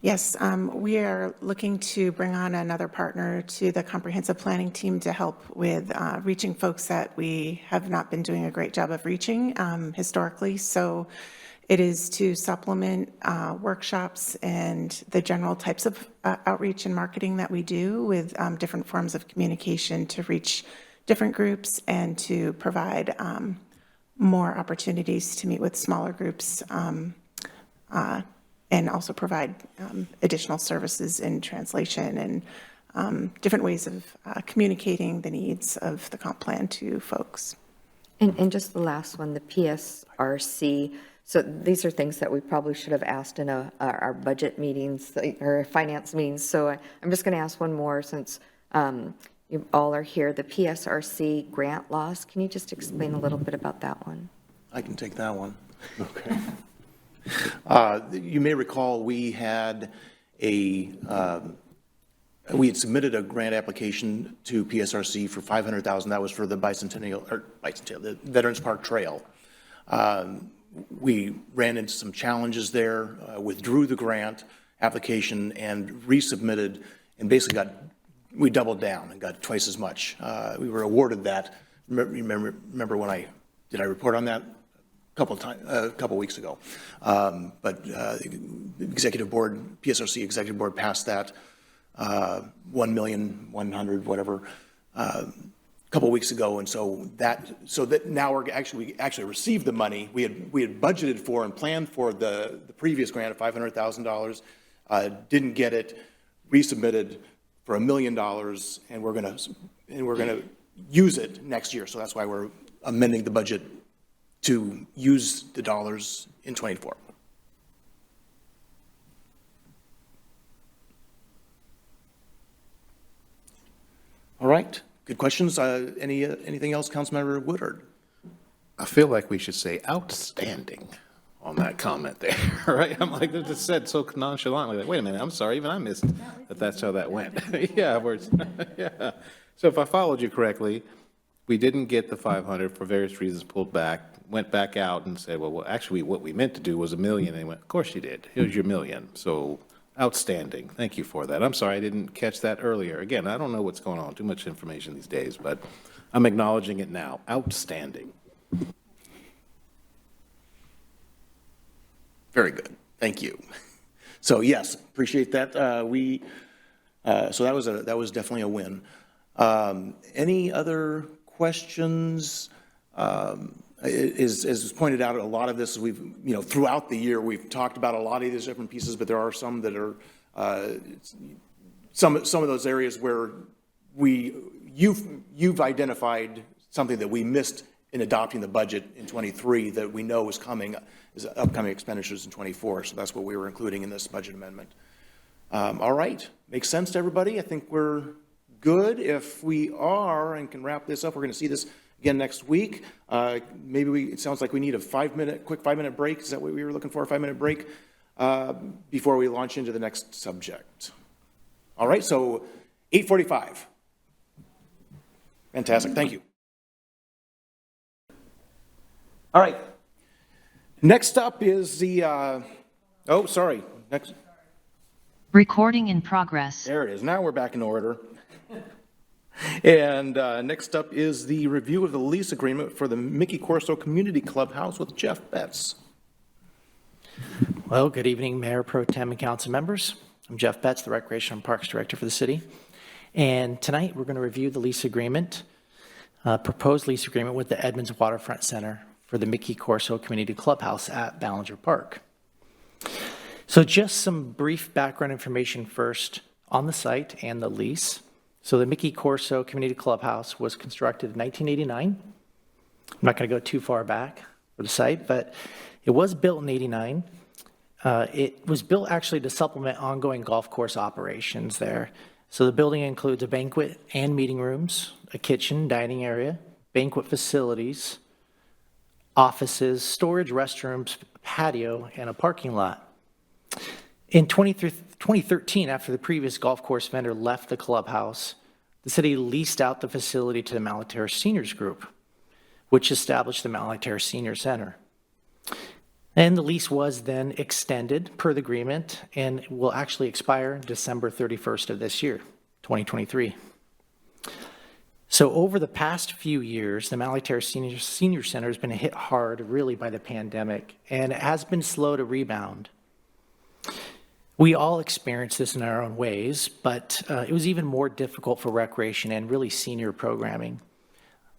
Yes, we are looking to bring on another partner to the comprehensive planning team to help with reaching folks that we have not been doing a great job of reaching historically. So it is to supplement workshops and the general types of outreach and marketing that we do with different forms of communication to reach different groups and to provide more opportunities to meet with smaller groups and also provide additional services in translation and different ways of communicating the needs of the comp plan to folks. And just the last one, the PSRC. So these are things that we probably should have asked in our budget meetings or finance meetings. So I'm just going to ask one more since you all are here. The PSRC grant loss, can you just explain a little bit about that one? I can take that one. Okay. You may recall we had submitted a grant application to PSRC for $500,000. That was for the the Veterans Park Trail. We ran into some challenges there, withdrew the grant application and resubmitted, and basically we doubled down and got twice as much. We were awarded that. Remember when I report on that? A couple weeks ago. But executive board, PSRC executive board passed that 1,100,000, whatever, a couple weeks ago. And so that now we actually received the money we had budgeted for and planned for the previous grant of $500,000, didn't get it, resubmitted for $1 million, and we're gonna use it next year. So that's why we're amending the budget to use the dollars in '24. All right, good questions. Anything else, Councilmember Woodard? I feel like we should say outstanding on that comment there, right? I'm like, they just said so nonchalantly, like, wait a minute, I'm sorry, even I missed that that's how that went. Yeah, yeah. So if I followed you correctly, we didn't get the 500 for various reasons, pulled back, went back out and said, well, actually what we meant to do was $1 million. And they went, of course you did. Here's your $1 million. So outstanding. Thank you for that. I'm sorry I didn't catch that earlier. Again, I don't know what's going on. Too much information these days, but I'm acknowledging it now. Outstanding. Very good. Thank you. So yes, appreciate that. So that was definitely a win. Any other questions? As pointed out, a lot of this throughout the year we've talked about a lot of these different pieces, but there are some that are some of those areas where you've identified something that we missed in adopting the budget in '23 that we know is coming, is upcoming expenditures in '24. So that's what we were including in this budget amendment. All right, makes sense to everybody. I think we're good. If we are and can wrap this up, we're going to see this again next week. It sounds like we need a quick 5-minute break. Is that what we were looking for, a 5-minute break before we launch into the next subject? All right, so 8:45. Fantastic, thank you. All right, next up is the, next. Recording in progress. There it is, now we're back in order. And next up is the review of the lease agreement for the Mickey Corso Community Clubhouse with Jeff Betts. Well, good evening, Mayor Pro Tem and council members. I'm Jeff Betts, the Recreation and Parks Director for the city. And tonight we're going to review the lease agreement, proposed lease agreement with the Edmonds Waterfront Center for the Mickey Corso Community Clubhouse at Ballinger Park. So just some brief background information first on the site and the lease. So the Mickey Corso Community Clubhouse was constructed in 1989. I'm not going to go too far back for the site, but it was built in 89. It was built actually to supplement ongoing golf course operations there. So the building includes a banquet and meeting rooms, a kitchen, dining area, banquet facilities, offices, storage, restrooms, patio, and a parking lot. In 2013, after the previous golf course vendor left the clubhouse, the city leased out the facility to the Mountlake Terrace Seniors Group, which established the Mountlake Terrace Senior Center. And the lease was then extended per the agreement and will actually expire December 31st of this year, 2023. So over the past few years, the Mountlake Terrace Senior Center has been hit hard really by the pandemic, and it has been slow to rebound. We all experience this in our own ways, but it was even more difficult for recreation and really senior programming.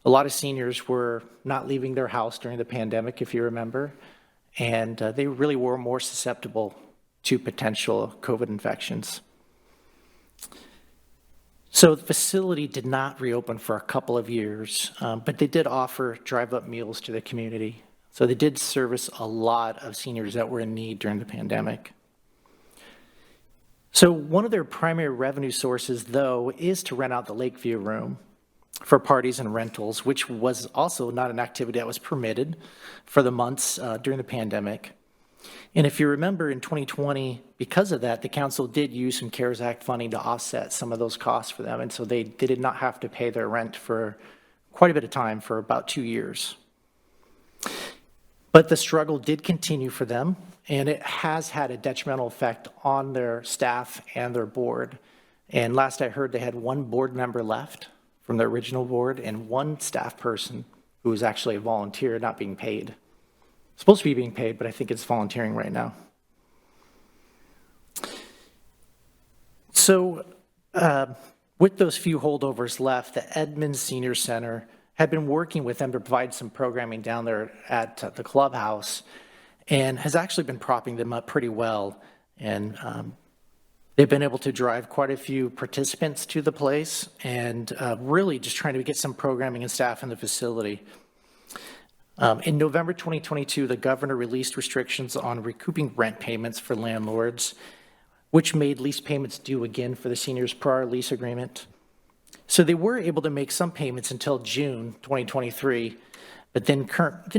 A lot of seniors were not leaving their house during the pandemic, if you remember, and they really were more susceptible to potential COVID infections. So the facility did not reopen for a couple of years, but they did offer drive-up meals to the community. So they did service a lot of seniors that were in need during the pandemic. So one of their primary revenue sources, though, is to rent out the Lakeview room for parties and rentals, which was also not an activity that was permitted for the months during the pandemic. And if you remember in 2020, because of that, the council did use some CARES Act funding to offset some of those costs for them. And so they did not have to pay their rent for quite a bit of time, for about 2 years. But the struggle did continue for them, and it has had a detrimental effect on their staff and their board. And last I heard, they had one board member left from the original board and one staff person who was actually a volunteer, not being paid. Supposed to be being paid, but I think it's volunteering right now. So with those few holdovers left, the Edmonds Senior Center had been working with them to provide some programming down there at the clubhouse and has actually been propping them up pretty well. And they've been able to drive quite a few participants to the place and really just trying to get some programming and staff in the facility. In November 2022, the governor released restrictions on recouping rent payments for landlords, which made lease payments due again for the seniors per our lease agreement. So they were able to make some payments until June 2023, but then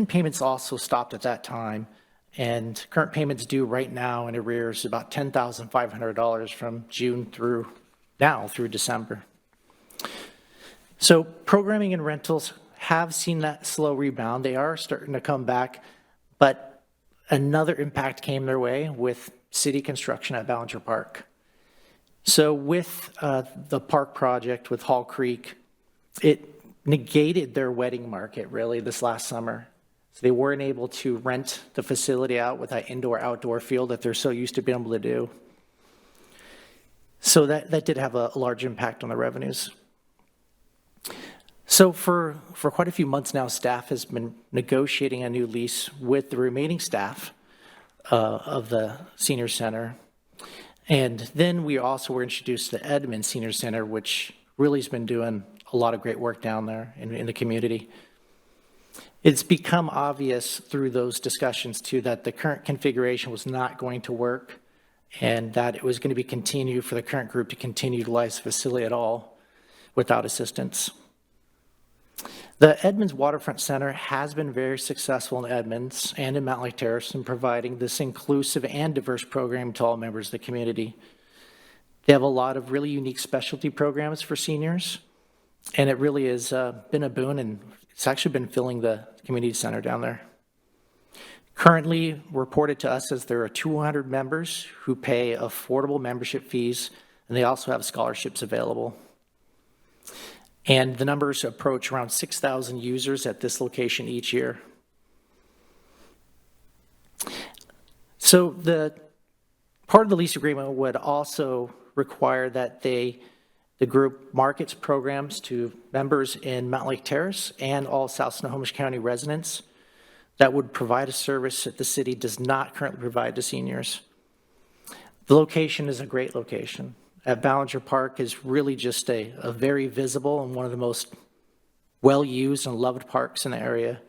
payments also stopped at that time. And current payments due right now in arrears about $10,500 from June through now through December. So programming and rentals have seen that slow rebound. They are starting to come back, but another impact came their way with city construction at Ballinger Park. So with the park project with Hall Creek, it negated their wedding market really this last summer. So they weren't able to rent the facility out with that indoor-outdoor field that they're so used to being able to do. So that did have a large impact on the revenues. So for quite a few months now, staff has been negotiating a new lease with the remaining staff of the senior center. And then we also were introduced to the Edmonds Senior Center, which really has been doing a lot of great work down there in the community. It's become obvious through those discussions too that the current configuration was not going to work and that it was going to be continued for the current group to continue to utilize the facility at all without assistance. The Edmonds Waterfront Center has been very successful in Edmonds and in Mountlake Terrace in providing this inclusive and diverse program to all members of the community. They have a lot of really unique specialty programs for seniors, and it really has been a boon, and it's actually been filling the community center down there. Currently reported to us as there are 200 members who pay affordable membership fees, and they also have scholarships available. And the numbers approach around 6,000 users at this location each year. So the part of the lease agreement would also require that the group markets programs to members in Mountlake Terrace and all South Snohomish County residents that would provide a service that the city does not currently provide to seniors. The location is a great location. At Ballinger Park is really just a very visible and one of the most well-used and loved parks in the area.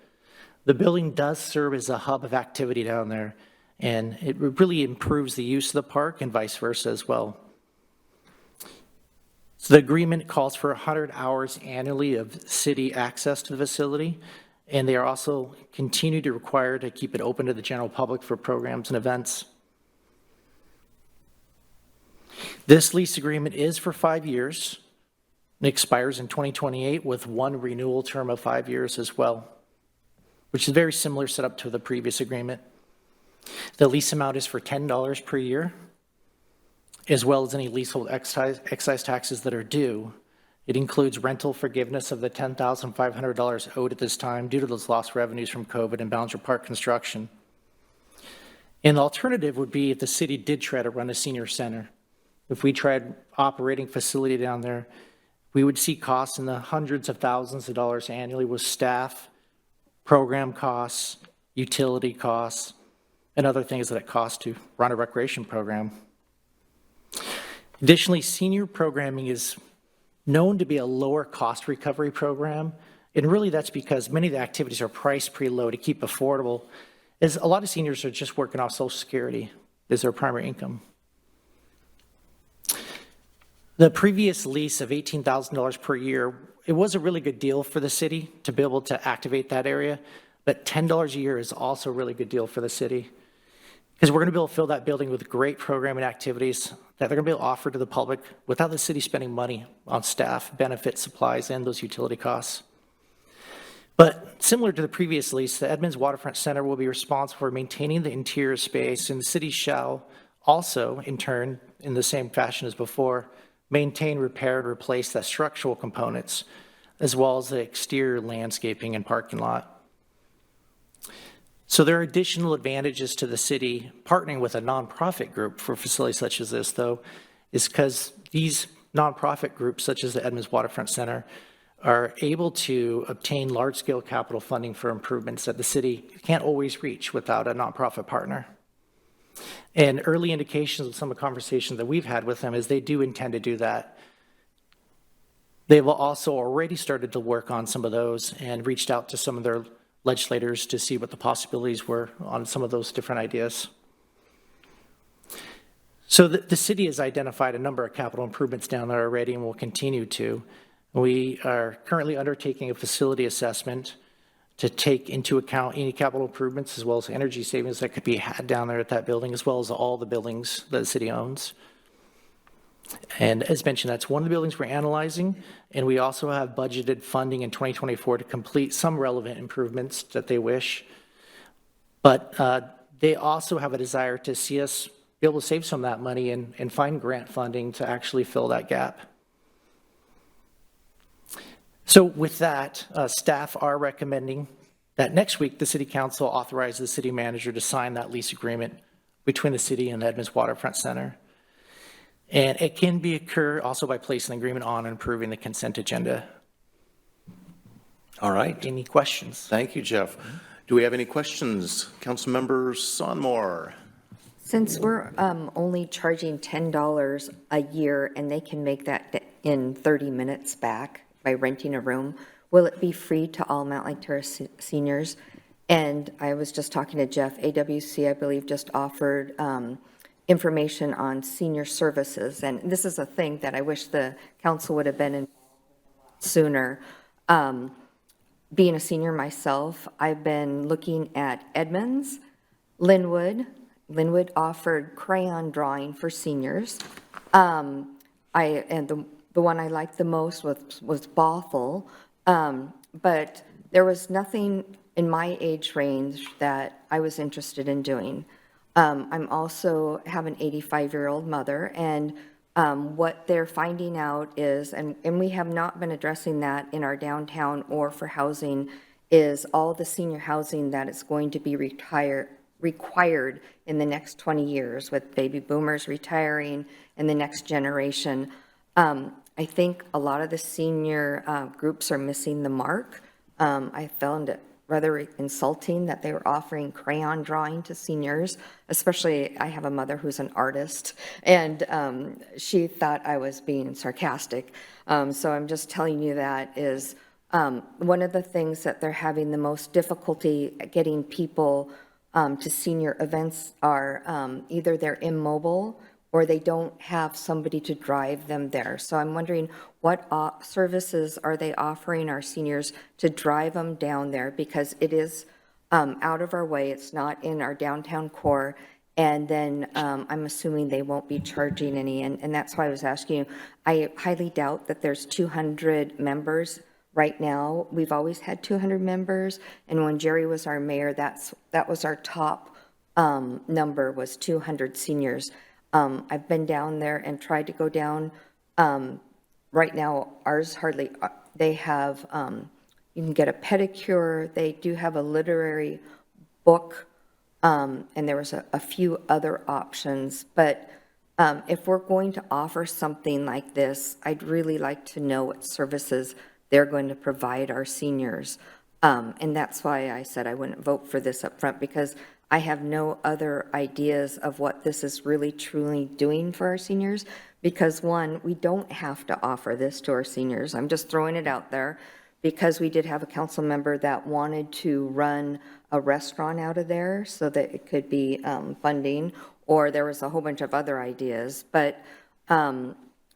The building does serve as a hub of activity down there, and it really improves the use of the park and vice versa as well. So the agreement calls for 100 hours annually of city access to the facility, and they are also continue to require to keep it open to the general public for programs and events. This lease agreement is for 5 years. It expires in 2028 with one renewal term of 5 years as well, which is very similar setup to the previous agreement. The lease amount is for $10 per year, as well as any leasehold excise taxes that are due. It includes rental forgiveness of the $10,500 owed at this time due to those lost revenues from COVID and Ballinger Park construction. And the alternative would be if the city did try to run a senior center. If we tried operating facility down there, we would see costs in the hundreds of thousands of dollars annually with staff, program costs, utility costs, and other things that it costs to run a recreation program. Additionally, senior programming is known to be a lower cost recovery program, and really that's because many of the activities are priced pretty low to keep affordable, as a lot of seniors are just working off Social Security as their primary income. The previous lease of $18,000 per year, it was a really good deal for the city to be able to activate that area, but $10 a year is also a really good deal for the city because we're going to be able to fill that building with great programming activities that they're going to be able to offer to the public without the city spending money on staff, benefits, supplies, and those utility costs. But similar to the previous lease, the Edmonds Waterfront Center will be responsible for maintaining the interior space, and the city shall also, in turn, in the same fashion as before, maintain, repair, and replace the structural components, as well as the exterior landscaping and parking lot. So there are additional advantages to the city partnering with a nonprofit group for facilities such as this, though, is because these nonprofit groups, such as the Edmonds Waterfront Center, are able to obtain large-scale capital funding for improvements that the city can't always reach without a nonprofit partner. And early indications of some of the conversations that we've had with them is they do intend to do that. They have also already started to work on some of those and reached out to some of their legislators to see what the possibilities were on some of those different ideas. So the city has identified a number of capital improvements down there already and will continue to. We are currently undertaking a facility assessment to take into account any capital improvements as well as energy savings that could be had down there at that building, as well as all the buildings that the city owns. And as mentioned, that's one of the buildings we're analyzing, and we also have budgeted funding in 2024 to complete some relevant improvements that they wish. But they also have a desire to see us be able to save some of that money and find grant funding to actually fill that gap. So with that, staff are recommending that next week the City Council authorize the city manager to sign that lease agreement between the city and the Edmonds Waterfront Center. And it can be occur also by placing an agreement on and approving the consent agenda. All right. Any questions? Thank you, Jeff. Do we have any questions? Councilmember Sonmore. Since we're only charging $10 a year and they can make that in 30 minutes back by renting a room, will it be free to all Mountlake Terrace seniors? And I was just talking to Jeff, AWC, I believe, just offered information on senior services. And this is a thing that I wish the council would have been involved sooner. Being a senior myself, I've been looking at Edmonds, Linwood. Linwood offered crayon drawing for seniors. The one I liked the most was Bothell, but there was nothing in my age range that I was interested in doing. I'm also have an 85-year-old mother, and what they're finding out is, and we have not been addressing that in our downtown or for housing, is all the senior housing that is going to be required in the next 20 years with baby boomers retiring and the next generation. I think a lot of the senior groups are missing the mark. I found it rather insulting that they were offering crayon drawing to seniors, especially I have a mother who's an artist, and she thought I was being sarcastic. So I'm just telling you that is one of the things that they're having the most difficulty getting people to senior events are either they're immobile or they don't have somebody to drive them there. So I'm wondering what services are they offering our seniors to drive them down there, because it is out of our way, it's not in our downtown core, and then I'm assuming they won't be charging any, and that's why I was asking you. I highly doubt that there's 200 members right now. We've always had 200 members, and when Jerry was our mayor, that was our top number, was 200 seniors. I've been down there and tried to go down. Right now, ours hardly, they have, you can get a pedicure, they do have a literary book, and there was a few other options. But if we're going to offer something like this, I'd really like to know what services they're going to provide our seniors. And that's why I said I wouldn't vote for this up front, because I have no other ideas of what this is really truly doing for our seniors. Because one, we don't have to offer this to our seniors. I'm just throwing it out there, because we did have a council member that wanted to run a restaurant out of there so that it could be funding, or there was a whole bunch of other ideas. But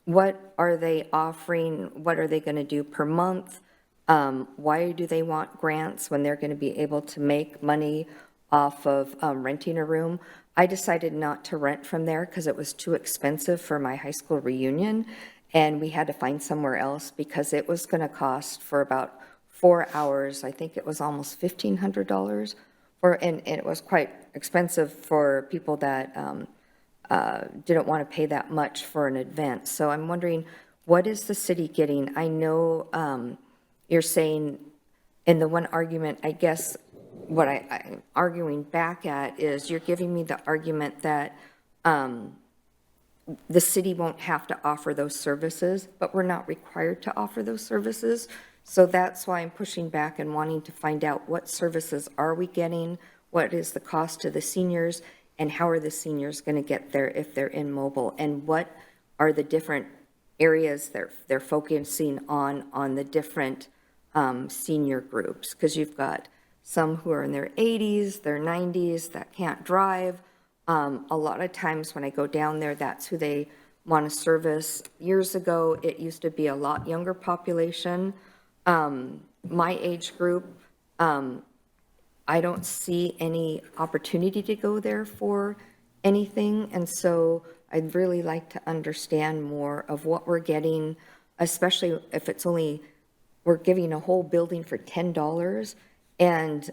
what are they offering? What are they going to do per month? Why do they want grants when they're going to be able to make money off of renting a room? I decided not to rent from there because it was too expensive for my high school reunion, and we had to find somewhere else because it was going to cost for about 4 hours. I think it was almost $1,500 and it was quite expensive for people that didn't want to pay that much for an event. So I'm wondering, what is the city getting? I know you're saying in the one argument, I guess, what I'm arguing back at is you're giving me the argument that the city won't have to offer those services, but we're not required to offer those services. So that's why I'm pushing back and wanting to find out what services are we getting, what is the cost to the seniors, and how are the seniors going to get there if they're immobile, and what are the different areas they're focusing on the different senior groups, because you've got some who are in their 80s, their 90s, that can't drive. A lot of times when I go down there, that's who they want to service. Years ago, it used to be a lot younger population. My age group, I don't see any opportunity to go there for anything. And so I'd really like to understand more of what we're getting, especially if it's only, we're giving a whole building for $10. And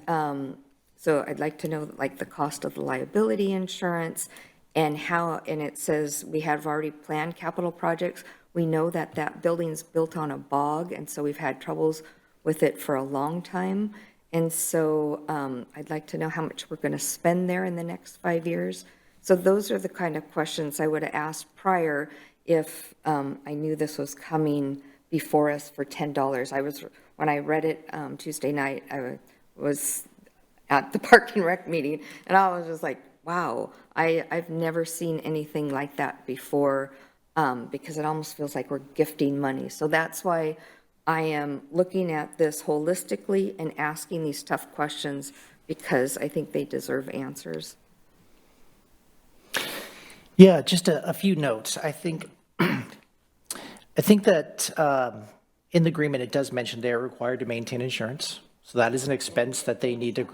so I'd like to know, like, the cost of the liability insurance and how, and it says we have already planned capital projects. We know that that building's built on a bog, and so we've had troubles with it for a long time. And so I'd like to know how much we're going to spend there in the next 5 years. So those are the kind of questions I would have asked prior if I knew this was coming before us for $10. When I read it Tuesday night, I was at the Park and Rec meeting, and I was just like, wow, I've never seen anything like that before, because it almost feels like we're gifting money. So that's why I am looking at this holistically and asking these tough questions, because I think they deserve answers. Yeah, just a few notes. I think that in the agreement, it does mention they are required to maintain insurance. So that is an expense that they need to,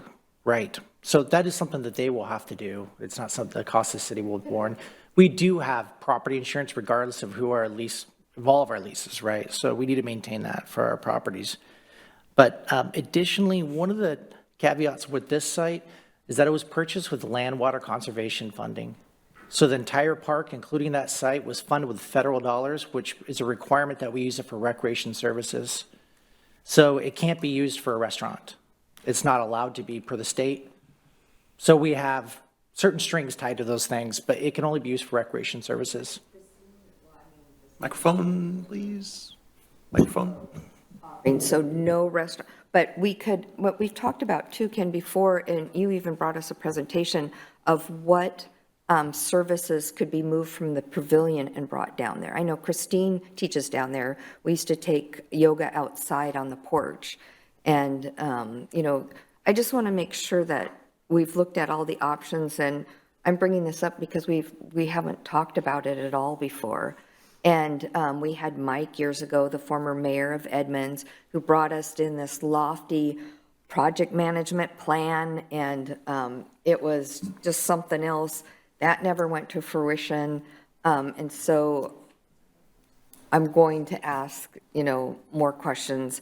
right. So that is something that they will have to do. It's not something that costs the city will be borne. We do have property insurance regardless of who our lease, of all of our leases, right? So we need to maintain that for our properties. But additionally, one of the caveats with this site is that it was purchased with land water conservation funding. So the entire park, including that site, was funded with federal dollars, which is a requirement that we use it for recreation services. So it can't be used for a restaurant. It's not allowed to be per the state. So we have certain strings tied to those things, but it can only be used for recreation services. Microphone, please. Microphone. mean, so no restaurant, but we could, what we've talked about too, Ken, before, and you even brought us a presentation of what services could be moved from the pavilion and brought down there. I know Christine teaches down there. We used to take yoga outside on the porch. And, you know, I just want to make sure that we've looked at all the options, and I'm bringing this up because we haven't talked about it at all before. And we had Mike years ago, the former mayor of Edmonds, who brought us in this lofty project management plan, and it was just something else. That never went to fruition. And so I'm going to ask, you know, more questions.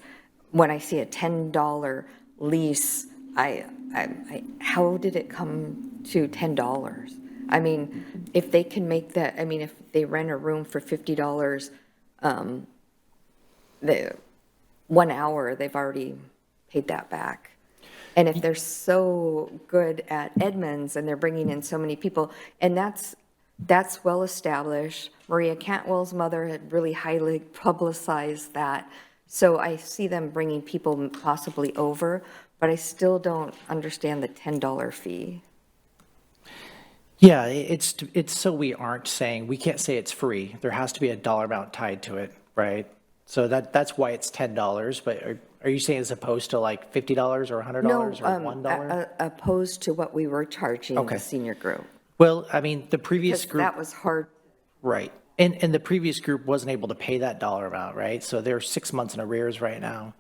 When I see a $10 lease, how did it come to $10? I mean, if they can make that, I mean, if they rent a room for $50, the 1 hour, they've already paid that back. And if they're so good at Edmonds and they're bringing in so many people, and that's well established. Maria Cantwell's mother had really highly publicized that. So I see them bringing people possibly over, but I still don't understand the $10 fee. Yeah, it's so we aren't saying, we can't say it's free. There has to be a dollar amount tied to it, right? So that's why it's $10, but are you saying as opposed to like $50 or $100 or $1? Opposed to what we were charging the senior group. Well, I mean, the previous group. That was hard. Right. And the previous group wasn't able to pay that dollar amount, right? So they're 6 months in arrears right now.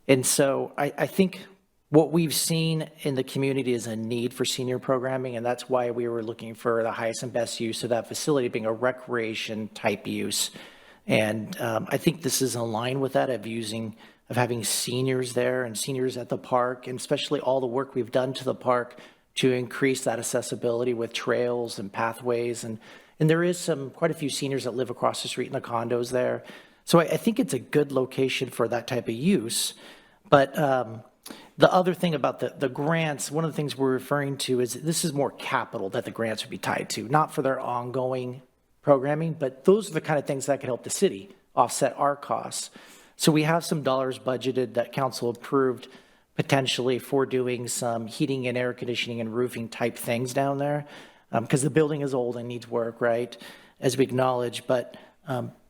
And so I think what we've seen in the community is a need for senior programming, and that's why we were looking for the highest and best use of that facility being a recreation type use. And I think this is in line with that of having seniors there and seniors at the park, and especially all the work we've done to the park to increase that accessibility with trails and pathways. And there is quite a few seniors that live across the street in the condos there. So I think it's a good location for that type of use. But the other thing about the grants, one of the things we're referring to is this is more capital that the grants would be tied to, not for their ongoing programming, but those are the kind of things that could help the city offset our costs. So we have some dollars budgeted that council approved potentially for doing some heating and air conditioning and roofing type things down there, because the building is old and needs work, right, as we acknowledge. But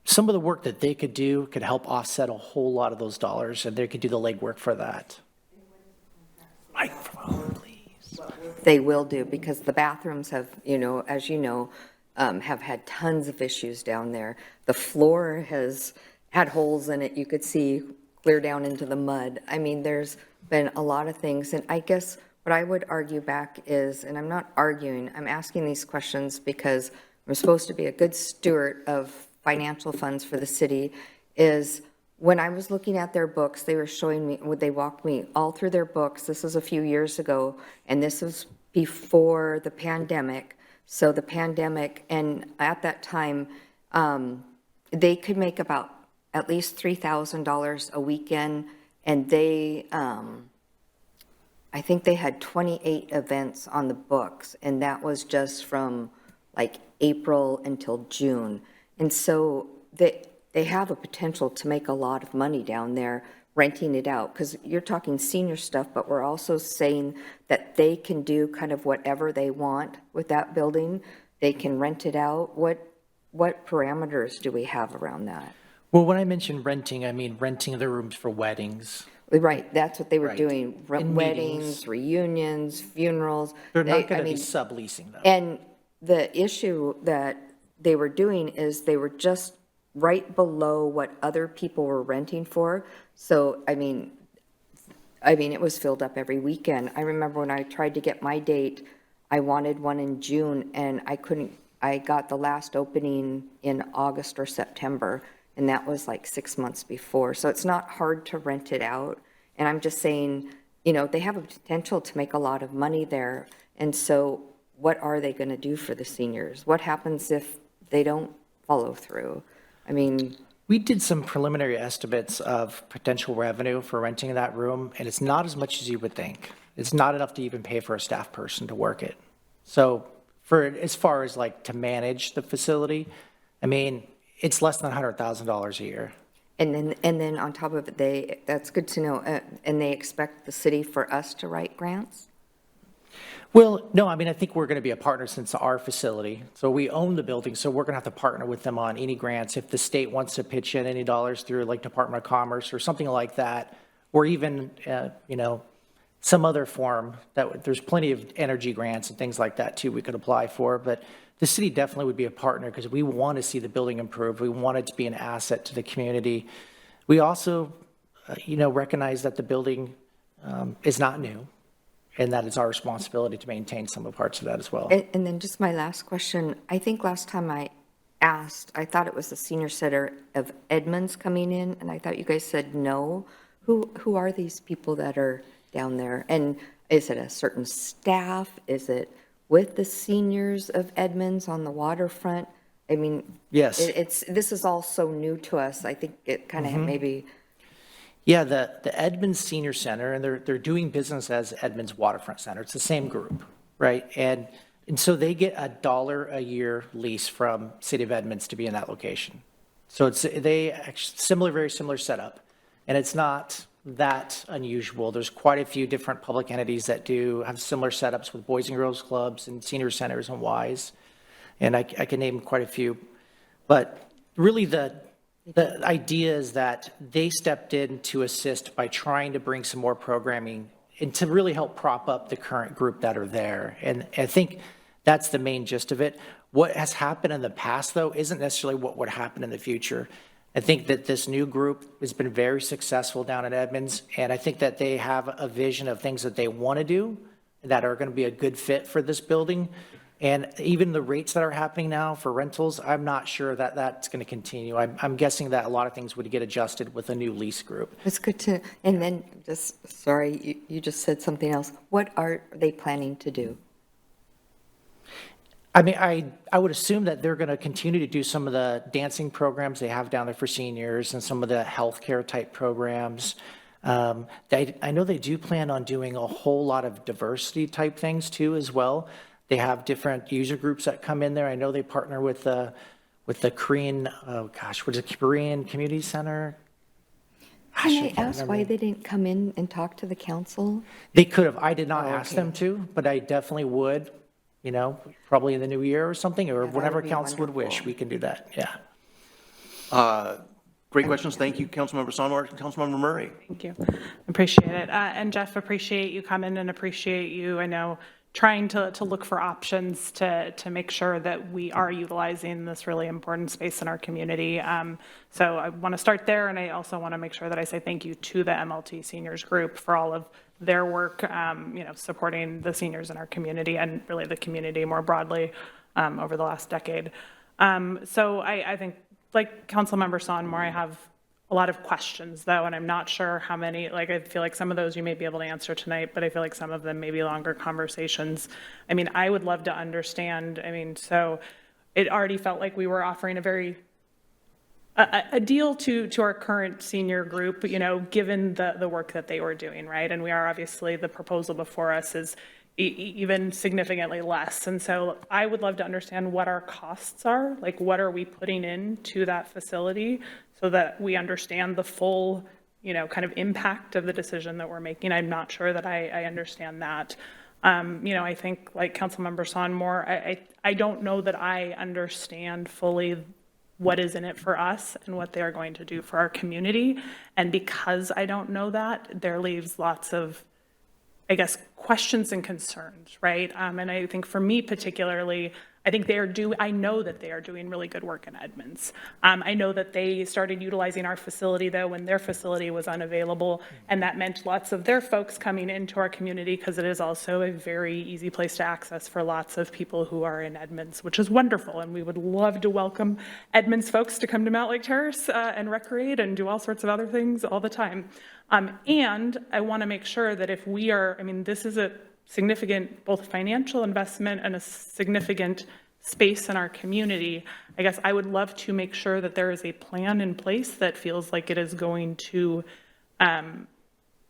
some of the work that they could do could help offset a whole lot of those dollars, and they could do the legwork for that. Microphone, please. They will do, because the bathrooms have, you know, as you know, have had tons of issues down there. The floor has had holes in it. You could see clear down into the mud. I mean, there's been a lot of things. And I guess what I would argue back is, and I'm not arguing, I'm asking these questions because I'm supposed to be a good steward of financial funds for the city, is when I was looking at their books, they were showing me, they walked me all through their books. This was a few years ago, and this was before the pandemic. So the pandemic, and at that time, they could make about at least $3,000 a weekend, and they, I think they had 28 events on the books, and that was just from like April until June. And so they have a potential to make a lot of money down there renting it out, because you're talking senior stuff, but we're also saying that they can do kind of whatever they want with that building. They can rent it out. What parameters do we have around that? Well, when I mention renting, I mean renting the rooms for weddings. Right, that's what they were Right. doing. And Weddings, meetings. reunions, funerals. They're not going to be subleasing them. And the issue that they were doing is they were just right below what other people were renting for. So, I mean, it was filled up every weekend. I remember when I tried to get my date, I wanted one in June, and I couldn't. I got the last opening in August or September, and that was like 6 months before. So it's not hard to rent it out. And I'm just saying, you know, they have a potential to make a lot of money there. And so what are they going to do for the seniors? What happens if they don't follow through? I mean, we did some preliminary estimates of potential revenue for renting that room, and it's not as much as you would think. It's not enough to even pay for a staff person to work it. So for as far as like to manage the facility, I mean, it's less than $100,000 a year. And then on top of it, that's good to know, and they expect the city for us to write grants? Well, no, I mean, I think we're going to be a partner since our facility. So we own the building, so we're going to have to partner with them on any grants. If the state wants to pitch in any dollars through like Department of Commerce or something like that, or even, some other form, there's plenty of energy grants and things like that too we could apply for. But the city definitely would be a partner because we want to see the building improve. We want it to be an asset to the community. We also, recognize that the building is not new and that it's our responsibility to maintain some of the parts of that as well. And then just my last question, I think last time I asked, I thought it was the senior center of Edmonds coming in, and I thought you guys said no. Who are these people that are down there? And is it a certain staff? Is it with the seniors of Edmonds on the waterfront? I mean, Yes. This is all so new to us. I think it kind of maybe. Yeah, the Edmonds Senior Center, and they're doing business as Edmonds Waterfront Center. It's the same group, right? And so they get $1 a year lease from City of Edmonds to be in that location. So it's very similar setup, and it's not that unusual. There's quite a few different public entities that have similar setups with Boys and Girls Clubs and senior centers and Ys, and I can name quite a few. But really the idea is that they stepped in to assist by trying to bring some more programming and to really help prop up the current group that are there. And I think that's the main gist of it. What has happened in the past, though, isn't necessarily what would happen in the future. I think that this new group has been very successful down at Edmonds, and I think that they have a vision of things that they want to do that are going to be a good fit for this building. And even the rates that are happening now for rentals, I'm not sure that that's going to continue. I'm guessing that a lot of things would get adjusted with a new lease group. It's good to, and then sorry, you just said something else. What are they planning to do? I mean, I would assume that they're going to continue to do some of the dancing programs they have down there for seniors and some of the healthcare type programs. I know they do plan on doing a whole lot of diversity type things too as well. They have different user groups that come in there. I know they partner with the Korean, what is it, Korean Community Center? Can I ask why they didn't come in and talk to the council? They could have. I did not ask them to, but I definitely would, probably in the new year or something, or whenever council would wish, we can do that, yeah. Great questions. Thank you, Councilmember Sonmore. Councilmember Murray. Thank you. Appreciate it. And Jeff, appreciate you coming and appreciate you, I know, trying to look for options to make sure that we are utilizing this really important space in our community. So I want to start there, and I also want to make sure that I say thank you to the MLT Seniors Group for all of their work, supporting the seniors in our community and really the community more broadly over the last decade. So I think, like Councilmember Sonmore, I have a lot of questions, though, and I'm not sure how many, I feel like some of those you may be able to answer tonight, but I feel like some of them may be longer conversations. I mean, I would love to understand, so it already felt like we were offering a deal to our current senior group, given the work that they were doing, right? And we are obviously, the proposal before us is even significantly less. And so I would love to understand what our costs are, what are we putting into that facility so that we understand the full, kind of impact of the decision that we're making. I'm not sure that I understand that. I think like Councilmember Sonmore, I don't know that I understand fully what is in it for us and what they are going to do for our community. And because I don't know that, there leaves lots of, questions and concerns, right? And I think for me particularly, I know that they are doing really good work in Edmonds. I know that they started utilizing our facility, though, when their facility was unavailable, and that meant lots of their folks coming into our community because it is also a very easy place to access for lots of people who are in Edmonds, which is wonderful, and we would love to welcome Edmonds folks to come to Mountlake Terrace and recreate and do all sorts of other things all the time. And I want to make sure that if we are, this is a significant both financial investment and a significant space in our community. I would love to make sure that there is a plan in place that feels like it is going to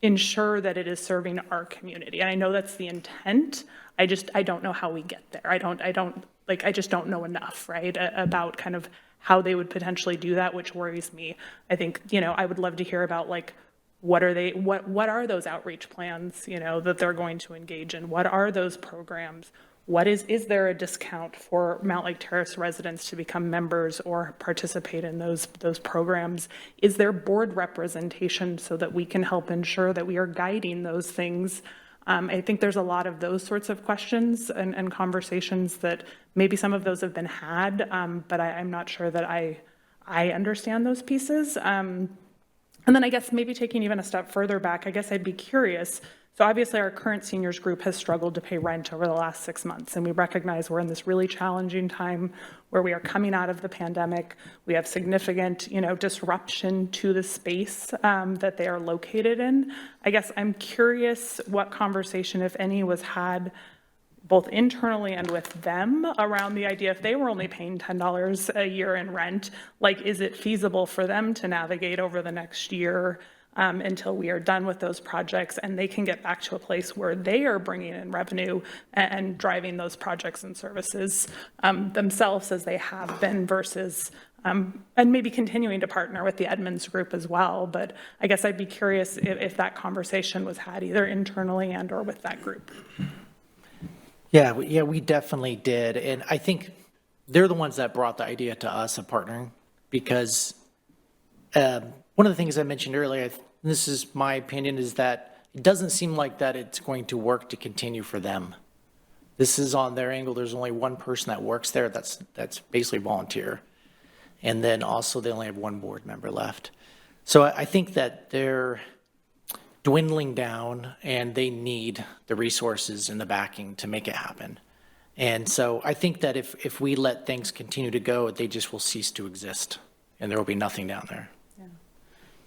ensure that it is serving our community. And I know that's the intent. I don't know how we get there. I just don't know enough, right, about kind of how they would potentially do that, which worries me. I think, I would love to hear about like, what are those outreach plans, that they're going to engage in? What are those programs? Is there a discount for Mountlake Terrace residents to become members or participate in those programs? Is there board representation so that we can help ensure that we are guiding those things? I think there's a lot of those sorts of questions and conversations that maybe some of those have been had, but I'm not sure that I understand those pieces. And then I guess maybe taking even a step further back, I guess I'd be curious. So obviously our current seniors group has struggled to pay rent over the last 6 months, and we recognize we're in this really challenging time where we are coming out of the pandemic. We have significant, disruption to the space that they are located in. I guess I'm curious what conversation, if any, was had both internally and with them around the idea if they were only paying $10 a year in rent, like, is it feasible for them to navigate over the next year until we are done with those projects and they can get back to a place where they are bringing in revenue and driving those projects and services themselves as they have been versus, and maybe continuing to partner with the Edmonds group as well. But I guess I'd be curious if that conversation was had either internally and or with that group. Yeah, we definitely did. And I think they're the ones that brought the idea to us of partnering because one of the things I mentioned earlier, and this is my opinion, is that it doesn't seem like that it's going to work to continue for them. This is on their angle. There's only one person that works there. That's basically volunteer. And then also they only have one board member left. So I think that they're dwindling down and they need the resources and the backing to make it happen. And so I think that if we let things continue to go, they just will cease to exist and there will be nothing down there.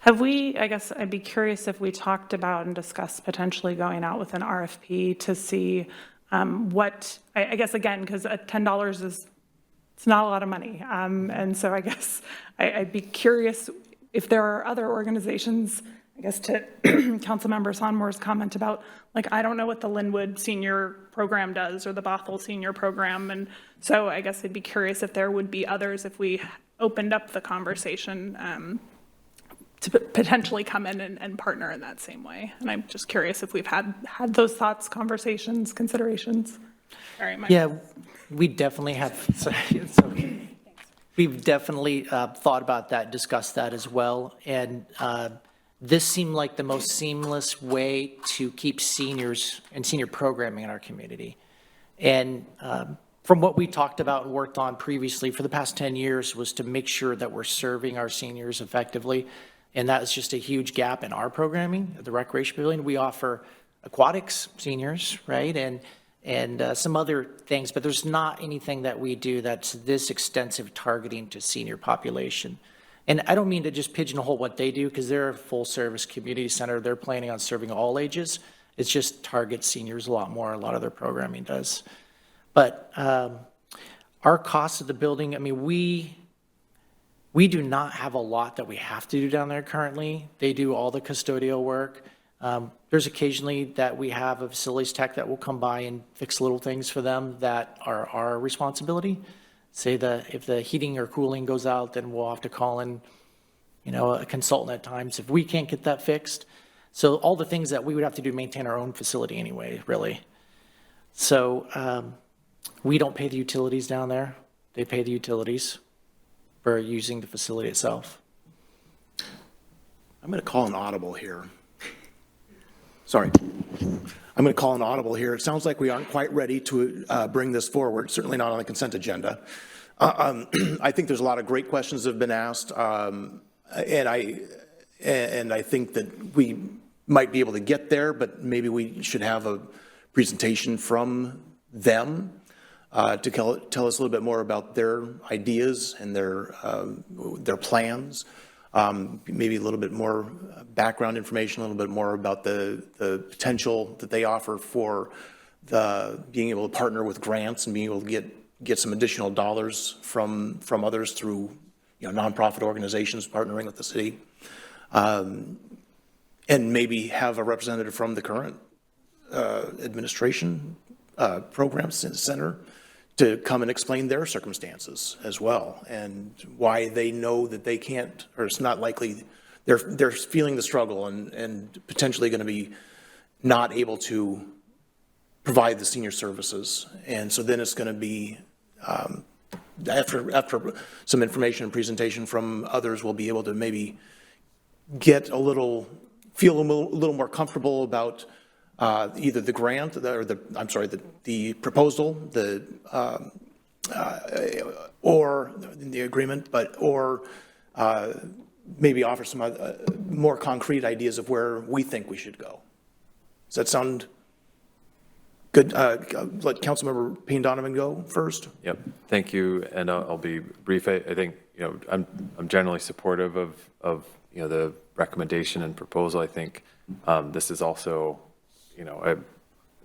Have we, I guess I'd be curious if we talked about and discussed potentially going out with an RFP to see what, I guess again, because $10 it's not a lot of money. And so I guess I'd be curious if there are other organizations, I guess to Councilmember Sonmore's comment about, like, I don't know what the Linwood Senior Program does or the Bothell Senior Program. And so I guess I'd be curious if there would be others if we opened up the conversation to potentially come in and partner in that same way. And I'm just curious if we've had those thoughts, conversations, considerations. Very much. Yeah, we definitely have. Sorry, it's okay. We've definitely thought about that, discussed that as well. And this seemed like the most seamless way to keep seniors and senior programming in our community. And from what we talked about and worked on previously for the past 10 years was to make sure that we're serving our seniors effectively. And that is just a huge gap in our programming at the Recreation Pavilion. We offer aquatics, seniors, right? And some other things, but there's not anything that we do that's this extensive targeting to senior population. And I don't mean to just pigeonhole what they do because they're a full service community center. They're planning on serving all ages. It's just targets seniors a lot more. A lot of their programming does. But our cost of the building, I mean, we do not have a lot that we have to do down there currently. They do all the custodial work. There's occasionally that we have a facilities tech that will come by and fix little things for them that are our responsibility. Say that if the heating or cooling goes out, then we'll have to call in, a consultant at times if we can't get that fixed. So all the things that we would have to do to maintain our own facility anyway, really. So we don't pay the utilities down there. They pay the utilities for using the facility itself. I'm going to call an audible here. Sorry. I'm going to call an audible here. It sounds like we aren't quite ready to bring this forward, certainly not on the consent agenda. I think there's a lot of great questions that have been asked, and I think that we might be able to get there, but maybe we should have a presentation from them to tell us a little bit more about their ideas and their plans. Maybe a little bit more background information, a little bit more about the potential that they offer for being able to partner with grants and being able to get some additional dollars from others through nonprofit organizations partnering with the city, and maybe have a representative from the current administration program center to come and explain their circumstances as well, and why they know that they can't, or it's not likely, they're feeling the struggle and potentially going to be not able to provide the senior services. And so then it's going to be, after some information and presentation from others, we'll be able to maybe feel a little more comfortable about either the grant or the proposal, or the agreement, or maybe offer some more concrete ideas of where we think we should go. Does that sound good? Let Councilmember Payne Donovan go first. Yep, thank you, and I'll be brief. I think, I'm generally supportive of the recommendation and proposal. I think this is also, I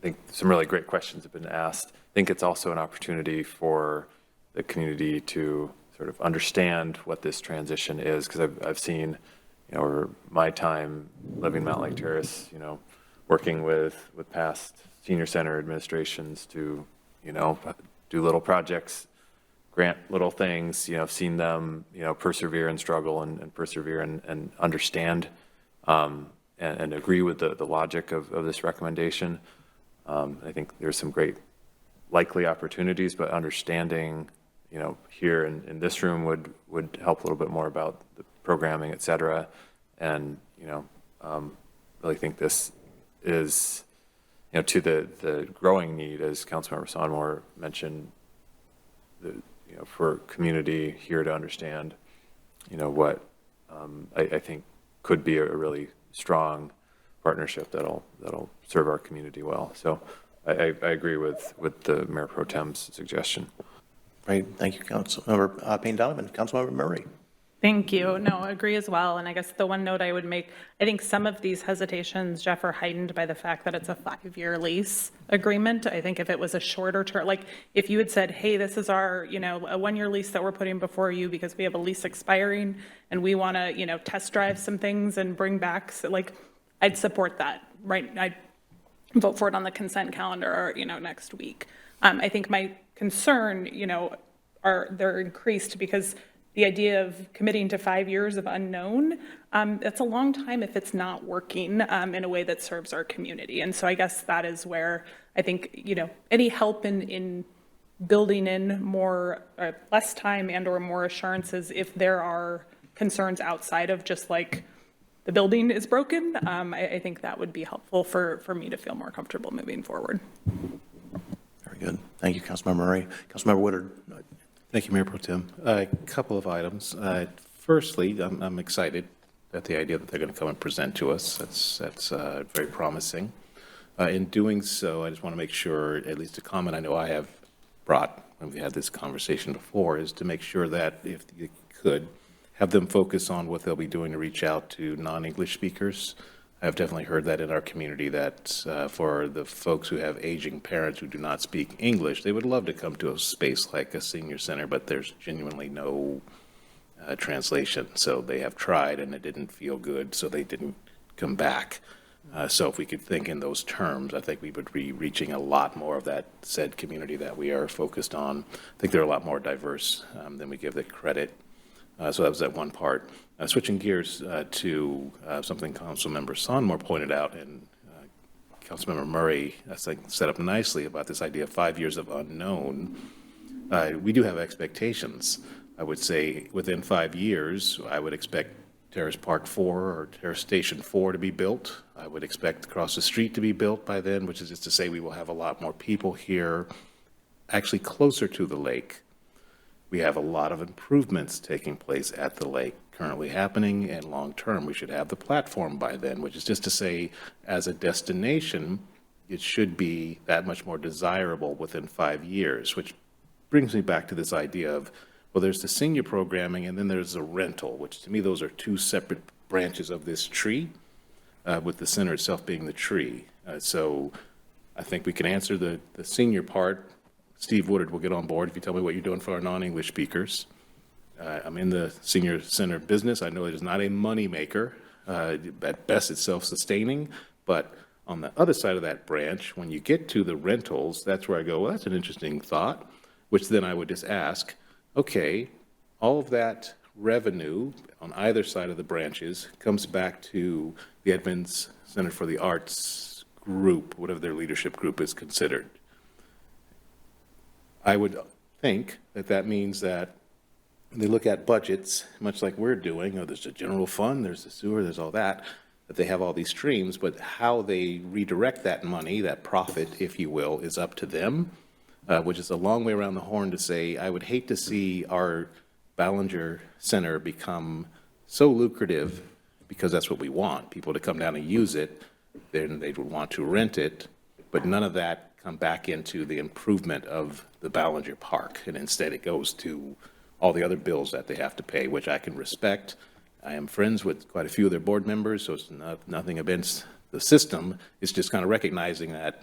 think some really great questions have been asked. I think it's also an opportunity for the community to sort of understand what this transition is, because I've seen, over my time living Mountlake Terrace, working with past senior center administrations to, do little projects, grant little things, seen them, persevere and struggle and persevere and understand and agree with the logic of this recommendation. I think there's some great likely opportunities, but understanding, here in this room would help a little bit more about the programming, et cetera. And, really think this is, to the growing need, as Councilmember Sonmore mentioned, for community here to understand, what I think could be a really strong partnership that'll serve our community well. So I agree with the Mayor Pro Tem's suggestion. Right. Thank you, Councilmember Payne Donovan. Councilmember Murray. Thank you. No, I agree as well. And I guess the one note I would make, I think some of these hesitations, Jeff, are heightened by the fact that it's a 5-year lease agreement. I think if it was a shorter term, like if you had said, hey, this is our, a 1-year lease that we're putting before you because we have a lease expiring and we want to, test drive some things and bring back, I'd support that, right? I'd vote for it on the consent calendar, next week. I think my concern, they're increased because the idea of committing to 5 years of unknown, that's a long time if it's not working in a way that serves our community. And so I guess that is where I think, any help in building in more, less time and or more assurances if there are concerns outside of just like the building is broken, I think that would be helpful for me to feel more comfortable moving forward. Very good. Thank you, Councilmember Murray. Councilmember Woodard. Thank you, Mayor Pro Tem. A couple of items. Firstly, I'm excited at the idea that they're going to come and present to us. That's very promising. In doing so, I just want to make sure, at least a comment I know I have brought when we had this conversation before, is to make sure that if you could, have them focus on what they'll be doing to reach out to non-English speakers. I've definitely heard that in our community that for the folks who have aging parents who do not speak English, they would love to come to a space like a senior center, but there's genuinely no translation. So they have tried and it didn't feel good, so they didn't come back. So if we could think in those terms, I think we would be reaching a lot more of that said community that we are focused on. I think they're a lot more diverse than we give the credit. So that was that one part. Switching gears to something Councilmember Sonmore pointed out, and Councilmember Murray, I think, set up nicely about this idea of 5 years of unknown. We do have expectations. I would say within 5 years, I would expect Terrace Park 4 or Terrace Station 4 to be built. I would expect across the street to be built by then, which is just to say we will have a lot more people here, actually closer to the lake. We have a lot of improvements taking place at the lake currently happening, and long-term, we should have the platform by then, which is just to say, as a destination, it should be that much more desirable within 5 years, which brings me back to this idea of, well, there's the senior programming, and then there's the rental, which to me, those are two separate branches of this tree, with the center itself being the tree. So I think we can answer the senior part. Steve Woodard will get on board if you tell me what you're doing for our non-English speakers. I'm in the senior center business. I know it is not a money maker. At best, it's self-sustaining. But on the other side of that branch, when you get to the rentals, that's where I go, well, that's an interesting thought. which then I would just ask, okay, all of that revenue on either side of the branches comes back to the Edmonds Center for the Arts group, whatever their leadership group is considered. I would think that that means that they look at budgets, much like we're doing. There's a general fund, there's the sewer, there's all that they have all these streams, but how they redirect that money, that profit, if you will, is up to them, which is a long way around the horn to say, I would hate to see our Ballinger Center become so lucrative, because that's what we want, people to come down and use it, then they would want to rent it, but none of that come back into the improvement of the Ballinger Park, and instead it goes to all the other bills that they have to pay, which I can respect. I am friends with quite a few of their board members, so it's nothing against the system. It's just kind of recognizing that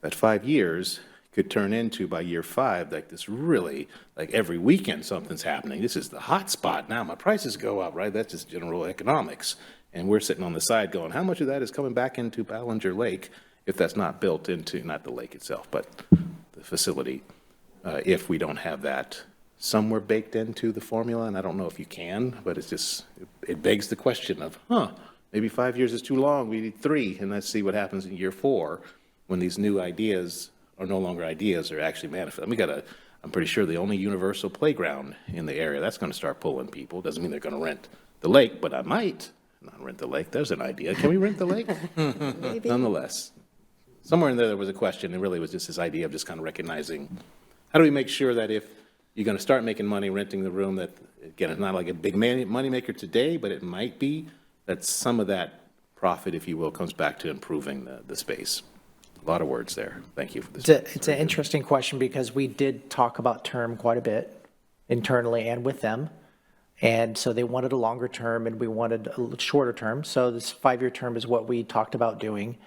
5 years could turn into, by year 5, like this really, like every weekend something's happening. This is the hot spot now. My prices go up, right? That's just general economics. And we're sitting on the side going, how much of that is coming back into Ballinger Lake if that's not built into, not the lake itself, but the facility, if we don't have that somewhere baked into the formula? And I don't know if you can, but it's just, it begs the question of, maybe 5 years is too long, we need 3, and let's see what happens in year 4 when these new ideas are no longer ideas, are actually manifest. I'm pretty sure the only universal playground in the area, that's going to start pulling people. Doesn't mean they're going to rent the lake, but I might not rent the lake. There's an idea. Can we rent the lake? Nonetheless, somewhere in there was a question, and really was just this idea of just kind of recognizing, how do we make sure that if you're going to start making money renting the room, that, again, it's not like a big money maker today, but it might be, that some of that profit, if you will, comes back to improving the space. A lot of words there. Thank you for this. It's an interesting question, because we did talk about term quite a bit internally and with them. And so they wanted a longer term and we wanted a shorter term. So this 5-year term is what we talked about doing.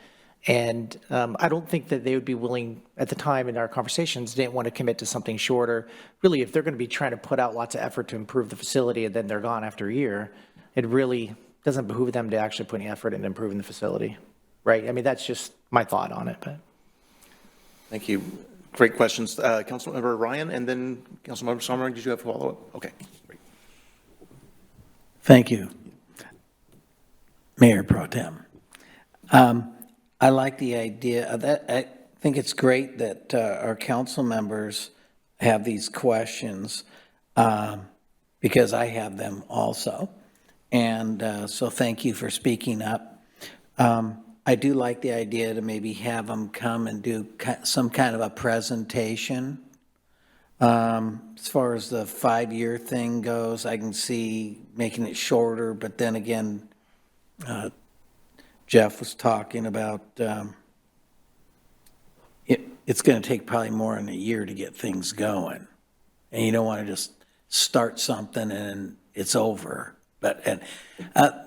And I don't think that they would be willing, at the time in our conversations, didn't want to commit to something shorter. Really, if they're going to be trying to put out lots of effort to improve the facility and then they're gone after a year, it really doesn't behoove them to actually put any effort into improving the facility, right? I mean, that's just my thought on it. But Thank you. Great questions. Councilmember Ryan, and then Councilmember Sommer, did you have a follow-up? Okay, great. Thank you, Mayor Pro Tem. I like the idea of that. I think it's great that our council members have these questions, because I have them also. And so thank you for speaking up. I do like the idea to maybe have them come and do some kind of a presentation. As far as the 5-year thing goes, I can see making it shorter, but then again, Jeff was talking about it's going to take probably more than a year to get things going. And you don't want to just start something and it's over. But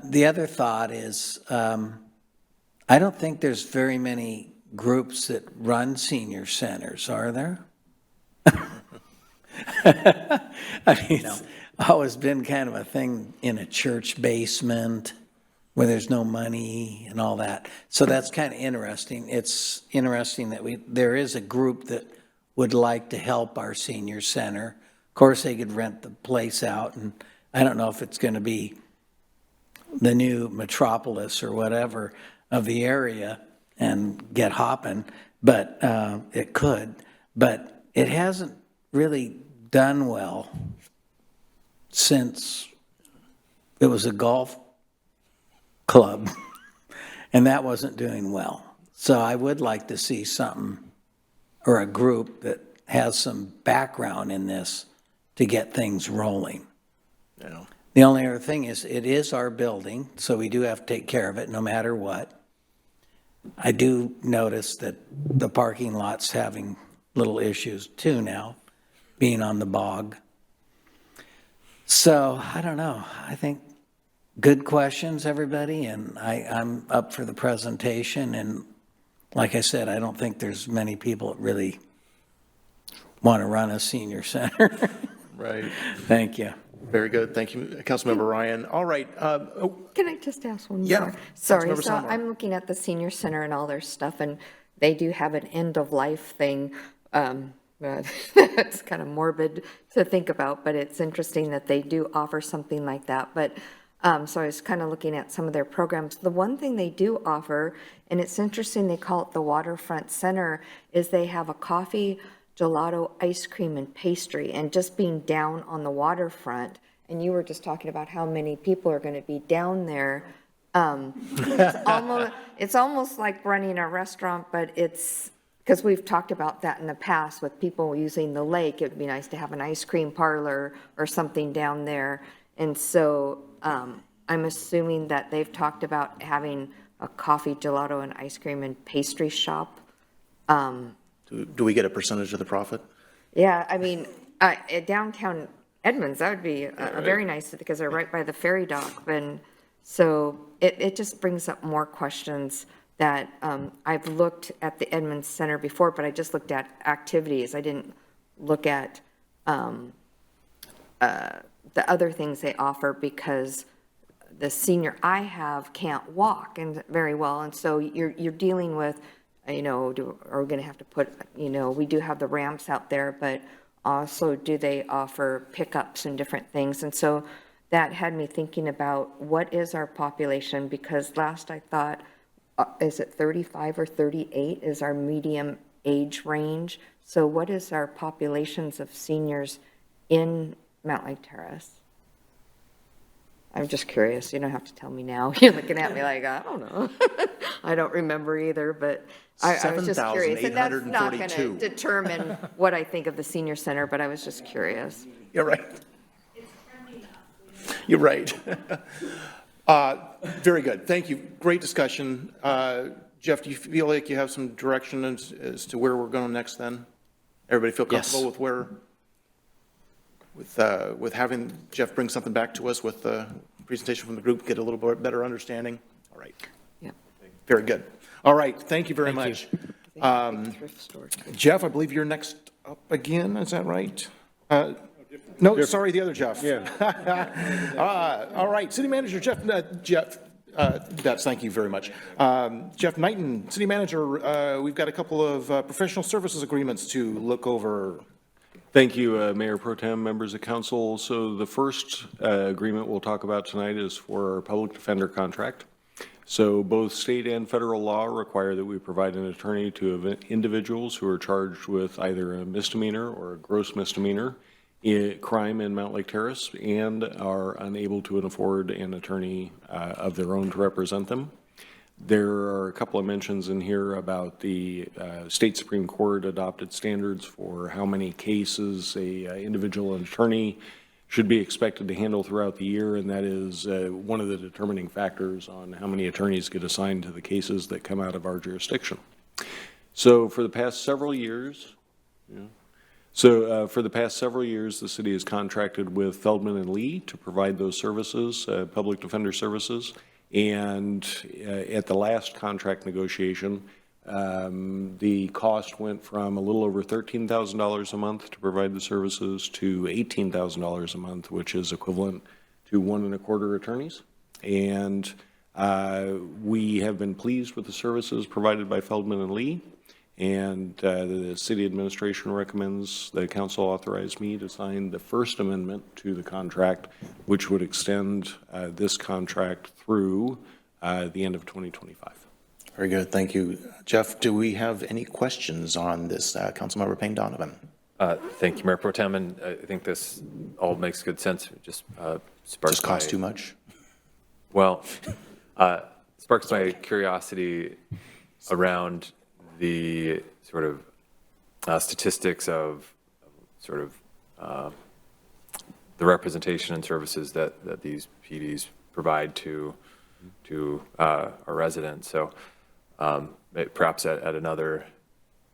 the other thought is, I don't think there's very many groups that run senior centers, are there? I mean, it's always been kind of a thing in a church basement where there's no money and all that. So that's kind of interesting. It's interesting that there is a group that would like to help our senior center. Of course, they could rent the place out, and I don't know if it's going to be the new metropolis or whatever of the area and get hopping, but it could. But it hasn't really done well since it was a golf club, and that wasn't doing well. So I would like to see something, or a group that has some background in this to get things rolling. Yeah. The only other thing is, it is our building, so we do have to take care of it no matter what. I do notice that the parking lot's having little issues too now, being on the bog. So, I don't know. I think good questions, everybody, and I'm up for the presentation. And like I said, I don't think there's many people that really want to run a senior center. Right. Thank you. Very good. Thank you, Councilmember Ryan. All right. Can I just ask one Yeah. more? Sorry, Councilmember so Sommer. I'm looking at the senior center and all their stuff, and they do have an end-of-life thing but it's kind of morbid to think about, but it's interesting that they do offer something like that. But, so I was kind of looking at some of their programs. The one thing they do offer, and it's interesting, they call it the Waterfront Center, is they have a coffee, gelato, ice cream, and pastry, and just being down on the waterfront. And you were just talking about how many people are going to be down there. It's almost like running a restaurant, but it's, because we've talked about that in the past with people using the lake. It'd be nice to have an ice cream parlor or something down there. And so I'm assuming that they've talked about having a coffee, gelato, and ice cream and pastry shop. Do we get a percentage of the profit? Yeah, I mean, downtown Edmonds, that would be a very nice, because they're right by the ferry dock. And so it just brings up more questions that I've looked at the Edmonds Center before, but I just looked at activities. I didn't look at the other things they offer, because the senior I have can't walk and very well. And so you're dealing with, are we going to have to put, we do have the ramps out there, but also do they offer pickups and different things? And so that had me thinking about what is our population, because last I thought, is it 35 or 38 is our medium age range? So what is our populations of seniors in Mountlake Terrace? I'm just curious. You don't have to tell me now. You're looking at me like, I don't know. I don't remember either, but I was just curious. And that's not going to determine what I think of the senior center, but I was just curious. You're right. You're right. Very good. Thank you. Great discussion. Jeff, do you feel like you have some direction as to where we're going next then? Everybody feel comfortable with where, with having Jeff bring something back to us with the presentation from the group, get a little bit better understanding? All right. Yep. Very good. All right. Thank you very much. Jeff, I believe you're next up again. Is that right? No, sorry, the other Jeff. Yeah. All right, City Manager Jeff Betts, thank you very much. Jeff Knighton, City Manager, we've got a couple of professional services agreements to look over. Thank you, Mayor Pro Tem, members of council. So the first agreement we'll talk about tonight is for our public defender contract. So both state and federal law require that we provide an attorney to individuals who are charged with either a misdemeanor or a gross misdemeanor crime in Mountlake Terrace and are unable to afford an attorney of their own to represent them. There are a couple of mentions in here about the state Supreme Court adopted standards for how many cases a individual attorney should be expected to handle throughout the year, and that is one of the determining factors on how many attorneys get assigned to the cases that come out of our jurisdiction. So for the past several years, the city has contracted with Feldman and Lee to provide those services, public defender services. And at the last contract negotiation, the cost went from a little over $13,000 a month to provide the services to $18,000 a month, which is equivalent to 1 1/4 attorneys. And we have been pleased with the services provided by Feldman and Lee. And the city administration recommends the council authorize me to sign the first amendment to the contract, which would extend this contract through the end of 2025. Very good. Thank you. Jeff, do we have any questions on this? Councilmember Payne Donovan. Thank you, Mayor Pro Tem, and I think this all makes good sense. It just sparks Just cost too much? Well, sparks my curiosity around the sort of statistics of sort of the representation and services that these PDs provide to our residents. So perhaps at another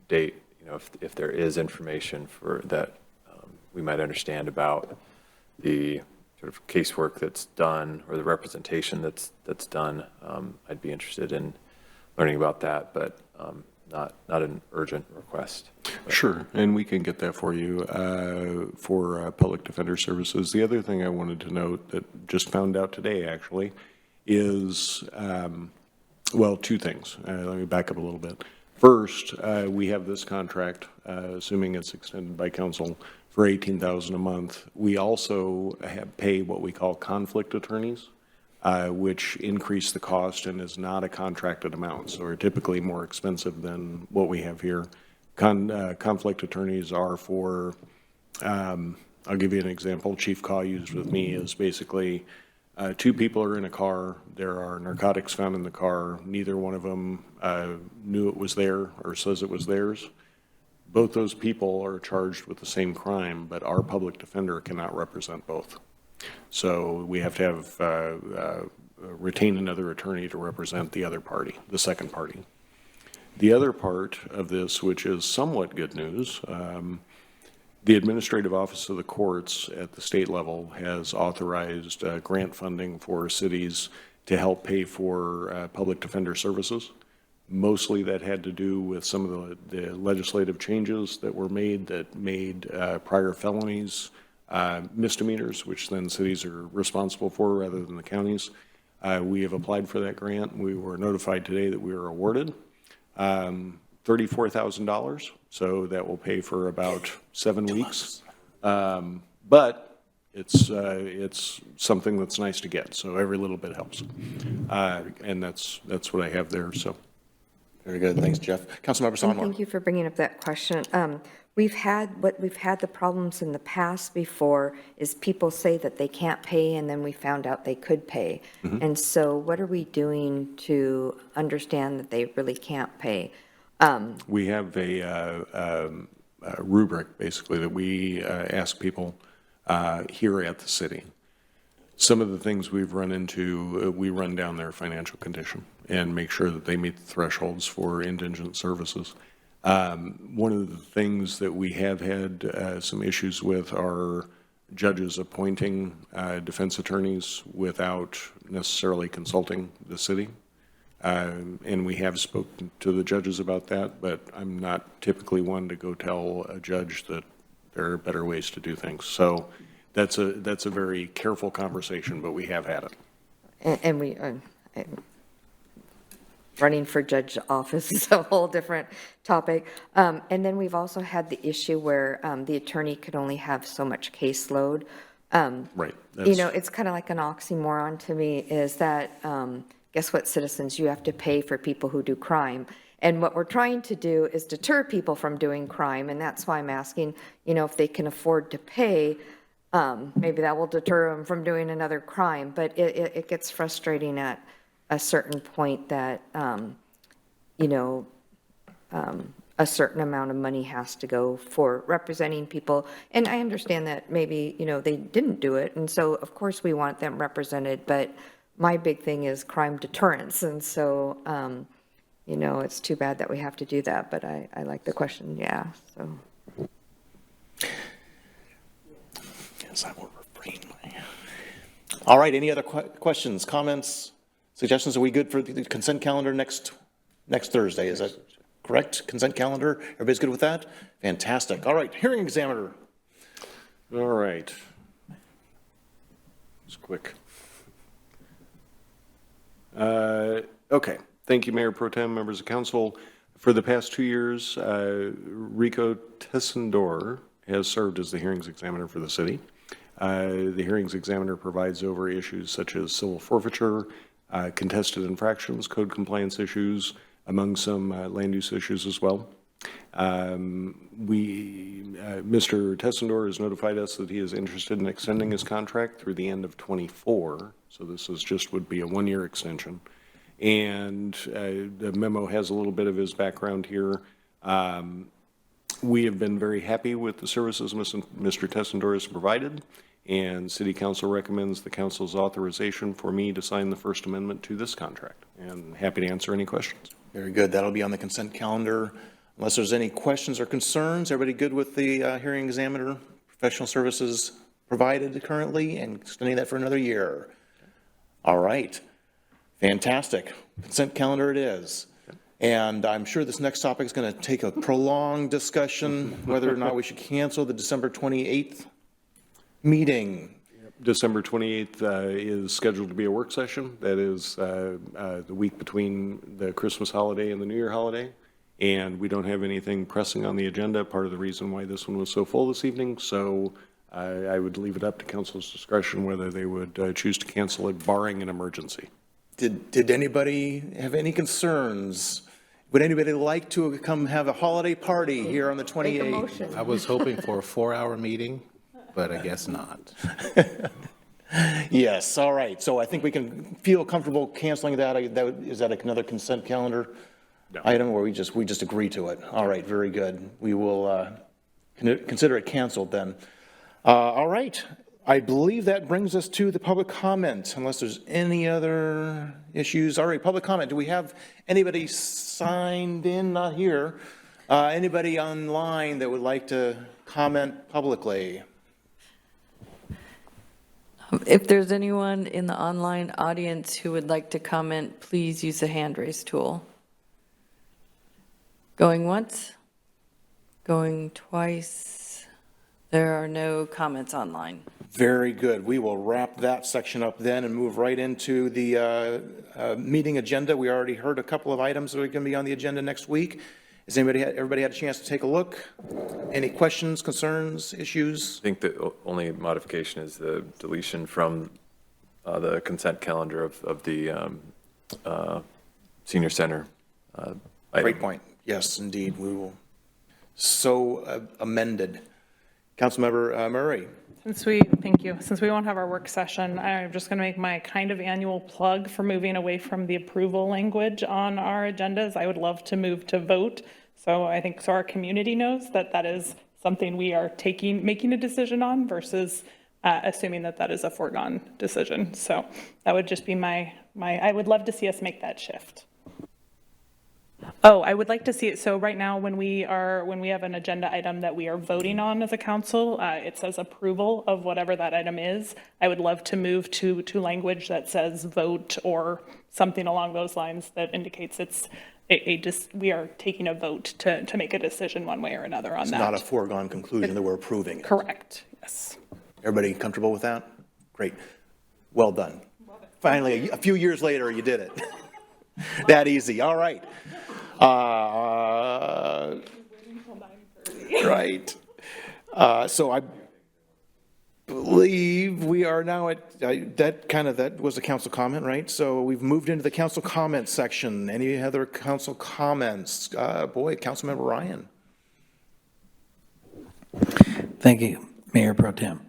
date, if there is information for that we might understand about the sort of casework that's done or the representation that's done, I'd be interested in learning about that, but not an urgent request. Sure, and we can get that for you for public defender services. The other thing I wanted to note that just found out today, actually, is, well, two things. Let me back up a little bit. First, we have this contract, assuming it's extended by council, for $18,000 a month. We also pay what we call conflict attorneys, which increase the cost and is not a contracted amount, so are typically more expensive than what we have here. Conflict attorneys are for, I'll give you an example. Chief Caw used with me is basically two people are in a car. There are narcotics found in the car. Neither one of them knew it was there or says it was theirs. Both those people are charged with the same crime, but our public defender cannot represent both. So we have to have retain another attorney to represent the other party, the second party. The other part of this, which is somewhat good news, the Administrative Office of the Courts at the state level has authorized grant funding for cities to help pay for public defender services. Mostly that had to do with some of the legislative changes that were made that made prior felonies misdemeanors, which then cities are responsible for rather than the counties. We have applied for that grant. We were notified today that we were awarded $34,000. So that will pay for about 7 weeks. But it's something that's nice to get. So every little bit helps. And that's what I have there. So. Very good. Thanks, Jeff. Councilmember Sonmore. Thank you for bringing up that question. We've had the problems in the past before is people say that they can't pay, and then we found out they could pay. Mm-hmm. And so what are we doing to understand that they really can't pay? We have a rubric, basically, that we ask people here at the city. Some of the things we've run into, we run down their financial condition and make sure that they meet the thresholds for indigent services. One of the things that we have had some issues with are judges appointing defense attorneys without necessarily consulting the city. And we have spoken to the judges about that, but I'm not typically one to go tell a judge that there are better ways to do things. So that's a very careful conversation, but we have had it. And we running for judge office is a whole different topic. And then we've also had the issue where the attorney could only have so much caseload. Right. You know, it's kind of like an oxymoron to me is that, guess what, citizens, you have to pay for people who do crime. And what we're trying to do is deter people from doing crime. And that's why I'm asking, you know, if they can afford to pay, maybe that will deter them from doing another crime. But it gets frustrating at a certain point that, you know, a certain amount of money has to go for representing people. And I understand that maybe, you know, they didn't do it. And so, of course, we want them represented. But my big thing is crime deterrence. And so, you know, it's too bad that we have to do that. But I like the question. Yeah. So. Yes, I will refrain. All right. Any other questions, comments, suggestions? Are we good for the consent calendar next Thursday? Is that correct? Consent calendar? Everybody's good with that? Fantastic. All right. Hearing examiner. All right. It's quick. Okay. Thank you, Mayor Pro Tem, members of council. For the past 2 years, Rico Tessendor has served as the hearings examiner for the city. The hearings examiner provides over issues such as civil forfeiture, contested infractions, code compliance issues, among some land use issues as well. Mr. Tessendor has notified us that he is interested in extending his contract through the end of 24. So this would be a 1-year extension. And the memo has a little bit of his background here. We have been very happy with the services Mr. Tessendor has provided, and City Council recommends the council's authorization for me to sign the First Amendment to this contract. And happy to answer any questions. Very good. That'll be on the consent calendar. Unless there's any questions or concerns, everybody good with the hearing examiner professional services provided currently and extending that for another year? All right. Fantastic. Consent calendar it is. And I'm sure this next topic is going to take a prolonged discussion, whether or not we should cancel the December 28th meeting. December 28th is scheduled to be a work session. That is the week between the Christmas holiday and the New Year holiday. And we don't have anything pressing on the agenda, part of the reason why this one was so full this evening. So I would leave it up to council's discretion whether they would choose to cancel it barring an emergency. Did anybody have any concerns? Would anybody like to come have a holiday party here on the 28th? I was hoping for a 4-hour meeting, but I guess not. Yes, all right. So I think we can feel comfortable canceling that. Is that another consent calendar item, or we just agree to it? All right, very good. We will consider it canceled then. All right. I believe that brings us to the public comment, unless there's any other issues. All right, public comment. Do we have anybody signed in? Not here. Anybody online that would like to comment publicly? If there's anyone in the online audience who would like to comment, please use the hand raise tool. Going once? Going twice? There are no comments online. Very good. We will wrap that section up then and move right into the meeting agenda. We already heard a couple of items that are going to be on the agenda next week. Has everybody had a chance to take a look? Any questions, concerns, issues? I think the only modification is the deletion from the consent calendar of the senior center. Great point. Yes, indeed. We will. So amended. Councilmember Murray. Thank you. Since we won't have our work session, I'm just going to make my kind of annual plug for moving away from the approval language on our agendas. I would love to move to vote. So I think so our community knows that that is something we are making a decision on versus assuming that that is a foregone decision. So that would just be I would love to see us make that shift. Oh, I would like to see it. So right now, when we have an agenda item that we are voting on as a council, it says approval of whatever that item is. I would love to move to language that says vote or something along those lines that indicates we are taking a vote to make a decision one way or another on that. It's not a foregone conclusion that we're approving it. Correct. Yes. Everybody comfortable with that? Great. Well done. Finally, a few years later, you did it. That easy. All right. Right. So I believe we are now at, that was a council comment, right? So we've moved into the council comment section. Any other council comments? Councilmember Ryan. Thank you, Mayor Pro Tem.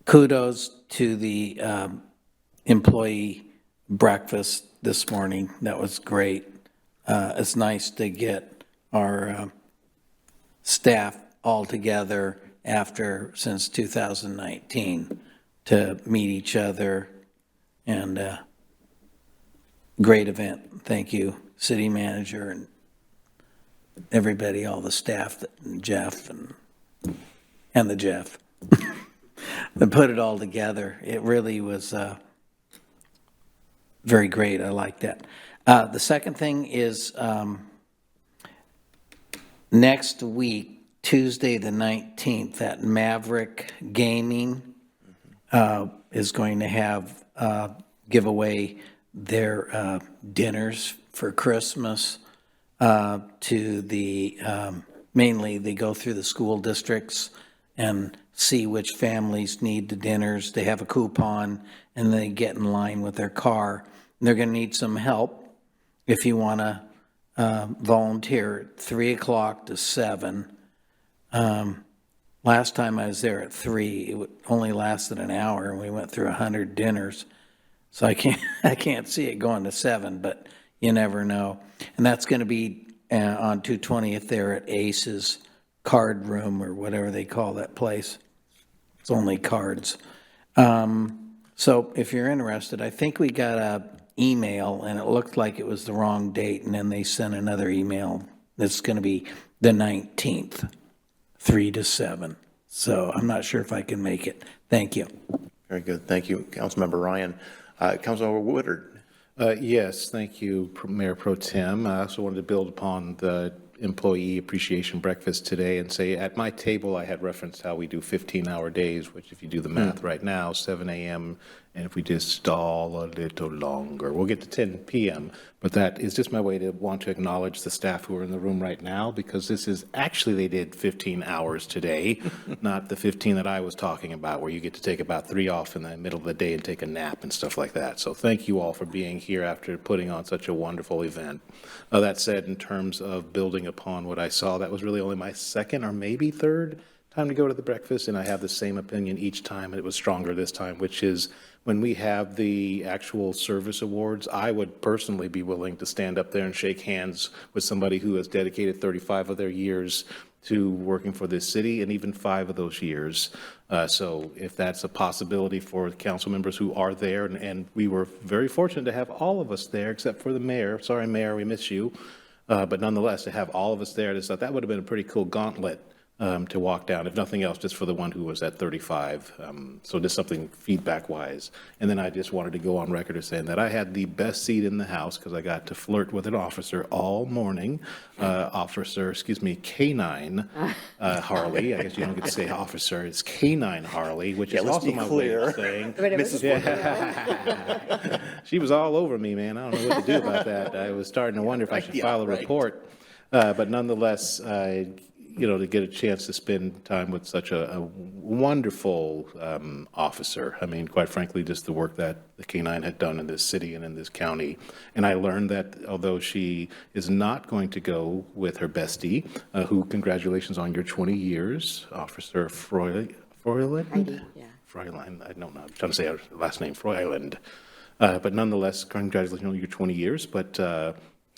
Kudos to the employee breakfast this morning. That was great. It's nice to get our staff all together since 2019 to meet each other, and great event. Thank you, city manager and everybody, all the staff, Jeff and the Jeff. That put it all together. It really was very great. I like that. The second thing is next week, Tuesday the 19th, at Maverick Gaming is going to have give away their dinners for Christmas to the mainly they go through the school districts and see which families need the dinners. They have a coupon and they get in line with their car. And they're going to need some help if you want to volunteer at 3 o'clock to 7. Last time I was there at 3, it only lasted an hour and we went through 100 dinners. So I can't see it going to 7, but you never know. And that's going to be on 220th there at Ace's Card Room or whatever they call that place. It's only cards. So if you're interested, I think we got an email and it looked like it was the wrong date, and then they sent another email that's going to be the 19th, 3 to 7. So I'm not sure if I can make it. Thank you. Very good. Thank you, Councilmember Ryan. Councilmember Woodard. Yes, thank you, Mayor Pro Tem. I also wanted to build upon the employee appreciation breakfast today and say at my table I had referenced how we do 15-hour days, which if you do the math right now, 7 a.m. And if we just stall a little longer, we'll get to 10 p.m. But that is just my way to want to acknowledge the staff who are in the room right now, because this is actually, they did 15 hours today, not the 15 that I was talking about, where you get to take about 3 off in the middle of the day and take a nap and stuff like that. So thank you all for being here after putting on such a wonderful event. That said, in terms of building upon what I saw, that was really only my second or maybe third time to go to the breakfast, and I have the same opinion each time, and it was stronger this time, which is when we have the actual service awards, I would personally be willing to stand up there and shake hands with somebody who has dedicated 35 of their years to working for this city, and even 5 of those years. So if that's a possibility for council members who are there, and we were very fortunate to have all of us there, except for the mayor. Sorry, Mayor, we miss you. But nonetheless, to have all of us there, that would have been a pretty cool gauntlet to walk down, if nothing else, just for the one who was at 35. So just something feedback-wise. And then I just wanted to go on record as saying that I had the best seat in the house because I got to flirt with an officer all morning. K9 Harley. I guess you don't get to say officer. It's K9 Harley, which is also my way of saying. She was all over me, man. I don't know what to do about that. I was starting to wonder if I should file a report. But nonetheless, to get a chance to spend time with such a wonderful officer. I mean, quite frankly, just the work that the K9 had done in this city and in this county. And I learned that although she is not going to go with her bestie, who, congratulations on your 20 years, Officer Froyland? Yeah. Froyland, I don't know, I'm trying to say her last name, Froyland. But nonetheless, congratulations on your 20 years. But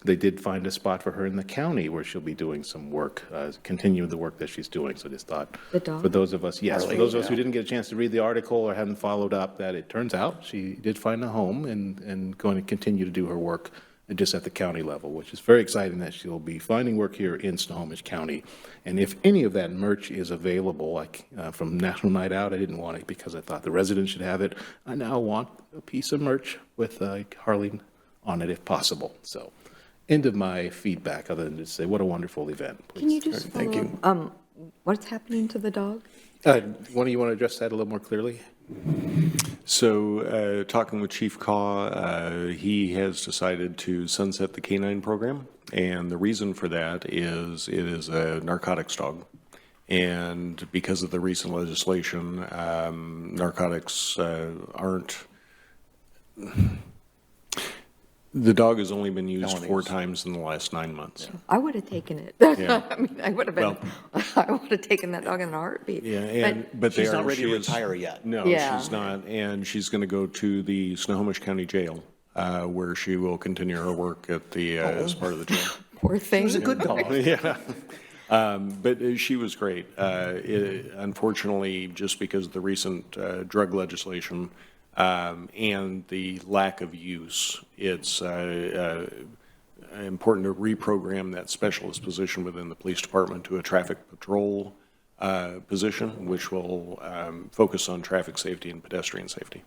they did find a spot for her in the county where she'll be doing some work, continue the work that she's doing. So just thought, for those of us, for those of us who didn't get a chance to read the article or hadn't followed up, that it turns out she did find a home and going to continue to do her work just at the county level, which is very exciting that she'll be finding work here in Snohomish County. And if any of that merch is available, like from National Night Out, I didn't want it because I thought the residents should have it. I now want a piece of merch with Harley on it if possible. So. End of my feedback, other than to say, what a wonderful event. Please. Can you just Thank you. What's happening to the dog? One of you want to address that a little more clearly? So talking with Chief Kaw, he has decided to sunset the K9 program. And the reason for that is it is a narcotics dog. And because of the recent legislation, narcotics aren't... The dog has only been used 4 times in the last 9 months. I would have taken it. Yeah. I mean, I would have taken that dog in a heartbeat. Yeah, but she's not ready to retire yet. No, she's not. And she's going to go to the Snohomish County Jail, where she will continue her work at the as part of the jail. Poor thing. She was a good dog. Yeah. But she was great. Unfortunately, just because of the recent drug legislation, and the lack of use, it's important to reprogram that specialist position within the police department to a traffic patrol position, which will focus on traffic safety and pedestrian safety.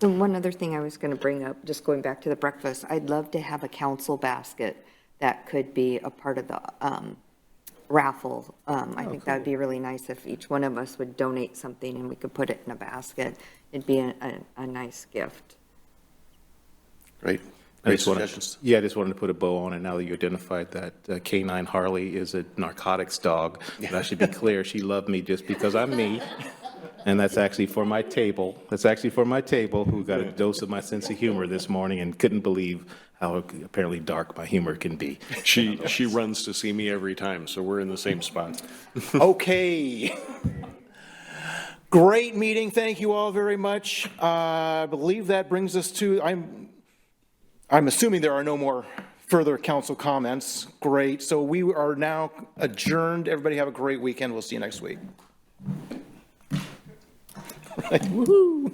And one other thing I was going to bring up, just going back to the breakfast, I'd love to have a council basket that could be a part of the raffle. I think that would be really nice if each one of us would donate something and we could put it in a basket. It'd be a nice gift. Great. I just wanted to put a bow on it now that you identified that K9 Harley is a narcotics dog. But I should be clear, she loved me just because I'm me. And that's actually for my table. Who got a dose of my sense of humor this morning and couldn't believe how apparently dark my humor can be. She runs to see me every time, so we're in the same spot. Okay. Great meeting. Thank you all very much. I believe that brings us to, I'm assuming there are no more further council comments. Great. So we are now adjourned. Everybody have a great weekend. We'll see you next week. Woohoo.